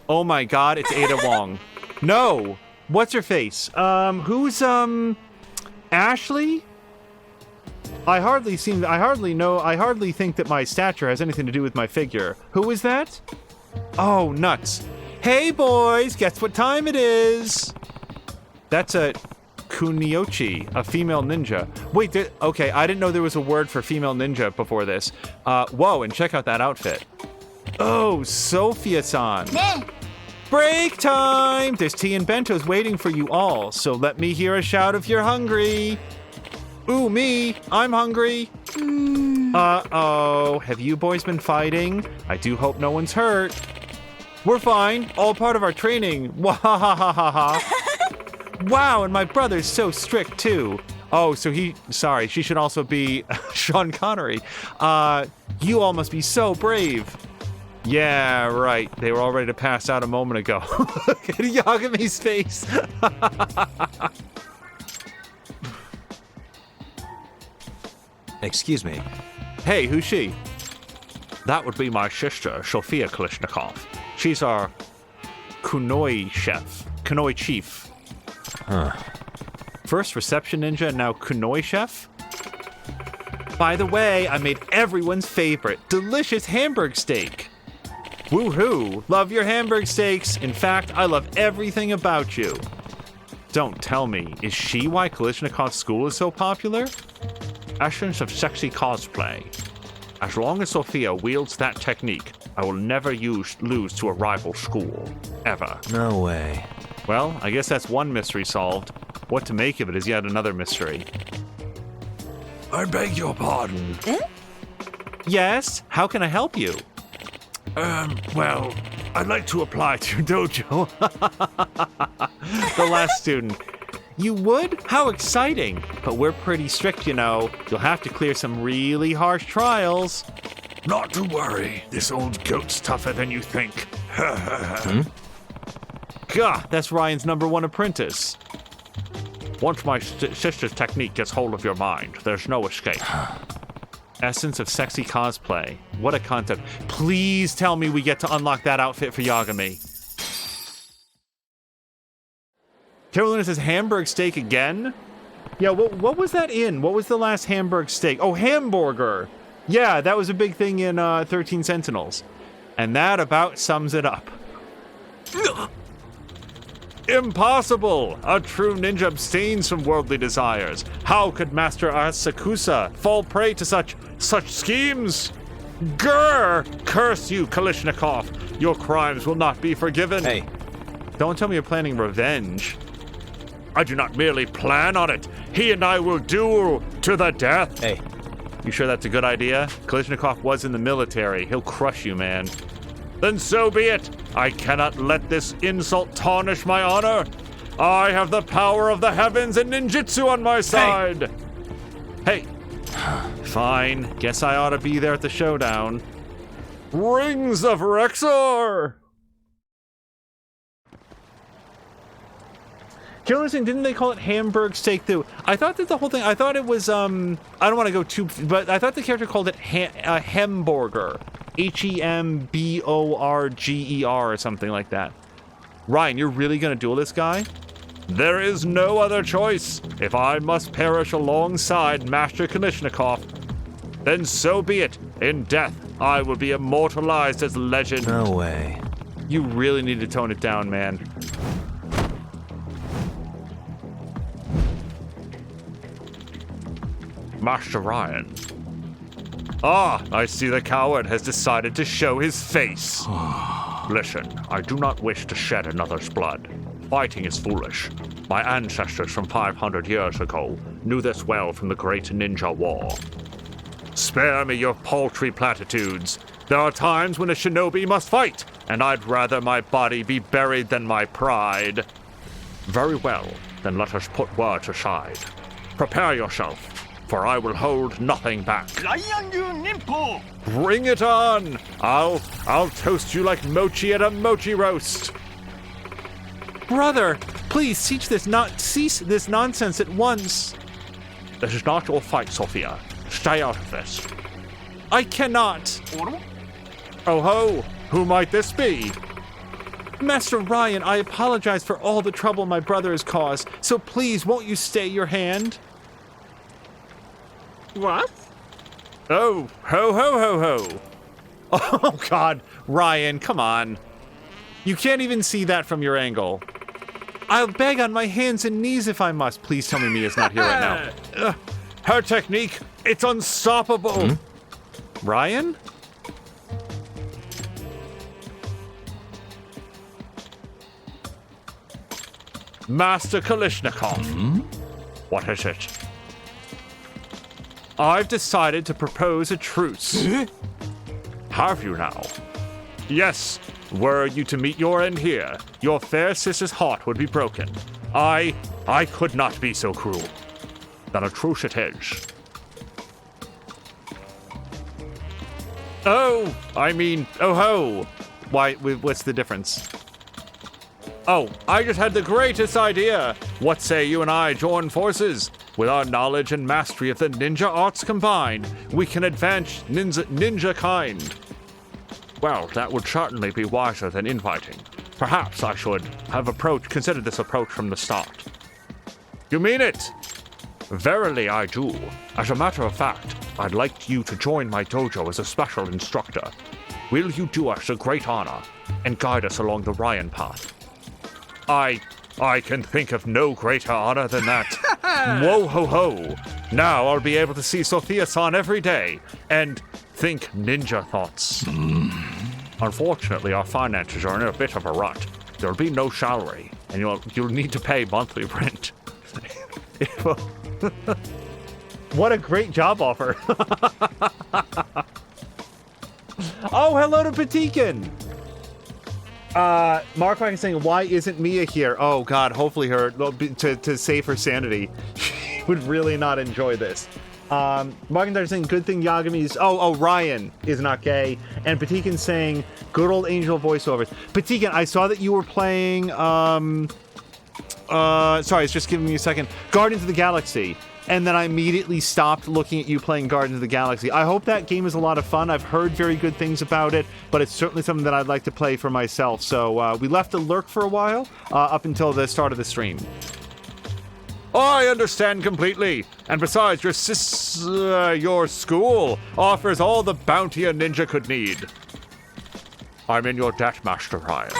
Speaker 1: Oh my god, it's Ada Wong. No! What's her face? Who's, Ashley? I hardly think that my stature has anything to do with my figure. Who is that? Oh, nuts. Hey, boys, guess what time it is? That's a kuniochi, a female ninja. Wait, okay, I didn't know there was a word for female ninja before this. Whoa, and check out that outfit. Oh, Sophia-san. Break time! There's tea and bentos waiting for you all, so let me hear a shout if you're hungry. Ooh, me, I'm hungry. Uh-oh, have you boys been fighting? I do hope no one's hurt. We're fine, all part of our training. Wahahaha. Wow, and my brother's so strict too. Oh, so sorry, she should also be Sean Connery. You all must be so brave. Yeah, right. They were all ready to pass out a moment ago. Look at Yagami's face.
Speaker 3: Excuse me.
Speaker 1: Hey, who's she?
Speaker 6: That would be my sister, Sophia Kalishnikov. She's our
Speaker 1: Kunoi chief.
Speaker 3: Huh.
Speaker 1: First reception ninja and now Kunoi chef? By the way, I made everyone's favorite, delicious Hamburg steak. Woohoo! Love your Hamburg steaks. In fact, I love everything about you. Don't tell me, is she why Kalishnikov's school is so popular?
Speaker 6: essence of sexy cosplay. As long as Sophia wields that technique, I will never lose to a rival school. Ever.
Speaker 3: No way.
Speaker 1: Well, I guess that's one mystery solved. What to make of it is yet another mystery.
Speaker 7: I beg your pardon.
Speaker 1: Yes? How can I help you?
Speaker 7: Well, I'd like to apply to dojo.
Speaker 1: The last student. You would? How exciting. But we're pretty strict, you know. You'll have to clear some really harsh trials.
Speaker 7: Not to worry. This old goat's tougher than you think.
Speaker 1: Gah, that's Ryan's #1 apprentice.
Speaker 6: Once my sister's technique gets hold of your mind, there's no escape.
Speaker 1: Essence of sexy cosplay. What a concept. Please tell me we get to unlock that outfit for Yagami. Carolina says Hamburg steak again? Yeah, what was that in? What was the last Hamburg steak? Oh, hamburger. Yeah, that was a big thing in 13 Sentinels. And that about sums it up. Impossible! A true ninja abstains from worldly desires. How could Master Asakusa fall prey to such schemes? Grr! Curse you, Kalishnikov! Your crimes will not be forgiven.
Speaker 3: Hey.
Speaker 1: Don't tell me you're planning revenge.
Speaker 6: I do not merely plan on it. He and I will duel to the death.
Speaker 3: Hey.
Speaker 1: You sure that's a good idea? Kalishnikov was in the military. He'll crush you, man.
Speaker 6: Then so be it. I cannot let this insult tarnish my honor. I have the power of the heavens and ninjutsu on my side.
Speaker 1: Hey. Fine. Guess I ought to be there at the showdown.
Speaker 6: Rings of Rexor!
Speaker 1: Killer Singh, didn't they call it Hamburg steak too? I thought that the whole thing, I thought it was, I don't want to go too, but I thought the character called it Hamburger. Hemborger or something like that. Ryan, you're really gonna duel this guy?
Speaker 6: There is no other choice. If I must perish alongside Master Kalishnikov, then so be it. In death, I will be immortalized as legend.
Speaker 3: No way.
Speaker 1: You really need to tone it down, man.
Speaker 6: Master Ryan. Ah, I see the coward has decided to show his face. Listen, I do not wish to shed another's blood. Fighting is foolish. My ancestors from 500 years ago knew this well from the Great Ninja War. Spare me your paltry platitudes. There are times when a shinobi must fight, and I'd rather my body be buried than my pride. Very well, then let us put words aside. Prepare yourself, for I will hold nothing back. Bring it on! I'll toast you like mochi at a mochi roast.
Speaker 1: Brother, please cease this nonsense at once.
Speaker 6: This is not your fight, Sophia. Stay out of this.
Speaker 1: I cannot.
Speaker 6: Oh ho! Who might this be?
Speaker 1: Master Ryan, I apologize for all the trouble my brother has caused, so please, won't you stay your hand?
Speaker 5: What?
Speaker 1: Oh, ho, ho, ho, ho. Oh, God, Ryan, come on. You can't even see that from your angle. I'll beg on my hands and knees if I must. Please tell me Mia's not here right now. Her technique, it's unstoppable. Ryan? Master Kalishnikov. What is it? I've decided to propose a truce. Have you now? Yes. Were you to meet your end here, your fair sister's heart would be broken. I could not be so cruel. Then a truce it is. Oh, I mean, oh ho. Why, what's the difference? Oh, I just had the greatest idea. What say you and I join forces? With our knowledge and mastery of the ninja arts combined, we can advance ninja kind. Well, that would certainly be wiser than infighting. Perhaps I should have considered this approach from the start. You mean it? Verily I do. As a matter of fact, I'd like you to join my dojo as a special instructor. Will you do us a great honor and guide us along the Ryan path? I can think of no greater honor than that. Whoa ho ho! Now I'll be able to see Sophia-san every day and think ninja thoughts. Unfortunately, our finances are in a bit of a rut. There'll be no salary, and you'll need to pay monthly rent. What a great job offer! Oh, hello to Patikin! Mark is saying, why isn't Mia here? Oh God, hopefully to save her sanity. She would really not enjoy this. Mark saying, good thing Yagami's, Ryan is not gay. And Patikin saying, good old angel voiceovers. Patikin, I saw that you were playing, sorry, it's just giving me a second. Guardians of the Galaxy. And then I immediately stopped looking at you playing Guardians of the Galaxy. I hope that game is a lot of fun. I've heard very good things about it, but it's certainly something that I'd like to play for myself. So we left a lurk for a while, up until the start of the stream. I understand completely. And besides, your school offers all the bounty a ninja could need. I'm in your debt, Master Ryan.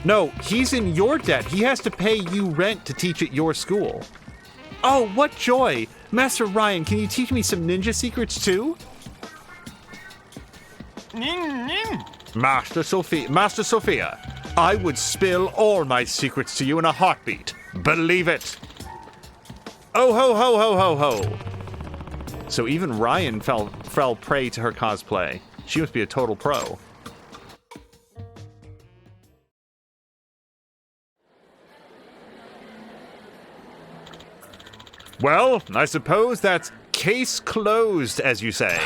Speaker 1: No, he's in your debt. He has to pay you rent to teach at your school. Oh, what joy! Master Ryan, can you teach me some ninja secrets too? Master Sophia, I would spill all my secrets to you in a heartbeat. Believe it. Oh ho ho ho ho ho. So even Ryan fell prey to her cosplay. She must be a total pro. Well, I suppose that's case closed, as you say.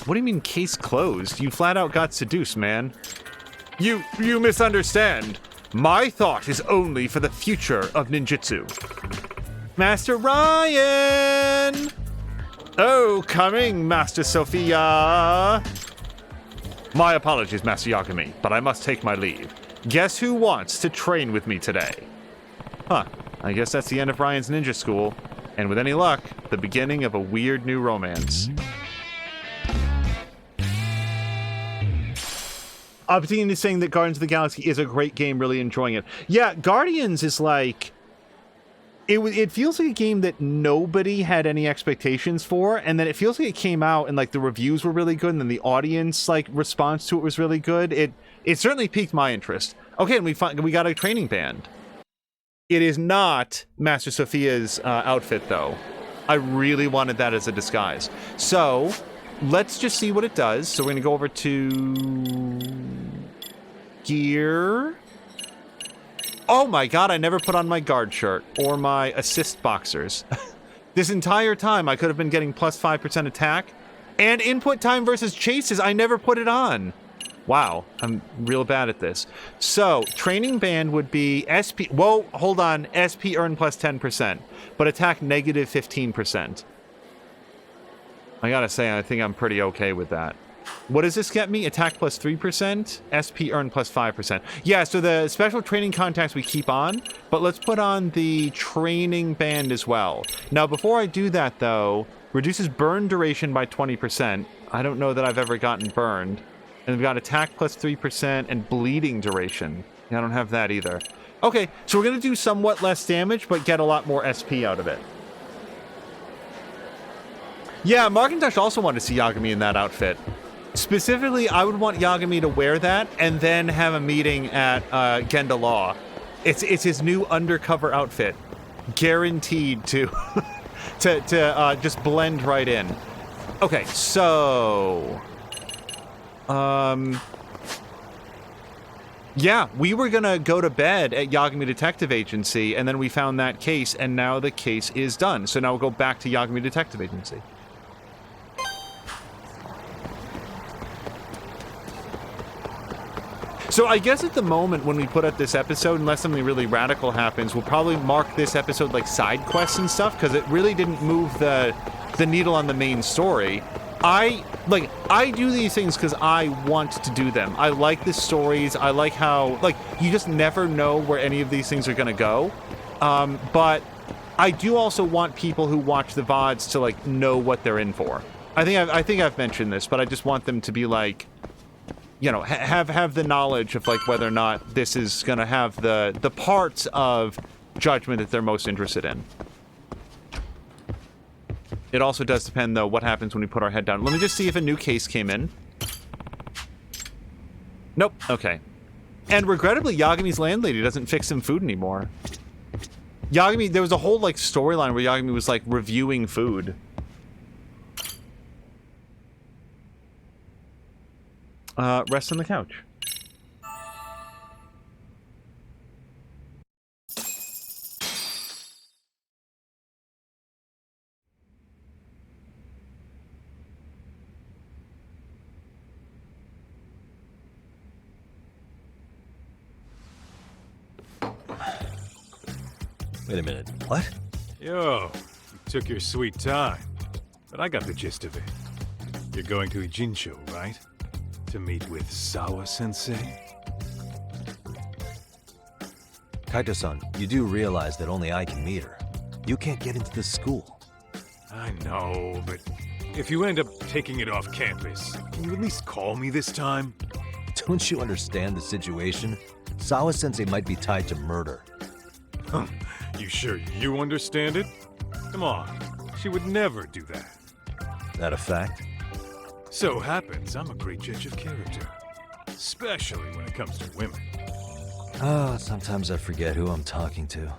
Speaker 1: What do you mean case closed? You flat out got seduced, man. You misunderstand. My thought is only for the future of ninjutsu. Master Ryan! Oh, coming, Master Sophia! My apologies, Master Yagami, but I must take my leave. Guess who wants to train with me today? Huh. I guess that's the end of Ryan's ninja school, and with any luck, the beginning of a weird new romance. Opportunity is saying that Guardians of the Galaxy is a great game, really enjoying it. Yeah, Guardians is like... It feels like a game that nobody had any expectations for, and then it feels like it came out and like the reviews were really good, and then the audience like response to it was really good. It certainly piqued my interest. Okay, and we got a training band. It is not Master Sophia's outfit, though. I really wanted that as a disguise. So, let's just see what it does. So we're going to go over to... gear. Oh my god, I never put on my guard shirt or my assist boxers. This entire time, I could have been getting plus 5% attack. And input time versus chases, I never put it on. Wow, I'm real bad at this. So, training band would be SP... Whoa, hold on. SP earn plus 10%, but attack negative 15%. I gotta say, I think I'm pretty okay with that. What does this get me? Attack plus 3%, SP earn plus 5%. Yeah, so the special training contacts we keep on, but let's put on the training band as well. Now, before I do that, though, reduces burn duration by 20%. I don't know that I've ever gotten burned. And we've got attack plus 3% and bleeding duration. Yeah, I don't have that either. Okay, so we're going to do somewhat less damage, but get a lot more SP out of it. Yeah, Markintosh also wanted to see Yagami in that outfit. Specifically, I would want Yagami to wear that and then have a meeting at Genda Law. It's his new undercover outfit. Guaranteed to just blend right in. Okay, so... yeah, we were gonna go to bed at Yagami Detective Agency, and then we found that case, and now the case is done. So now we'll go back to Yagami Detective Agency. So I guess at the moment when we put up this episode, unless something really radical happens, we'll probably mark this episode like side quests and stuff, because it really didn't move the needle on the main story. I do these things because I want to do them. I like the stories. I like how, like, you just never know where any of these things are going to go. But I do also want people who watch the VODs to, like, know what they're in for. I think I've mentioned this, but I just want them to be like, you know, have the knowledge of, like, whether or not this is going to have the parts of Judgment that they're most interested in. It also does depend, though, what happens when we put our head down. Let me just see if a new case came in. Nope. Okay. And regrettably, Yagami's landlady doesn't fix him food anymore. Yagami, there was a whole, like, storyline where Yagami was, like, reviewing food. Rest on the couch.
Speaker 3: Wait a minute. What?
Speaker 10: Yo, you took your sweet time, but I got the gist of it. You're going to Ijincho, right? To meet with Sawa-sensei?
Speaker 3: Kaito-san, you do realize that only I can meet her. You can't get into this school.
Speaker 10: I know, but if you end up taking it off campus, can you at least call me this time?
Speaker 3: Don't you understand the situation? Sawa-sensei might be tied to murder.
Speaker 10: You sure you understand it? Come on, she would never do that.
Speaker 3: That a fact?
Speaker 10: So happens I'm a great judge of character, especially when it comes to women.
Speaker 3: Sometimes I forget who I'm talking to.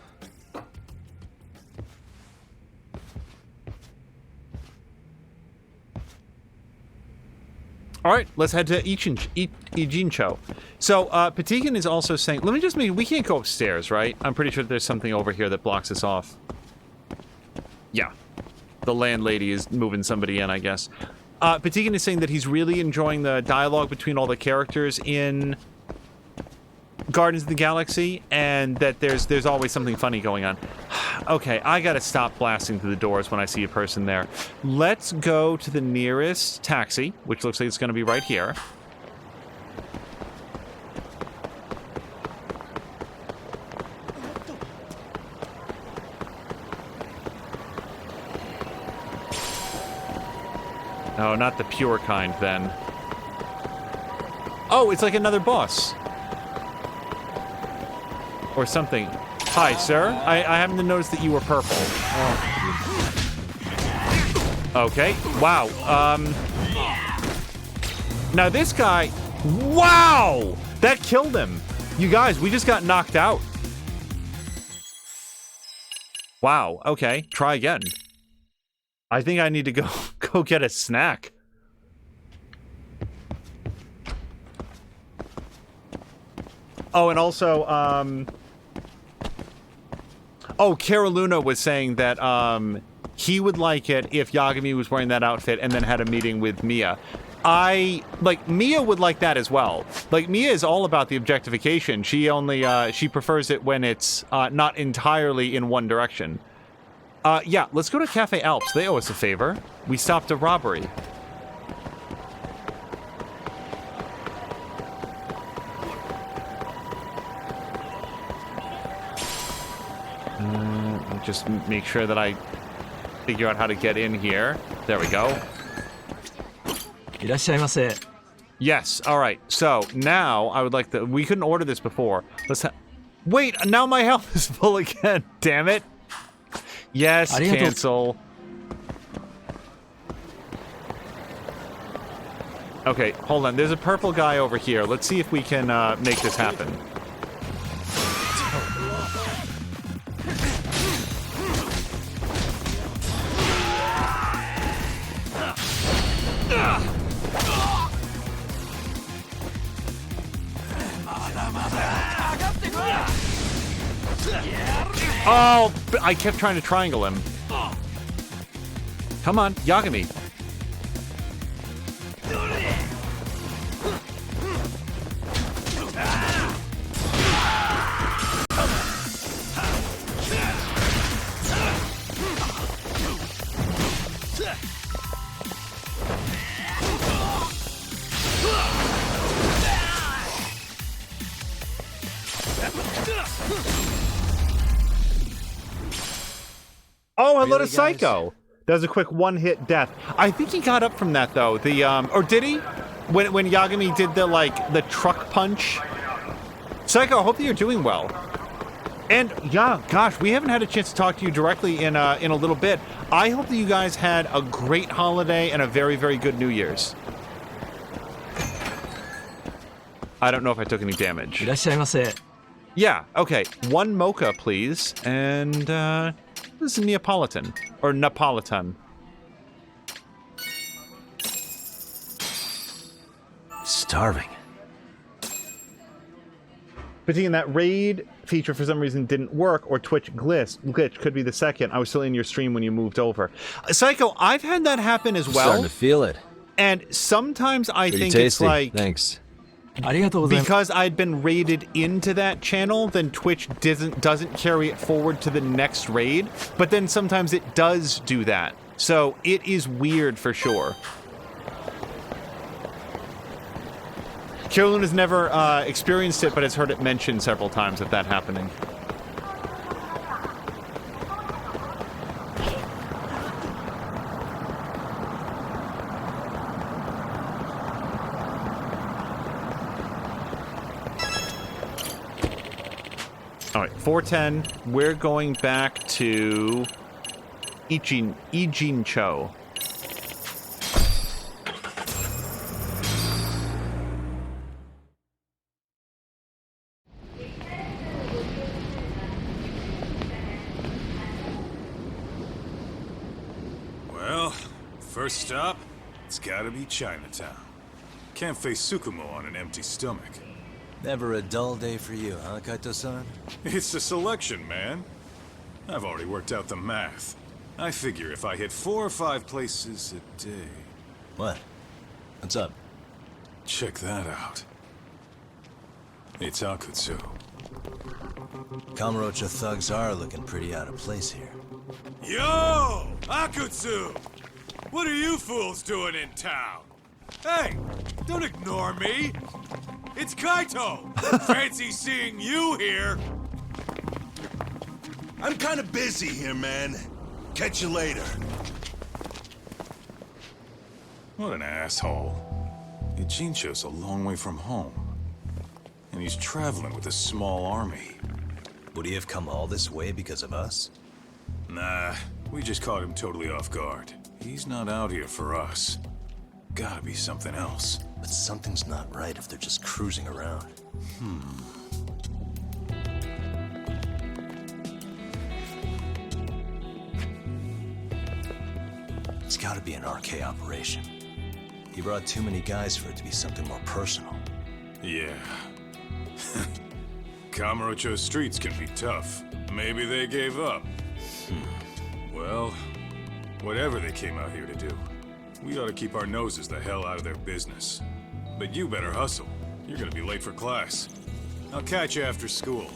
Speaker 1: All right, let's head to Ijincho. So, Patikin is also saying, let me just make, we can't go upstairs, right? I'm pretty sure there's something over here that blocks us off. Yeah. The landlady is moving somebody in, I guess. Patikin is saying that he's really enjoying the dialogue between all the characters in Guardians of the Galaxy, and that there's always something funny going on. Okay, I gotta stop blasting through the doors when I see a person there. Let's go to the nearest taxi, which looks like it's gonna be right here. Oh, not the pure kind, then. Oh, it's like another boss. Or something. Hi, sir. I happened to notice that you were purple. Oh. Okay. Wow. Now this guy... Wow! That killed him. You guys, we just got knocked out. Wow. Okay. Try again. I think I need to go get a snack. Oh, and also, oh, Caroluna was saying that, he would like it if Yagami was wearing that outfit and then had a meeting with Mia. Mia would like that as well. Like, Mia is all about the objectification. She only, she prefers it when it's, not entirely in one direction. Yeah, let's go to Cafe Alps. They owe us a favor. We stopped a robbery. just make sure that I figure out how to get in here. There we go.
Speaker 9: いらっしゃいませ。
Speaker 1: Yes, alright. So, now, I would like the... We couldn't order this before. Wait, now my health is full again. Damn it. Yes, cancel. Okay, hold on. There's a purple guy over here. Let's see if we can make this happen. Oh, I kept trying to triangle him. Come on, Yagami. Oh, hello to Psycho. That was a quick one-hit death. I think he got up from that though. The or did he? When Yagami did the truck punch. Psycho, I hope that you're doing well. And yeah, gosh, we haven't had a chance to talk to you directly in a little bit. I hope that you guys had a great holiday and a very, very good New Year's. I don't know if I took any damage.
Speaker 9: いらっしゃいませ。
Speaker 1: Yeah, okay. One mocha, please. And, this is Neapolitan. Or Napolitan.
Speaker 3: Starving.
Speaker 1: Between that raid feature for some reason didn't work, or Twitch glitch could be the second. I was still in your stream when you moved over. Psycho, I've had that happen as well.
Speaker 3: Starting to feel it.
Speaker 1: And sometimes I
Speaker 3: Pretty
Speaker 1: think
Speaker 3: tasty.
Speaker 1: it's like...
Speaker 3: Thanks.
Speaker 9: ありがとうございます。
Speaker 1: Because I'd been raided into that channel, then Twitch doesn't carry it forward to the next raid. But then sometimes it does do that. So it is weird for sure. Carolyn has never experienced it, but has heard it mentioned several times of that happening. All right, 410. We're going back to Ijincho.
Speaker 10: Well, first stop, it's gotta be Chinatown. Can't face Tsukumo on an empty stomach.
Speaker 3: Never a dull day for you, huh, Kaito-san?
Speaker 10: It's the selection, man. I've already worked out the math. I figure if I hit 4 or 5 places a day...
Speaker 3: What? What's up?
Speaker 10: Check that out. It's Akutsu.
Speaker 3: Kamurocho thugs are looking pretty out of place here.
Speaker 10: Yo! Akutsu! What are you fools doing in town? Hey, don't ignore me! It's Kaito! Fancy seeing you here!
Speaker 11: I'm kinda busy here, man. Catch you later.
Speaker 10: What an asshole. Ijincho's a long way from home. And he's traveling with a small army.
Speaker 3: Would he have come all this way because of us?
Speaker 10: Nah, we just caught him totally off guard. He's not out here for us. Gotta be something else.
Speaker 3: But something's not right if they're just cruising around. It's gotta be an RK operation. He brought too many guys for it to be something more personal.
Speaker 10: Yeah. Kamurocho's streets can be tough. Maybe they gave up. Well, whatever they came out here to do, we ought to keep our noses the hell out of their business. But you better hustle. You're gonna be late for class. I'll catch you after school.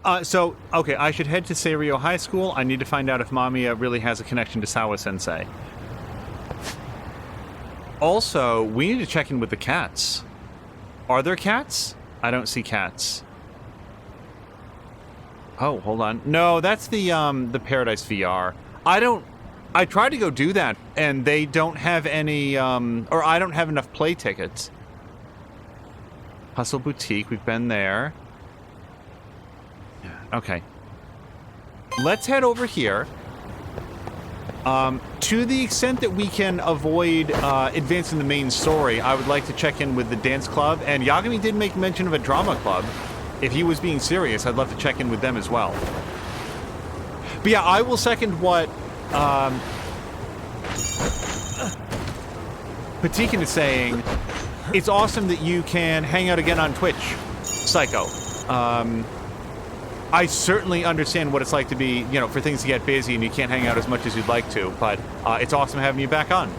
Speaker 1: Okay, I should head to Seirio High School. I need to find out if Mamiya really has a connection to Sawa-sensei. Also, we need to check in with the cats. Are there cats? I don't see cats. Oh, hold on. No, that's the Paradise VR. I tried to go do that, and they don't have any, or I don't have enough play tickets. Hustle Boutique, we've been there. Okay. Let's head over here. To the extent that we can avoid advancing the main story, I would like to check in with the dance club, and Yagami did make mention of a drama club. If he was being serious, I'd love to check in with them as well. But yeah, I will second what Patikin is saying. It's awesome that you can hang out again on Twitch, Psycho. I certainly understand what it's like to be, you know, for things to get busy and you can't hang out as much as you'd like to, but it's awesome having you back on.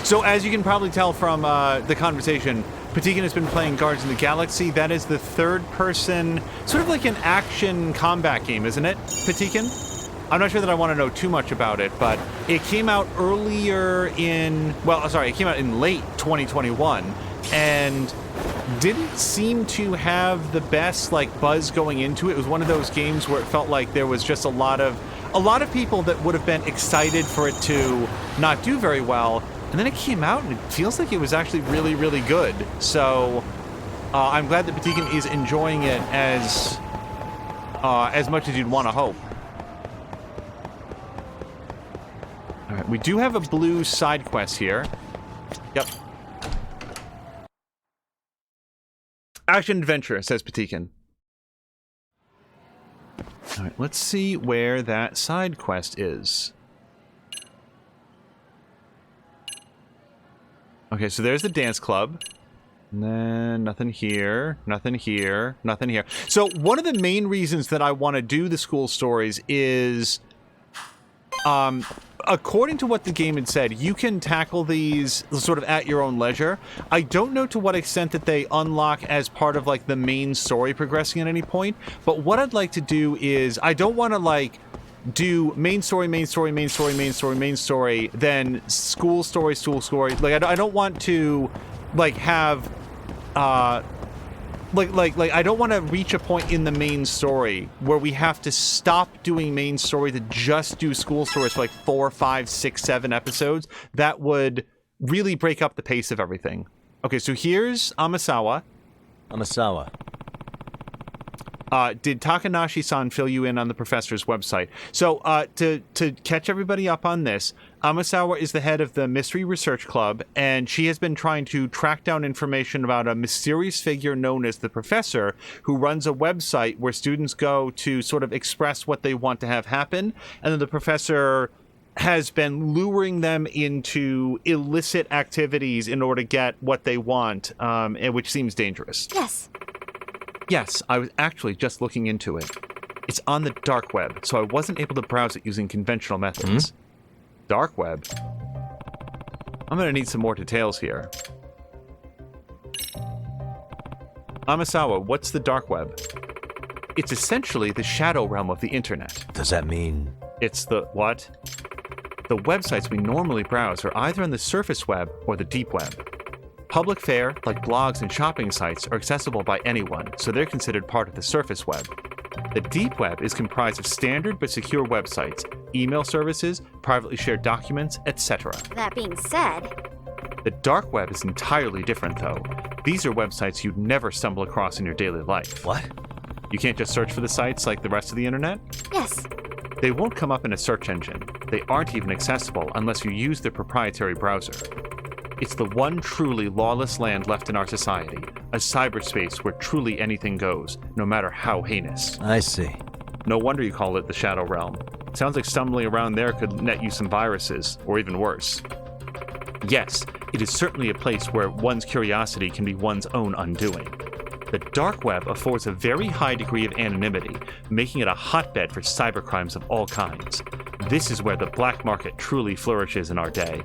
Speaker 1: So as you can probably tell from the conversation, Patikin has been playing Guardians of the Galaxy. That is the third-person, sort of like an action combat game, isn't it, Patikin? I'm not sure that I want to know too much about it, but it came out earlier in... Well, sorry, it came out in late 2021, and didn't seem to have the best, like, buzz going into it. It was one of those games where it felt like there was just a lot of people that would have been excited for it to not do very well. And then it came out, and it feels like it was actually really, really good. So I'm glad that Patikin is enjoying it as much as you'd want to hope. All right, we do have a blue side quest here. Yep. Action adventure, says Patikin. All right, let's see where that side quest is. Okay, so there's the dance club. And then nothing here, nothing here, nothing here. So one of the main reasons that I want to do the school stories is, according to what the game had said, you can tackle these sort of at your own leisure. I don't know to what extent that they unlock as part of, like, the main story progressing at any point, but what I'd like to do is, I don't want to, like, do main story, then school story. Like, I don't want to, like, have, I don't want to reach a point in the main story where we have to stop doing main story to just do school stories for, like, 4, 5, 6, 7 episodes. That would really break up the pace of everything. Okay, so here's Amasawa.
Speaker 3: Amasawa.
Speaker 1: Did Takanashi-san fill you in on the professor's website? So, to catch everybody up on this, Amasawa is the head of the Mystery Research Club, and she has been trying to track down information about a mysterious figure known as the Professor, who runs a website where students go to sort of express what they want to have happen, and then the Professor has been luring them into illicit activities in order to get what they want, and which seems dangerous.
Speaker 8: Yes.
Speaker 1: Yes, I was actually just looking into it. It's on the dark web, so I wasn't able to browse it using conventional methods. Dark web? I'm gonna need some more details here. Amasawa, what's the dark web? It's essentially the shadow realm of the internet.
Speaker 3: Does that mean...
Speaker 1: It's the... what? The websites we normally browse are either on the surface web or the deep web. Public fare, like blogs and shopping sites, are accessible by anyone, so they're considered part of the surface web. The deep web is comprised of standard but secure websites, email services, privately shared documents, etc.
Speaker 8: That being said...
Speaker 1: The dark web is entirely different, though. These are websites you'd never stumble across in your daily life.
Speaker 3: What?
Speaker 1: You can't just search for the sites like the rest of the internet?
Speaker 8: Yes.
Speaker 1: They won't come up in a search engine. They aren't even accessible unless you use their proprietary browser. It's the one truly lawless land left in our society, a cyberspace where truly anything goes, no matter how heinous.
Speaker 3: I see.
Speaker 1: No wonder you call it the Shadow Realm. Sounds like stumbling around there could net you some viruses, or even worse. Yes, it is certainly a place where one's curiosity can be one's own undoing. The dark web affords a very high degree of anonymity, making it a hotbed for cybercrimes of all kinds. This is where the black market truly flourishes in our day.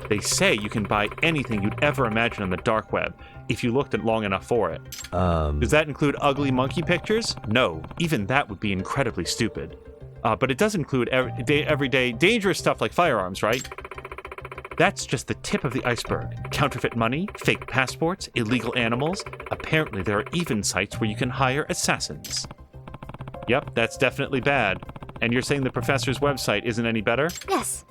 Speaker 1: They say you can buy anything you'd ever imagine on the dark web, if you looked long enough for it. Does that include ugly monkey pictures? No, even that would be incredibly stupid. But it does include everyday dangerous stuff like firearms, right? That's just the tip of the iceberg. Counterfeit money, fake passports, illegal animals. Apparently there are even sites where you can hire assassins. Yep, that's definitely bad. And you're saying the professor's website isn't any better?
Speaker 8: Yes.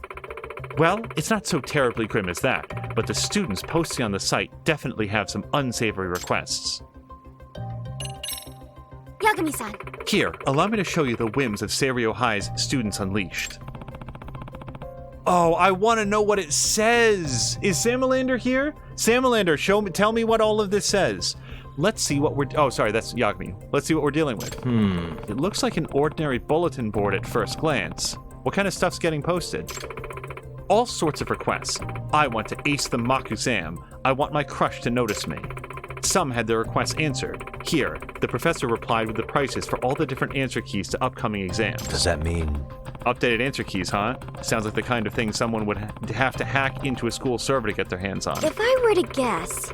Speaker 1: Well, it's not so terribly grim as that, but the students posting on the site definitely have some unsavory requests.
Speaker 8: Yagami-san.
Speaker 1: Here, allow me to show you the whims of Serio High's Students Unleashed. Oh, I want to know what it says. Is Samalander here? Samalander, tell me what all of this says. Let's see what oh, sorry, that's Yagami. Let's see what we're dealing with. It looks like an ordinary bulletin board at first glance. What kind of stuff's getting posted? All sorts of requests. I want to ace the mock exam. I want my crush to notice me. Some had their requests answered. Here, the professor replied with the prices for all the different answer keys to upcoming exams.
Speaker 3: Does that mean...
Speaker 1: Updated answer keys, huh? Sounds like the kind of thing someone would have to hack into a school server to get their hands on.
Speaker 8: If I were to guess...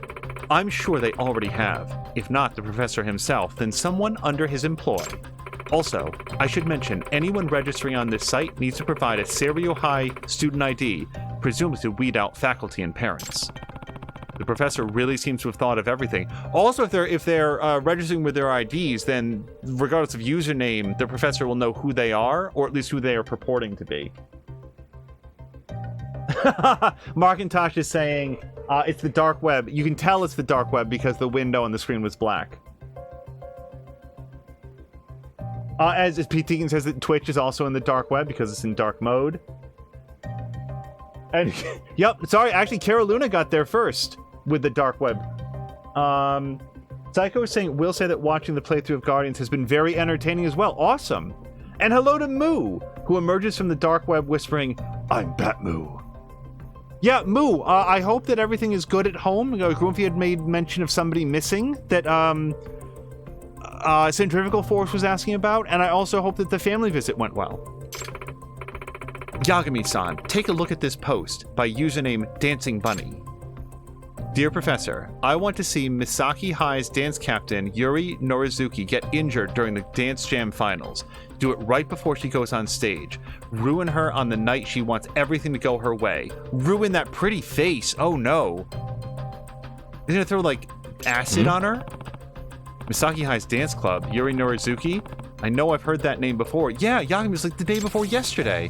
Speaker 1: I'm sure they already have. If not the professor himself, then someone under his employ. Also, I should mention, anyone registering on this site needs to provide a Serio High student ID, presumably to weed out faculty and parents. The professor really seems to have thought of everything. Also, if they're registering with their IDs, then regardless of username, the professor will know who they are, or at least who they are purporting to be. Markintosh is saying it's the dark web. You can tell it's the dark web because the window on the screen was black. As Pete Teagan says that Twitch is also in the dark web because it's in dark mode. And yep, sorry, actually Cara Luna got there first with the dark web. Psycho is saying, will say that watching the playthrough of Guardians has been very entertaining as well. Awesome. And hello to Moo, who emerges from the dark web whispering, I'm Batmoo. Yeah, Moo, I hope that everything is good at home. Groomfy had made mention of somebody missing that Centrifugal Force was asking about, and I also hope that the family visit went well. Yagami-san, take a look at this post by username Dancing Bunny. Dear Professor, I want to see Misaki High's dance captain Yuri Norizuki get injured during the Dance Jam finals. Do it right before she goes on stage. Ruin her on the night she wants everything to go her way. Ruin that pretty face. Oh no. Is gonna throw like acid on her? Misaki High's dance club, Yuri Norizuki? I know I've heard that name before. Yeah, Yagami was like the day before yesterday.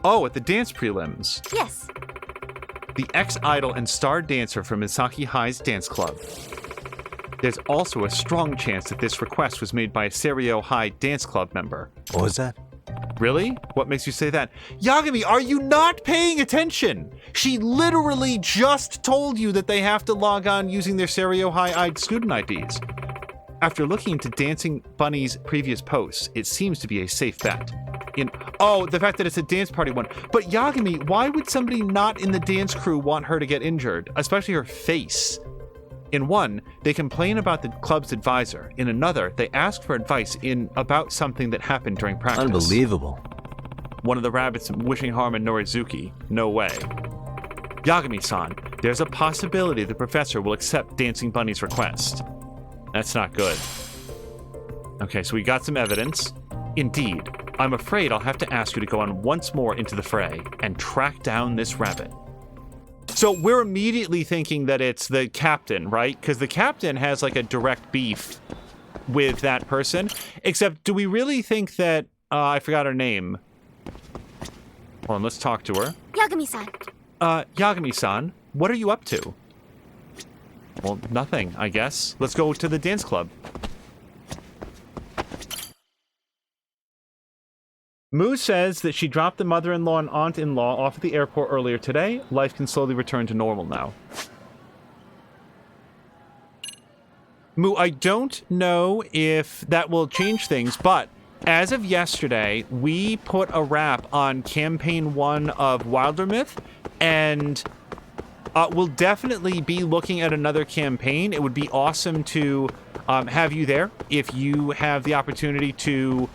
Speaker 1: Oh, at the dance prelims.
Speaker 8: Yes.
Speaker 1: The ex-idol and star dancer from Misaki High's dance club. There's also a strong chance that this request was made by a Serio High dance club member.
Speaker 3: What was that?
Speaker 1: Really? What makes you say that? Yagami, are you not paying attention? She literally just told you that they have to log on using their Serio High student IDs. After looking into Dancing Bunny's previous posts, it seems to be a safe bet. The fact that it's a dance party one. But Yagami, why would somebody not in the dance crew want her to get injured? Especially her face. In one, they complain about the club's advisor. In another, they ask for advice about something that happened during practice.
Speaker 3: Unbelievable.
Speaker 1: One of the rabbits wishing harm on Norizuki. No way. Yagami-san, there's a possibility the professor will accept Dancing Bunny's request. That's not good. Okay, so we got some evidence. Indeed, I'm afraid I'll have to ask you to go on once more into the fray and track down this rabbit. So we're immediately thinking that it's the captain, right? Because the captain has like a direct beef with that person. Except, do we really think that... I forgot her name. Hold on, let's talk to her.
Speaker 8: Yagami-san.
Speaker 1: Yagami-san, what are you up to? Well, nothing, I guess. Let's go to the dance club. Moo says that she dropped the mother-in-law and aunt-in-law off at the airport earlier today. Life can slowly return to normal now. Moo, I don't know if that will change things, but as of yesterday, we put a wrap on Campaign 1 of Wildermyth, and we'll definitely be looking at another campaign. It would be awesome to have you there if you have the opportunity to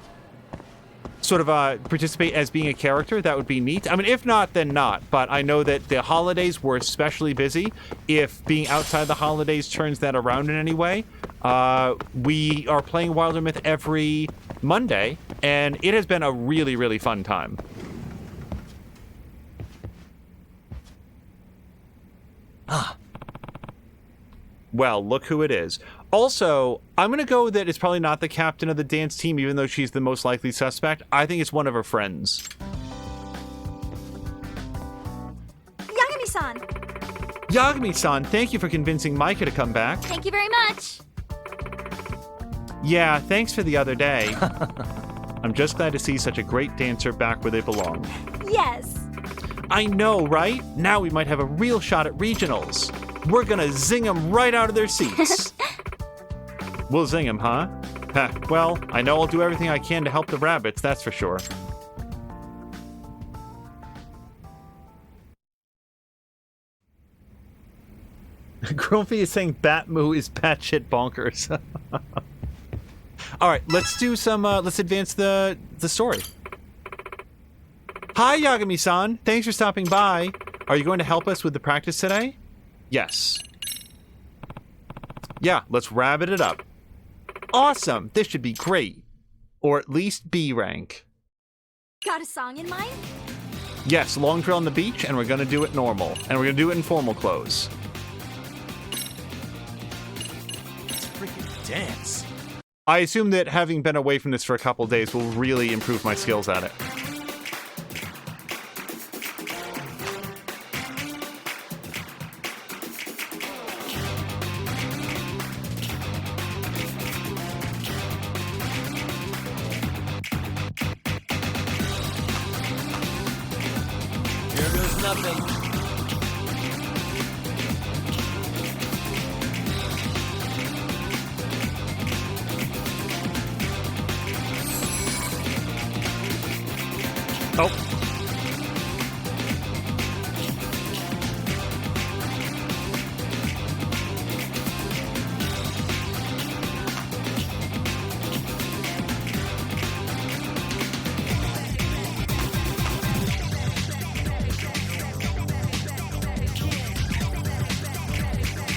Speaker 1: sort of participate as being a character. That would be neat. I mean, if not, then not. But I know that the holidays were especially busy. If being outside the holidays turns that around in any way, we are playing Wildermyth every Monday, and it has been a really, really fun time. Well, look who it is. Also, I'm going to go that it's probably not the captain of the dance team, even though she's the most likely suspect. I think it's one of her friends.
Speaker 8: Yagami-san!
Speaker 1: Yagami-san, thank you for convincing Micah to come back.
Speaker 8: Thank you very much!
Speaker 1: Yeah, thanks for the other day. I'm just glad to see such a great dancer back where they belong.
Speaker 8: Yes!
Speaker 1: I know, right? Now we might have a real shot at regionals. We're gonna zing them right out of their seats. We'll zing them, huh? Well, I know I'll do everything I can to help the rabbits, that's for sure. Grumpy is saying Batmoo is batshit bonkers. All right, let's do some. Let's advance the story. Hi, Yagami-san. Thanks for stopping by. Are you going to help us with the practice today? Yes. Yeah, let's rabbit it up. Awesome. This should be great, or at least B rank.
Speaker 8: Got a song in mind?
Speaker 1: Yes, long drill on the beach, and we're gonna do it normal, and we're gonna do it in formal clothes.
Speaker 11: Freaking dance.
Speaker 1: I assume that having been away from this for a couple days will really improve my skills at it.
Speaker 11: Here goes nothing.
Speaker 1: Oh.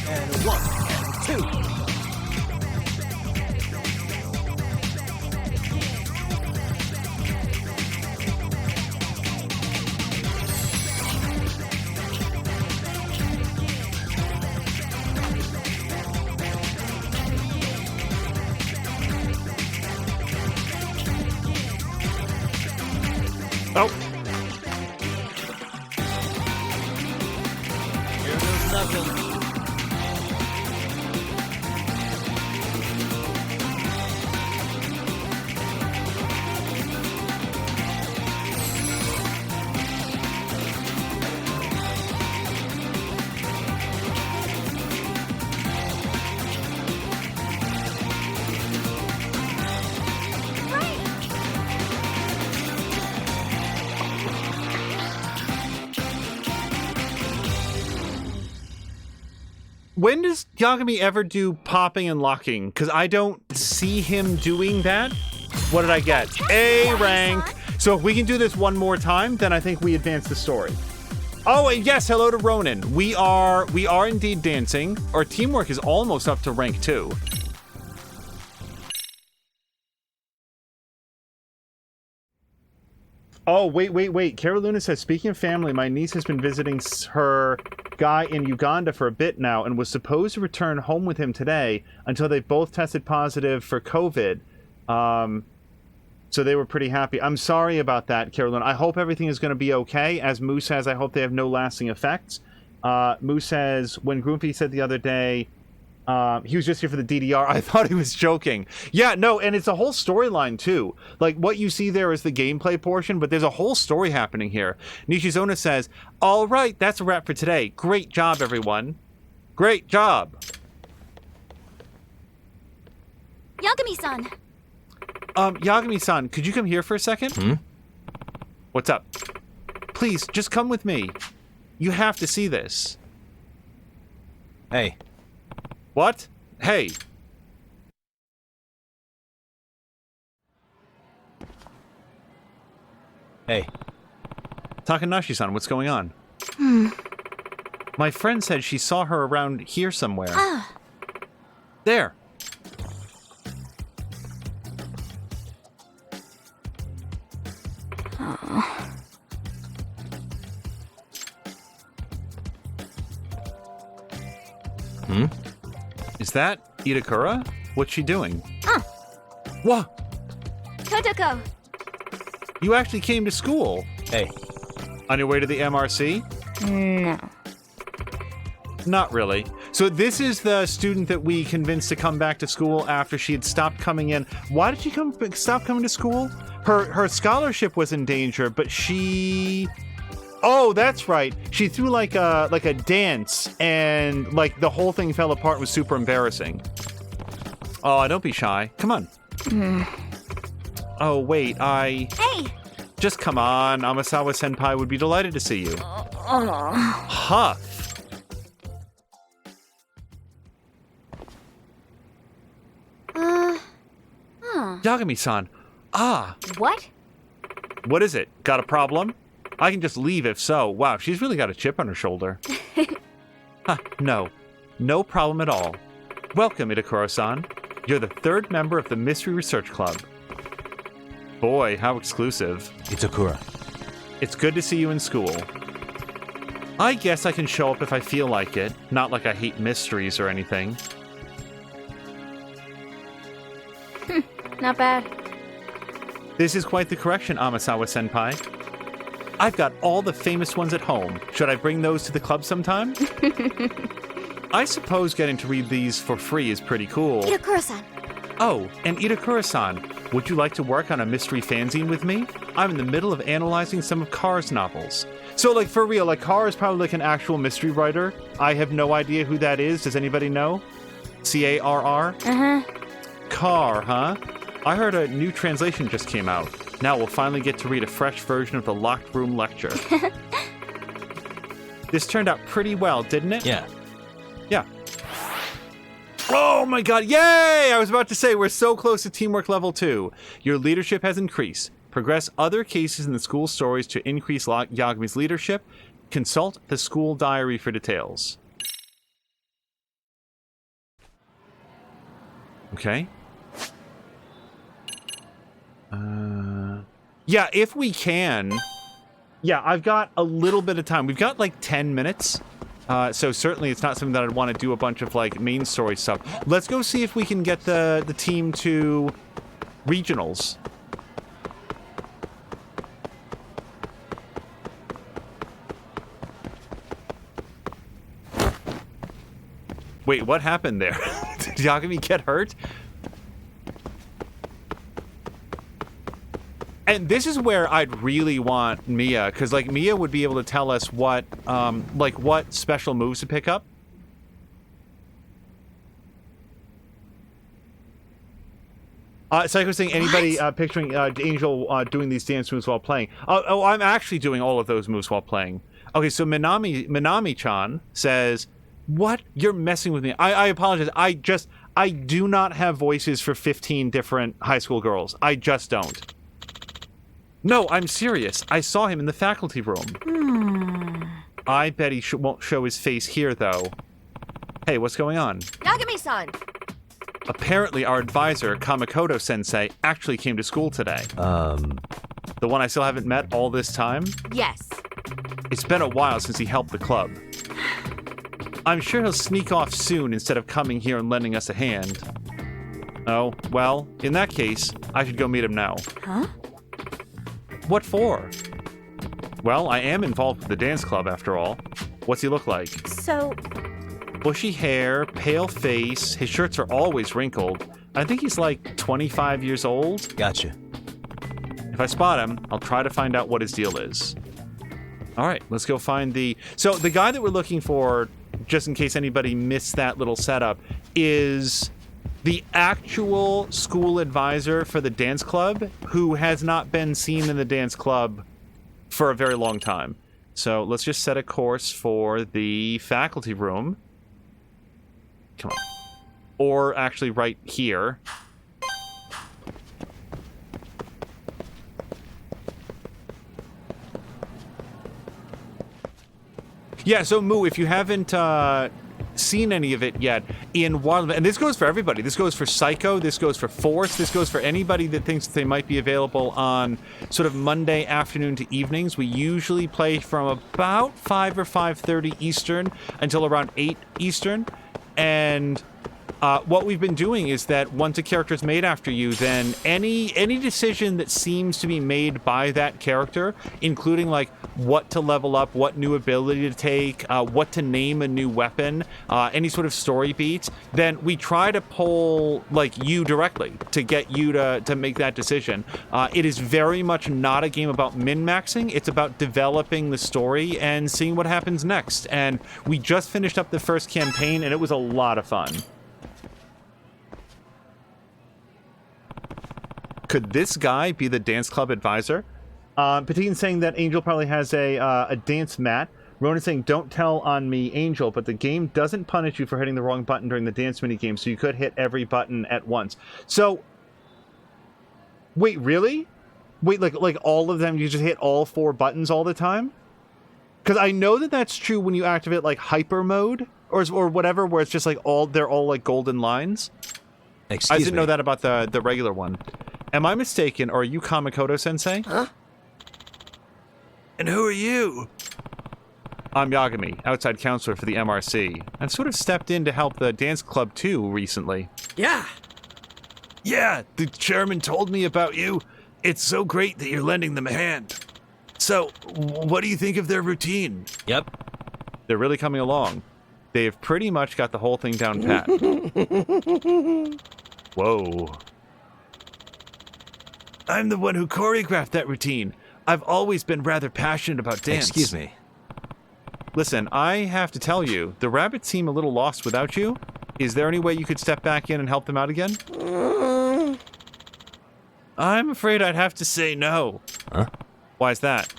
Speaker 11: And 1, and 2.
Speaker 1: Oh.
Speaker 11: Here goes nothing.
Speaker 1: When does Yagami ever do popping and locking? Because I don't see him doing that. What did I get? A rank. So if we can do this one more time, then I think we advance the story. Oh, and yes, hello to Ronan. We are indeed dancing. Our teamwork is almost up to rank 2. Oh, wait. Carolina says, speaking of family, my niece has been visiting her guy in Uganda for a bit now and was supposed to return home with him today until they both tested positive for COVID. So they were pretty happy. I'm sorry about that, Carolina. I hope everything is going to be okay. As Moose says, I hope they have no lasting effects. Moose says, when Groomfy said the other day, he was just here for the DDR, I thought he was joking. Yeah, no, and it's a whole storyline, too. Like, what you see there is the gameplay portion, but there's a whole story happening here. Nishizona says, all right, that's a wrap for today. Great job, everyone. Great job.
Speaker 8: Yagami-san!
Speaker 1: Yagami-san, could you come here for a second? What's up? Please, just come with me. You have to see this.
Speaker 3: Hey.
Speaker 1: What? Hey.
Speaker 3: Hey.
Speaker 1: Takanashi-san, what's going on? My friend said she saw her around here somewhere. There. Is that Itakura? What's she doing? What?
Speaker 8: Kotoko.
Speaker 1: You actually came to school?
Speaker 3: Hey.
Speaker 1: On your way to the MRC?
Speaker 8: No.
Speaker 1: Not really. So this is the student that we convinced to come back to school after she had stopped coming in. Why did she stop coming to school? Her scholarship was in danger, but she... Oh, that's right. She threw like a dance, and like the whole thing fell apart and was super embarrassing. Oh, don't be shy. Come on. Oh, wait,
Speaker 8: Hey!
Speaker 1: Just come on. Amasawa-senpai would be delighted to see you. Huff. Yagami-san.
Speaker 8: What?
Speaker 1: What is it? Got a problem? I can just leave if so. Wow, she's really got a chip on her shoulder. No. No problem at all. Welcome, Itakura-san. You're the third member of the Mystery Research Club. Boy, how exclusive.
Speaker 3: Itakura.
Speaker 1: It's good to see you in school. I guess I can show up if I feel like it. Not like I hate mysteries or anything.
Speaker 8: Not bad.
Speaker 1: This is quite the correction, Amasawa-senpai. I've got all the famous ones at home. Should I bring those to the club sometime? I suppose getting to read these for free is pretty cool.
Speaker 8: Itakura-san.
Speaker 1: Oh, and Itakura-san, would you like to work on a mystery fanzine with me? I'm in the middle of analyzing some of Carr's novels. So, like, for real, like, Carr is probably like an actual mystery writer. I have no idea who that is. Does anybody know? C-A-R-R? Carr, huh? I heard a new translation just came out. Now we'll finally get to read a fresh version of the Locked Room Lecture. This turned out pretty well, didn't it?
Speaker 3: Yeah.
Speaker 1: Yeah. Oh my god, yay! I was about to say, we're so close to teamwork level 2. Your leadership has increased. Progress other cases in the school stories to increase Yagami's leadership. Consult the school diary for details. Okay. Yeah, if we can. Yeah, I've got a little bit of time. We've got like 10 minutes. So certainly it's not something that I'd want to do a bunch of like main story stuff. Let's go see if we can get the team to regionals. Wait, what happened there? Did Yagami get hurt? And this is where I'd really want Mia, because like Mia would be able to tell us what, like what special moves to pick up. Psycho saying anybody picturing Angel doing these dance moves while playing. Oh, I'm actually doing all of those moves while playing. Okay, so Minami-chan says, "What? You're messing with me." I apologize. I do not have voices for 15 different high school girls. I just don't. No, I'm serious. I saw him in the faculty room. I bet he won't show his face here, though. Hey, what's going on?
Speaker 8: Yagami-san.
Speaker 1: Apparently, our advisor, Kamakoto-sensei, actually came to school today. The one I still haven't met all this time?
Speaker 8: Yes.
Speaker 1: It's been a while since he helped the club. I'm sure he'll sneak off soon instead of coming here and lending us a hand. Oh, well, in that case, I should go meet him now.
Speaker 8: Huh?
Speaker 1: What for? Well, I am involved with the dance club, after all. What's he look like?
Speaker 8: So...
Speaker 1: bushy hair, pale face, his shirts are always wrinkled. I think he's like 25 years old.
Speaker 3: Gotcha.
Speaker 1: If I spot him, I'll try to find out what his deal is. All right, let's go find the... So the guy that we're looking for, just in case anybody missed that little setup, is the actual school advisor for the dance club who has not been seen in the dance club for a very long time. So let's just set a course for the faculty room. Come on. Or actually right here. Yeah, so Moo, if you haven't seen any of it yet, in one, and this goes for everybody. This goes for Psycho, this goes for Force, this goes for anybody that thinks that they might be available on sort of Monday afternoon to evenings. We usually play from about 5 or 5:30 Eastern until around 8 Eastern. And what we've been doing is that once a character is made after you, then any decision that seems to be made by that character, including like what to level up, what new ability to take, what to name a new weapon, any sort of story beats, then we try to pull like you directly to get you to make that decision. It is very much not a game about min-maxing. It's about developing the story and seeing what happens next. And we just finished up the first campaign, and it was a lot of fun. Could this guy be the dance club advisor? Patine saying that Angel probably has a dance mat. Ronan saying, don't tell on me, Angel, but the game doesn't punish you for hitting the wrong button during the dance minigame, so you could hit every button at once. So, wait, really? Wait, like all of them, you just hit all 4 buttons all the time? Because I know that that's true when you activate, like, hyper mode, or whatever, where it's just, like, they're all, like, golden lines. I didn't know that about the regular one. Am I mistaken, or are you Kamakoto-sensei?
Speaker 12: Huh?
Speaker 1: And who are you? I'm Yagami, outside counselor for the MRC. I've sort of stepped in to help the dance club too recently.
Speaker 12: Yeah.
Speaker 1: Yeah, the chairman told me about you. It's so great that you're lending them a hand. So, what do you think of their routine?
Speaker 12: Yep.
Speaker 1: They're really coming along. They've pretty much got the whole thing down pat. Whoa. I'm the one who choreographed that routine. I've always been rather passionate about dance.
Speaker 3: Excuse me.
Speaker 1: Listen, I have to tell you, the rabbits seem a little lost without you. Is there any way you could step back in and help them out again? I'm afraid I'd have to say no.
Speaker 3: Huh?
Speaker 1: Why's that?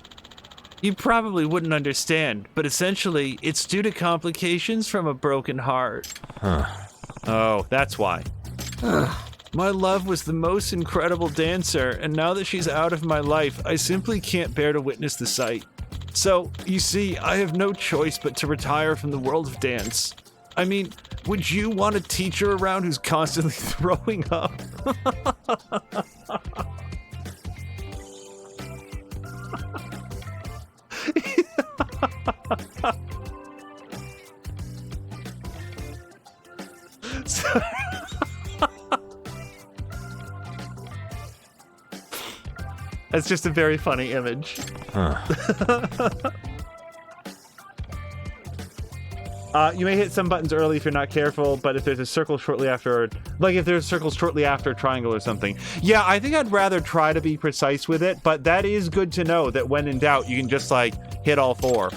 Speaker 1: You probably wouldn't understand, but essentially, it's due to complications from a broken heart.
Speaker 3: Huh.
Speaker 1: Oh, that's why. My love was the most incredible dancer, and now that she's out of my life, I simply can't bear to witness the sight. So, you see, I have no choice but to retire from the world of dance. I mean, would you want a teacher around who's constantly throwing up? That's just a very funny image.
Speaker 3: Huh.
Speaker 1: You may hit some buttons early if you're not careful, but if there's a circle shortly after, like if there's circles shortly after a triangle or something. Yeah, I think I'd rather try to be precise with it, but that is good to know that when in doubt, you can just like hit all 4.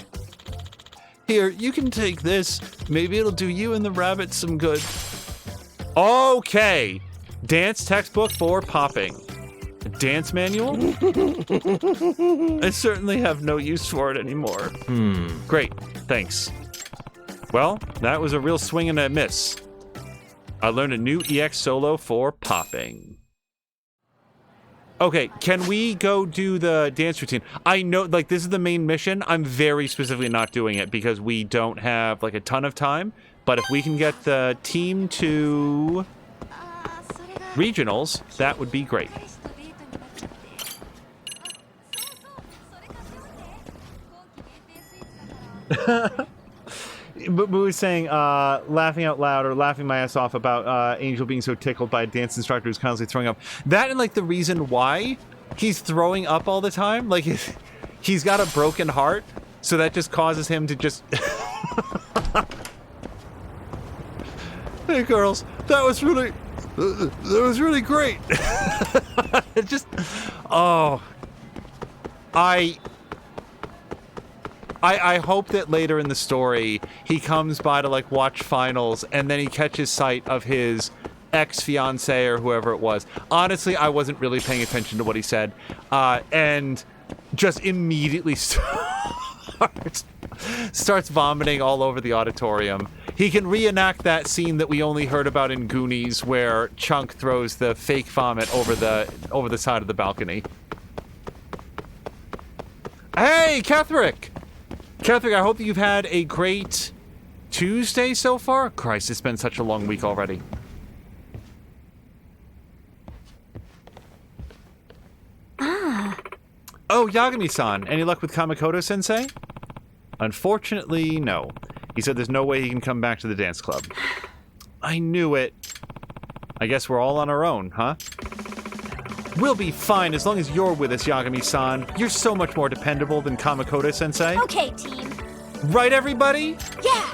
Speaker 1: Here, you can take this. Maybe it'll do you and the rabbit some good. Okay. Dance textbook for popping. A dance manual? I certainly have no use for it anymore. Great, thanks. Well, that was a real swing and a miss. I learned a new EX solo for popping. Okay, can we go do the dance routine? I know, like, this is the main mission. I'm very specifically not doing it because we don't have, like, a ton of time. But if we can get the team to regionals, that would be great. But Moo is saying, laughing out loud or laughing my ass off about Angel being so tickled by a dance instructor who's constantly throwing up. That and, like, the reason why he's throwing up all the time. Like, he's got a broken heart, so that just causes him to just... Hey, girls, that was really great. It just... Oh... I hope that later in the story, he comes by to, like, watch finals, and then he catches sight of his ex-fiancée or whoever it was. Honestly, I wasn't really paying attention to what he said, and just immediately starts vomiting all over the auditorium. He can reenact that scene that we only heard about in Goonies, where Chunk throws the fake vomit over the side of the balcony. Hey, Kethrick! Kethrick, I hope that you've had a great Tuesday so far. Christ, it's been such a long week already. Oh, Yagami-san, any luck with Kamakoto-sensei? Unfortunately, no. He said there's no way he can come back to the dance club. I knew it. I guess we're all on our own, huh? We'll be fine as long as you're with us, Yagami-san. You're so much more dependable than Kamakoto-sensei.
Speaker 8: Okay, team.
Speaker 1: Right, everybody?
Speaker 8: Yeah.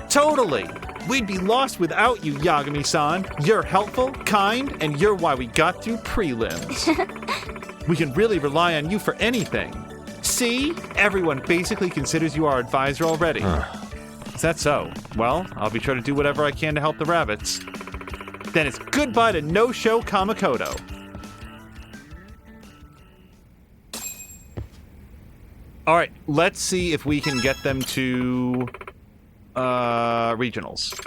Speaker 1: Totally. We'd be lost without you, Yagami-san. You're helpful, kind, and you're why we got through prelims. We can really rely on you for anything. See? Everyone basically considers you our advisor already. Is that so? Well, I'll be sure to do whatever I can to help the rabbits. Then it's goodbye to no-show Kamakoto. All right, let's see if we can get them to regionals.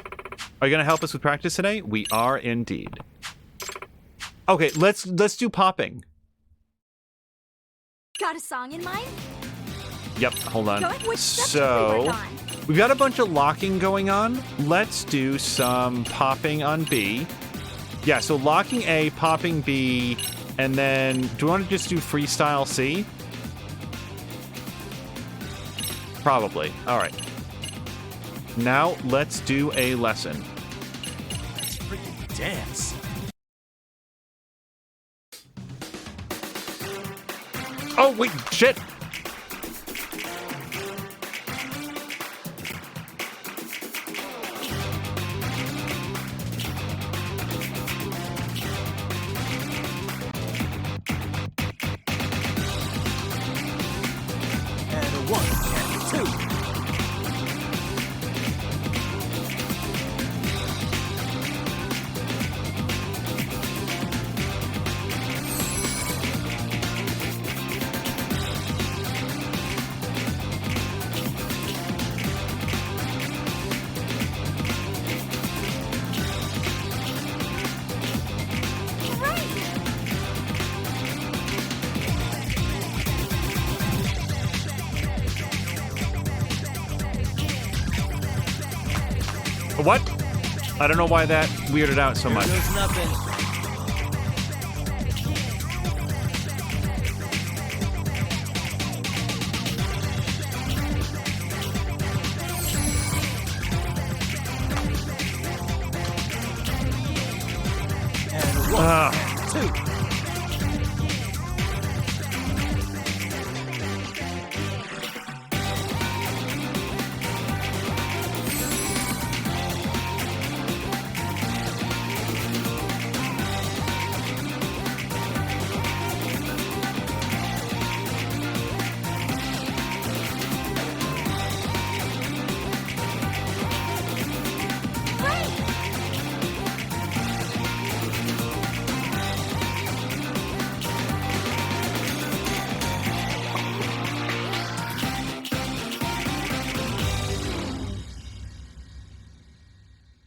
Speaker 1: Are you going to help us with practice today? We are indeed. Okay, let's do popping.
Speaker 8: Got a song in mind?
Speaker 1: Yep, hold on.
Speaker 8: Which steps should we work on?
Speaker 1: We've got a bunch of locking going on. Let's do some popping on B. Yeah, so locking A, popping B, and then do you want to just do freestyle C? Probably. All right. Now let's do a lesson.
Speaker 7: Let's freaking dance.
Speaker 1: Oh, wait, shit.
Speaker 7: And a 1 and a 2.
Speaker 1: What? I don't know why that weirded out so much.
Speaker 7: There's nothing. And a 1 and a 2.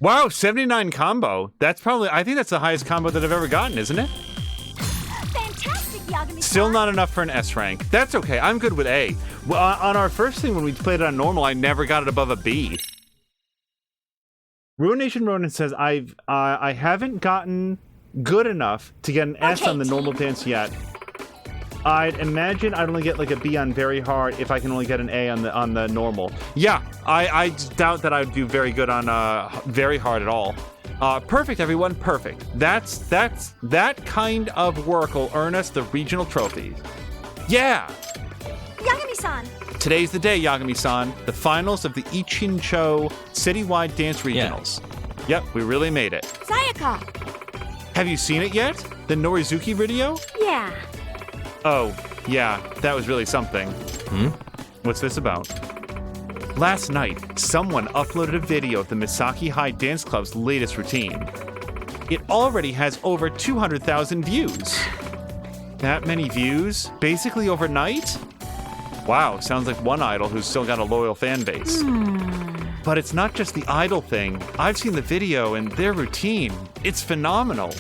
Speaker 1: Wow, 79 combo. That's probably, I think that's the highest combo that I've ever gotten, isn't it?
Speaker 8: Fantastic, Yagami.
Speaker 1: Still not enough for an S rank. That's okay, I'm good with A. Well, on our first thing when we played it on normal, I never got it above a B. Ruination Ronin says, I haven't gotten good enough to get an S on the normal dance yet. I'd imagine I'd only get like a B on very hard if I can only get an A on the normal. Yeah, I doubt that I'd do very good on very hard at all. Perfect, everyone, perfect. That kind of work will earn us the regional trophies. Yeah!
Speaker 8: Yagami-san!
Speaker 1: Today's the day, Yagami-san. The finals of the Ichincho Citywide Dance Regionals. Yeah. Yep, we really made it.
Speaker 8: Sayaka!
Speaker 1: Have you seen it yet? The Norizuki video?
Speaker 8: Yeah.
Speaker 1: Oh, yeah, that was really something. What's this about? Last night, someone uploaded a video of the Misaki High Dance Club's latest routine. It already has over 200,000 views. That many views? Basically overnight? Wow, sounds like one idol who's still got a loyal fan base. But it's not just the idol thing. I've seen the video and their routine. It's phenomenal.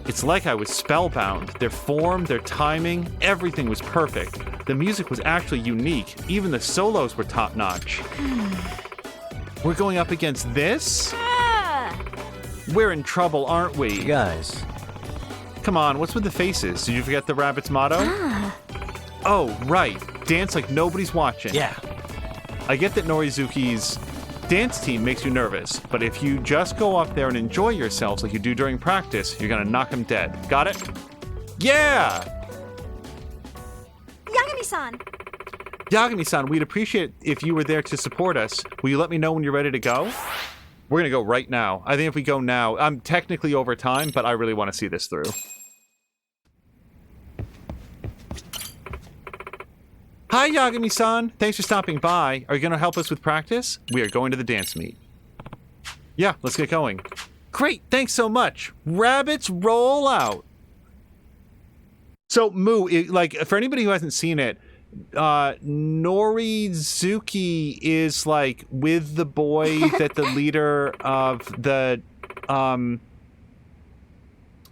Speaker 1: It's like I was spellbound. Their form, their timing, everything was perfect. The music was actually unique. Even the solos were top-notch. We're going up against this? We're in trouble, aren't we?
Speaker 3: Guys.
Speaker 1: Come on, what's with the faces? Did you forget the rabbit's motto? Oh, right. Dance like nobody's watching.
Speaker 7: Yeah.
Speaker 1: I get that Norizuki's dance team makes you nervous, but if you just go up there and enjoy yourselves like you do during practice, you're gonna knock them dead. Got it? Yeah!
Speaker 8: Yagami-san.
Speaker 1: Yagami-san, we'd appreciate it if you were there to support us. Will you let me know when you're ready to go? We're gonna go right now. I think if we go now, I'm technically over time, but I really want to see this through. Hi, Yagami-san. Thanks for stopping by. Are you gonna help us with practice? We are going to the dance meet. Yeah, let's get going. Great, thanks so much. Rabbits roll out. So, Moo, for anybody who hasn't seen it, Norizuki is like with the boy that the leader of the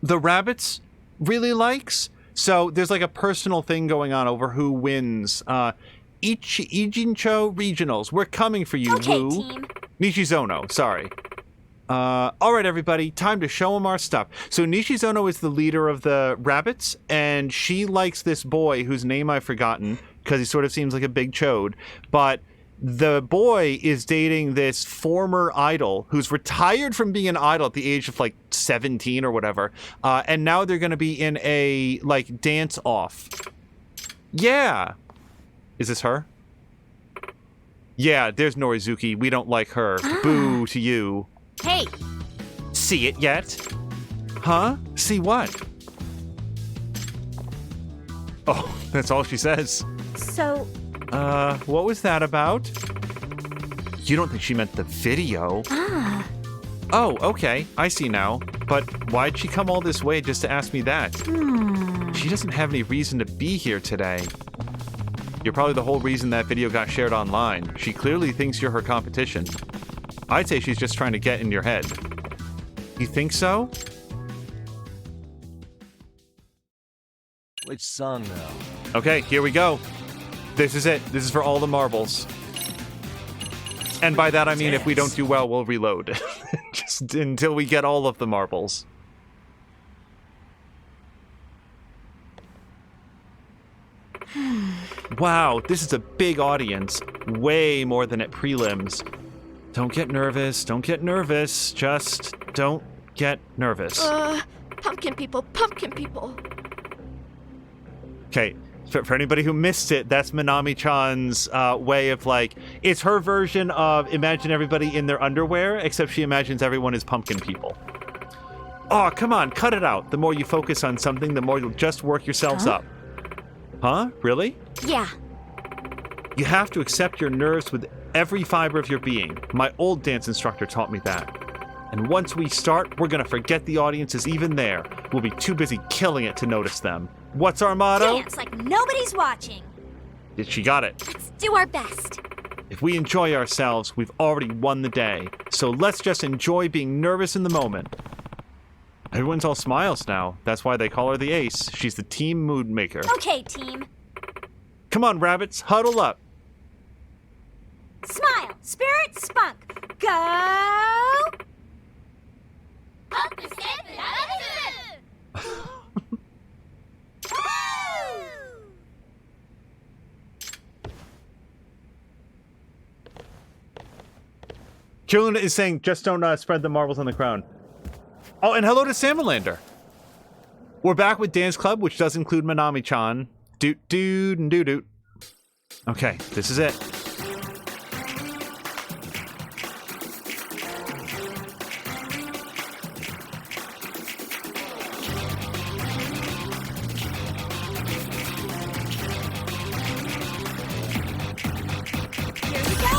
Speaker 1: rabbits really likes. So there's like a personal thing going on over who wins. Ijincho Regionals, we're coming for you,
Speaker 8: Okay,
Speaker 1: Woo.
Speaker 8: team.
Speaker 1: Nishizono, sorry. All right, everybody, time to show them our stuff. So Nishizono is the leader of the rabbits, and she likes this boy whose name I've forgotten because he sort of seems like a big chode. But the boy is dating this former idol who's retired from being an idol at the age of like 17 or whatever. And now they're going to be in a like dance off. Yeah. Is this her? Yeah, there's Norizuki. We don't like her. Boo to you.
Speaker 8: Hey,
Speaker 1: See it yet? Huh? See what? Oh, that's all she says.
Speaker 8: so
Speaker 1: What was that about? You don't think she meant the video? Oh, okay. I see now. But why'd she come all this way just to ask me that? She doesn't have any reason to be here today. You're probably the whole reason that video got shared online. She clearly thinks you're her competition. I'd say she's just trying to get in your head. You think so?
Speaker 3: Which song now?
Speaker 1: Okay, here we go. This is it. This is for all the marbles. And by that I mean if we don't do well, we'll reload. Just until we get all of the marbles. Wow, this is a big audience. Way more than at prelims. Don't get nervous. Don't get nervous. Just don't get nervous.
Speaker 8: pumpkin people, pumpkin people.
Speaker 1: Okay, for anybody who missed it, that's Minami-chan's way of like, it's her version of imagine everybody in their underwear, except she imagines everyone is pumpkin people. Oh, come on, cut it out. The more you focus on something, the more you'll just work yourselves up. Huh? Really?
Speaker 8: Yeah.
Speaker 1: You have to accept your nerves with every fiber of your being. My old dance instructor taught me that. And once we start, we're gonna forget the audience is even there. We'll be too busy killing it to notice them. What's our motto?
Speaker 8: Dance like nobody's watching.
Speaker 1: She got it.
Speaker 8: Let's do our best.
Speaker 1: If we enjoy ourselves, we've already won the day. So let's just enjoy being nervous in the moment. Everyone's all smiles now. That's why they call her the ace. She's the team mood maker.
Speaker 8: Okay, team.
Speaker 1: Come on, rabbits, huddle up.
Speaker 8: Smile, spirit, spunk. Go!
Speaker 1: Kirlin is saying, just don't spread the marbles on the crown. Oh, and hello to Salmalander. We're back with Dance Club, which does include Minami-chan. Doot, doot, and doot, doot. Okay, this is it.
Speaker 8: Here we go.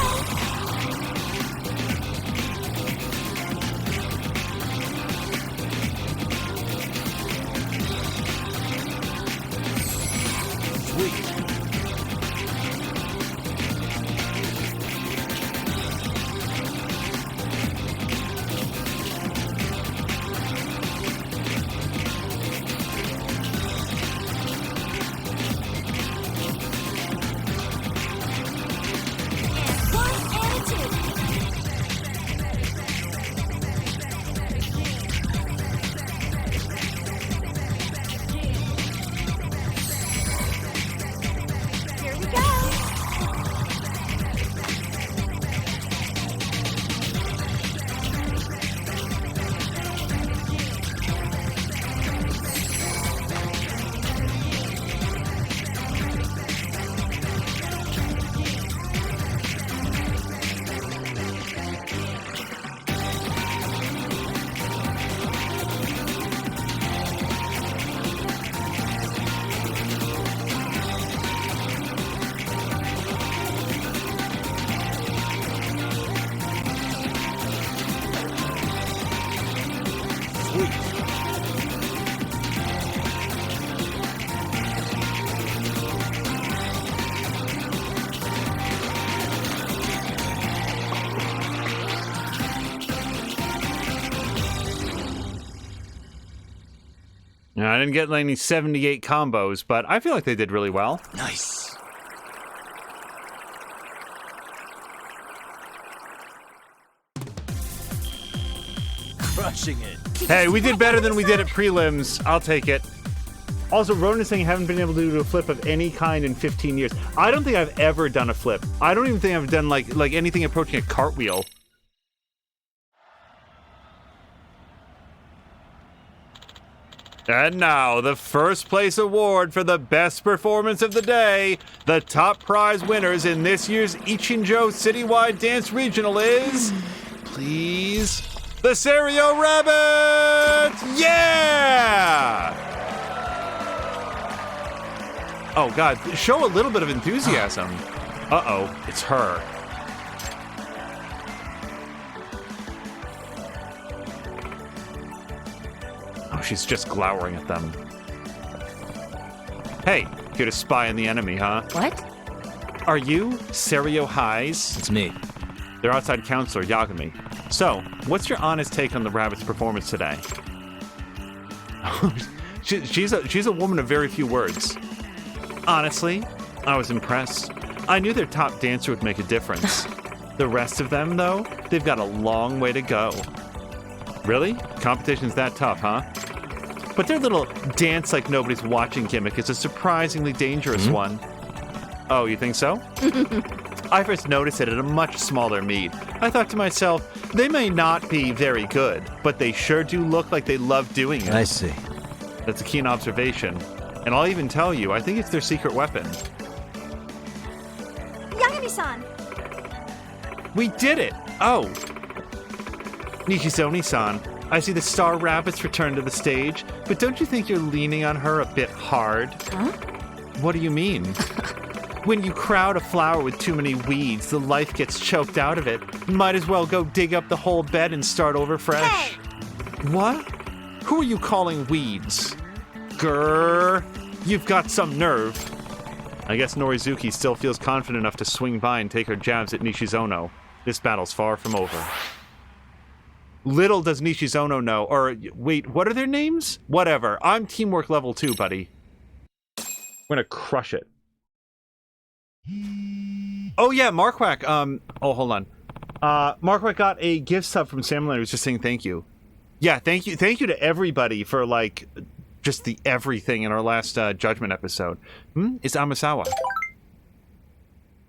Speaker 1: I didn't get any 78 combos, but I feel like they did really well.
Speaker 11: Nice. Crushing it.
Speaker 1: Hey, we did better than we did at prelims. I'll take it. Also, Ronan is saying haven't been able to do a flip of any kind in 15 years. I don't think I've ever done a flip. I don't even think I've done like anything approaching a cartwheel. And now, the first place award for the best performance of the day. The top prize winners in this year's Ichinjo Citywide Dance Regional is... Please... The Serio Rabbit! Yeah! Oh, God. Show a little bit of enthusiasm. Uh-oh. It's her. Oh, she's just glowering at them. Hey, here to spy on the enemy, huh?
Speaker 4: What?
Speaker 1: Are you Serio Highs?
Speaker 9: It's me.
Speaker 1: Their outside counselor, Yagami. So, what's your honest take on the Rabbit's performance today? She's a woman of very few words. Honestly, I was impressed. I knew their top dancer would make a difference. The rest of them, though, they've got a long way to go. Really? Competition's that tough, huh? But their little dance like nobody's watching gimmick is a surprisingly dangerous one. Oh, you think so? I first noticed it at a much smaller meet. I thought to myself, they may not be very good, but they sure do look like they love doing it.
Speaker 3: I see.
Speaker 1: That's a keen observation. And I'll even tell you, I think it's their secret weapon.
Speaker 8: Yagami-san!
Speaker 1: We did it! Oh. Nishizone-san, I see the Star Rabbits return to the stage, but don't you think you're leaning on her a bit hard?
Speaker 4: Huh?
Speaker 1: What do you mean? When you crowd a flower with too many weeds, the life gets choked out of it. Might as well go dig up the whole bed and start over fresh.
Speaker 8: Hey!
Speaker 1: What? Who are you calling weeds? Grrr. You've got some nerve. I guess Norizuki still feels confident enough to swing by and take her jabs at Nishizono. This battle's far from over. Little does Nishizono know, or wait, what are their names? Whatever. I'm teamwork level 2, buddy. We're gonna crush it. Oh yeah, Markwhack. Oh, hold on. Markwhack got a gift sub from Samuel who was just saying thank you. Yeah, thank you to everybody for like just the everything in our last Judgment episode. It's Amasawa.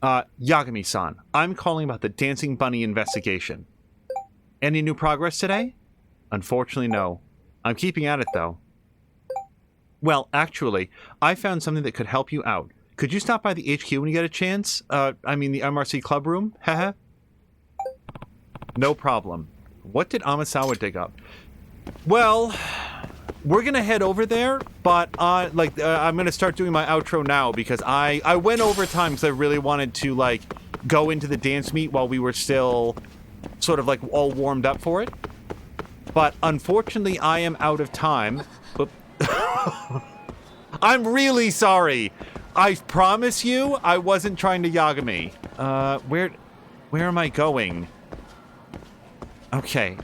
Speaker 1: Yagami-san, I'm calling about the Dancing Bunny investigation. Any new progress today? Unfortunately, no. I'm keeping at it, though. Well, actually, I found something that could help you out. Could you stop by the HQ when you get a chance? I mean the MRC club room? Haha. No problem. What did Amasawa dig up? Well, we're gonna head over there, but I'm gonna start doing my outro now because I went over time because I really wanted to like go into the dance meet while we were still sort of like all warmed up for it. But unfortunately, I am out of time. I'm really sorry. I promise you, I wasn't trying to Yagami. Where am I going? Okay.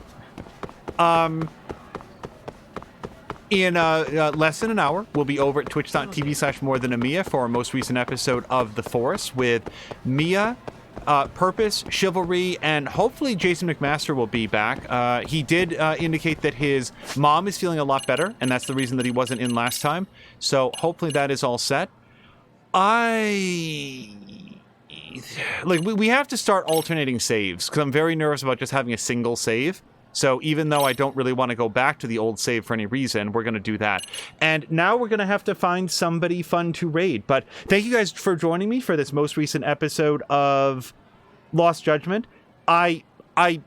Speaker 1: In less than an hour, we'll be over at twitch.tv/morethanamia for our most recent episode of The Forest with Mia, Purpose, Chivalry, and hopefully Jason McMaster will be back. He did indicate that his mom is feeling a lot better, and that's the reason that he wasn't in last time. So hopefully that is all set. We have to start alternating saves because I'm very nervous about just having a single save. So even though I don't really want to go back to the old save for any reason, we're going to do that. And now we're going to have to find somebody fun to raid. But thank you guys for joining me for this most recent episode of Lost Judgment. I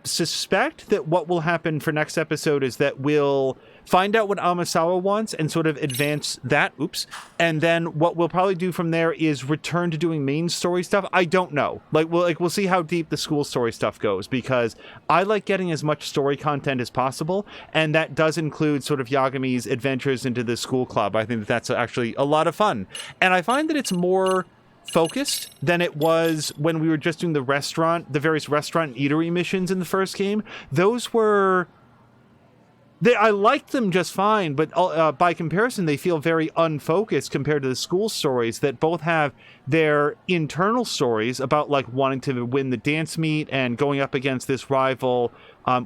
Speaker 1: suspect that what will happen for next episode is that we'll find out what Amasawa wants and sort of advance that. Oops. And then what we'll probably do from there is return to doing main story stuff. I don't know. We'll see how deep the school story stuff goes because I like getting as much story content as possible. And that does include sort of Yagami's adventures into the school club. I think that's actually a lot of fun. And I find that it's more focused than it was when we were just doing the various restaurant and eatery missions in the first game. Those were I liked them just fine, but by comparison, they feel very unfocused compared to the school stories that both have their internal stories about like wanting to win the dance meet and going up against this rival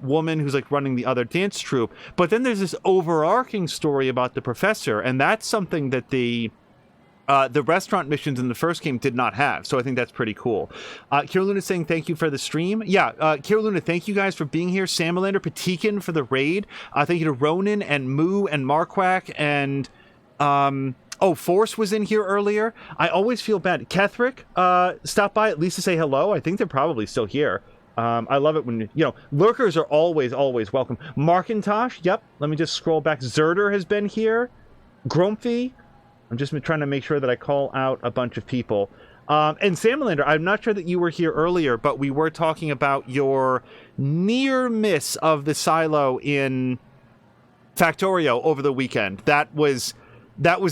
Speaker 1: woman who's like running the other dance troupe. But then there's this overarching story about the professor, and that's something that the restaurant missions in the first game did not have. So I think that's pretty cool. Kira Luna saying thank you for the stream. Yeah, Kira Luna, thank you guys for being here. Samalander, Patikin for the raid. Thank you to Ronan and Moo and Marquack and... Force was in here earlier. I always feel bad. Kethrick stopped by at least to say hello. I think they're probably still here. I love it when, lurkers are always, always welcome. Markintosh, yep. Let me just scroll back. Zerder has been here. Grumpy. I'm just trying to make sure that I call out a bunch of people. And Samalander, I'm not sure that you were here earlier, but we were talking about your near miss of the silo in Factorio over the weekend. That was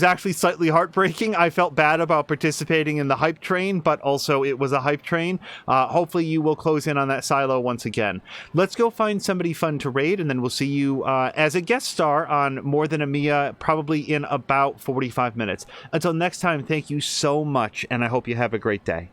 Speaker 1: actually slightly heartbreaking. I felt bad about participating in the hype train, but also it was a hype train. Hopefully you will close in on that silo once again. Let's go find somebody fun to raid, and then we'll see you as a guest star on More Than a Mia, probably in about 45 minutes. Until next time, thank you so much, and I hope you have a great day.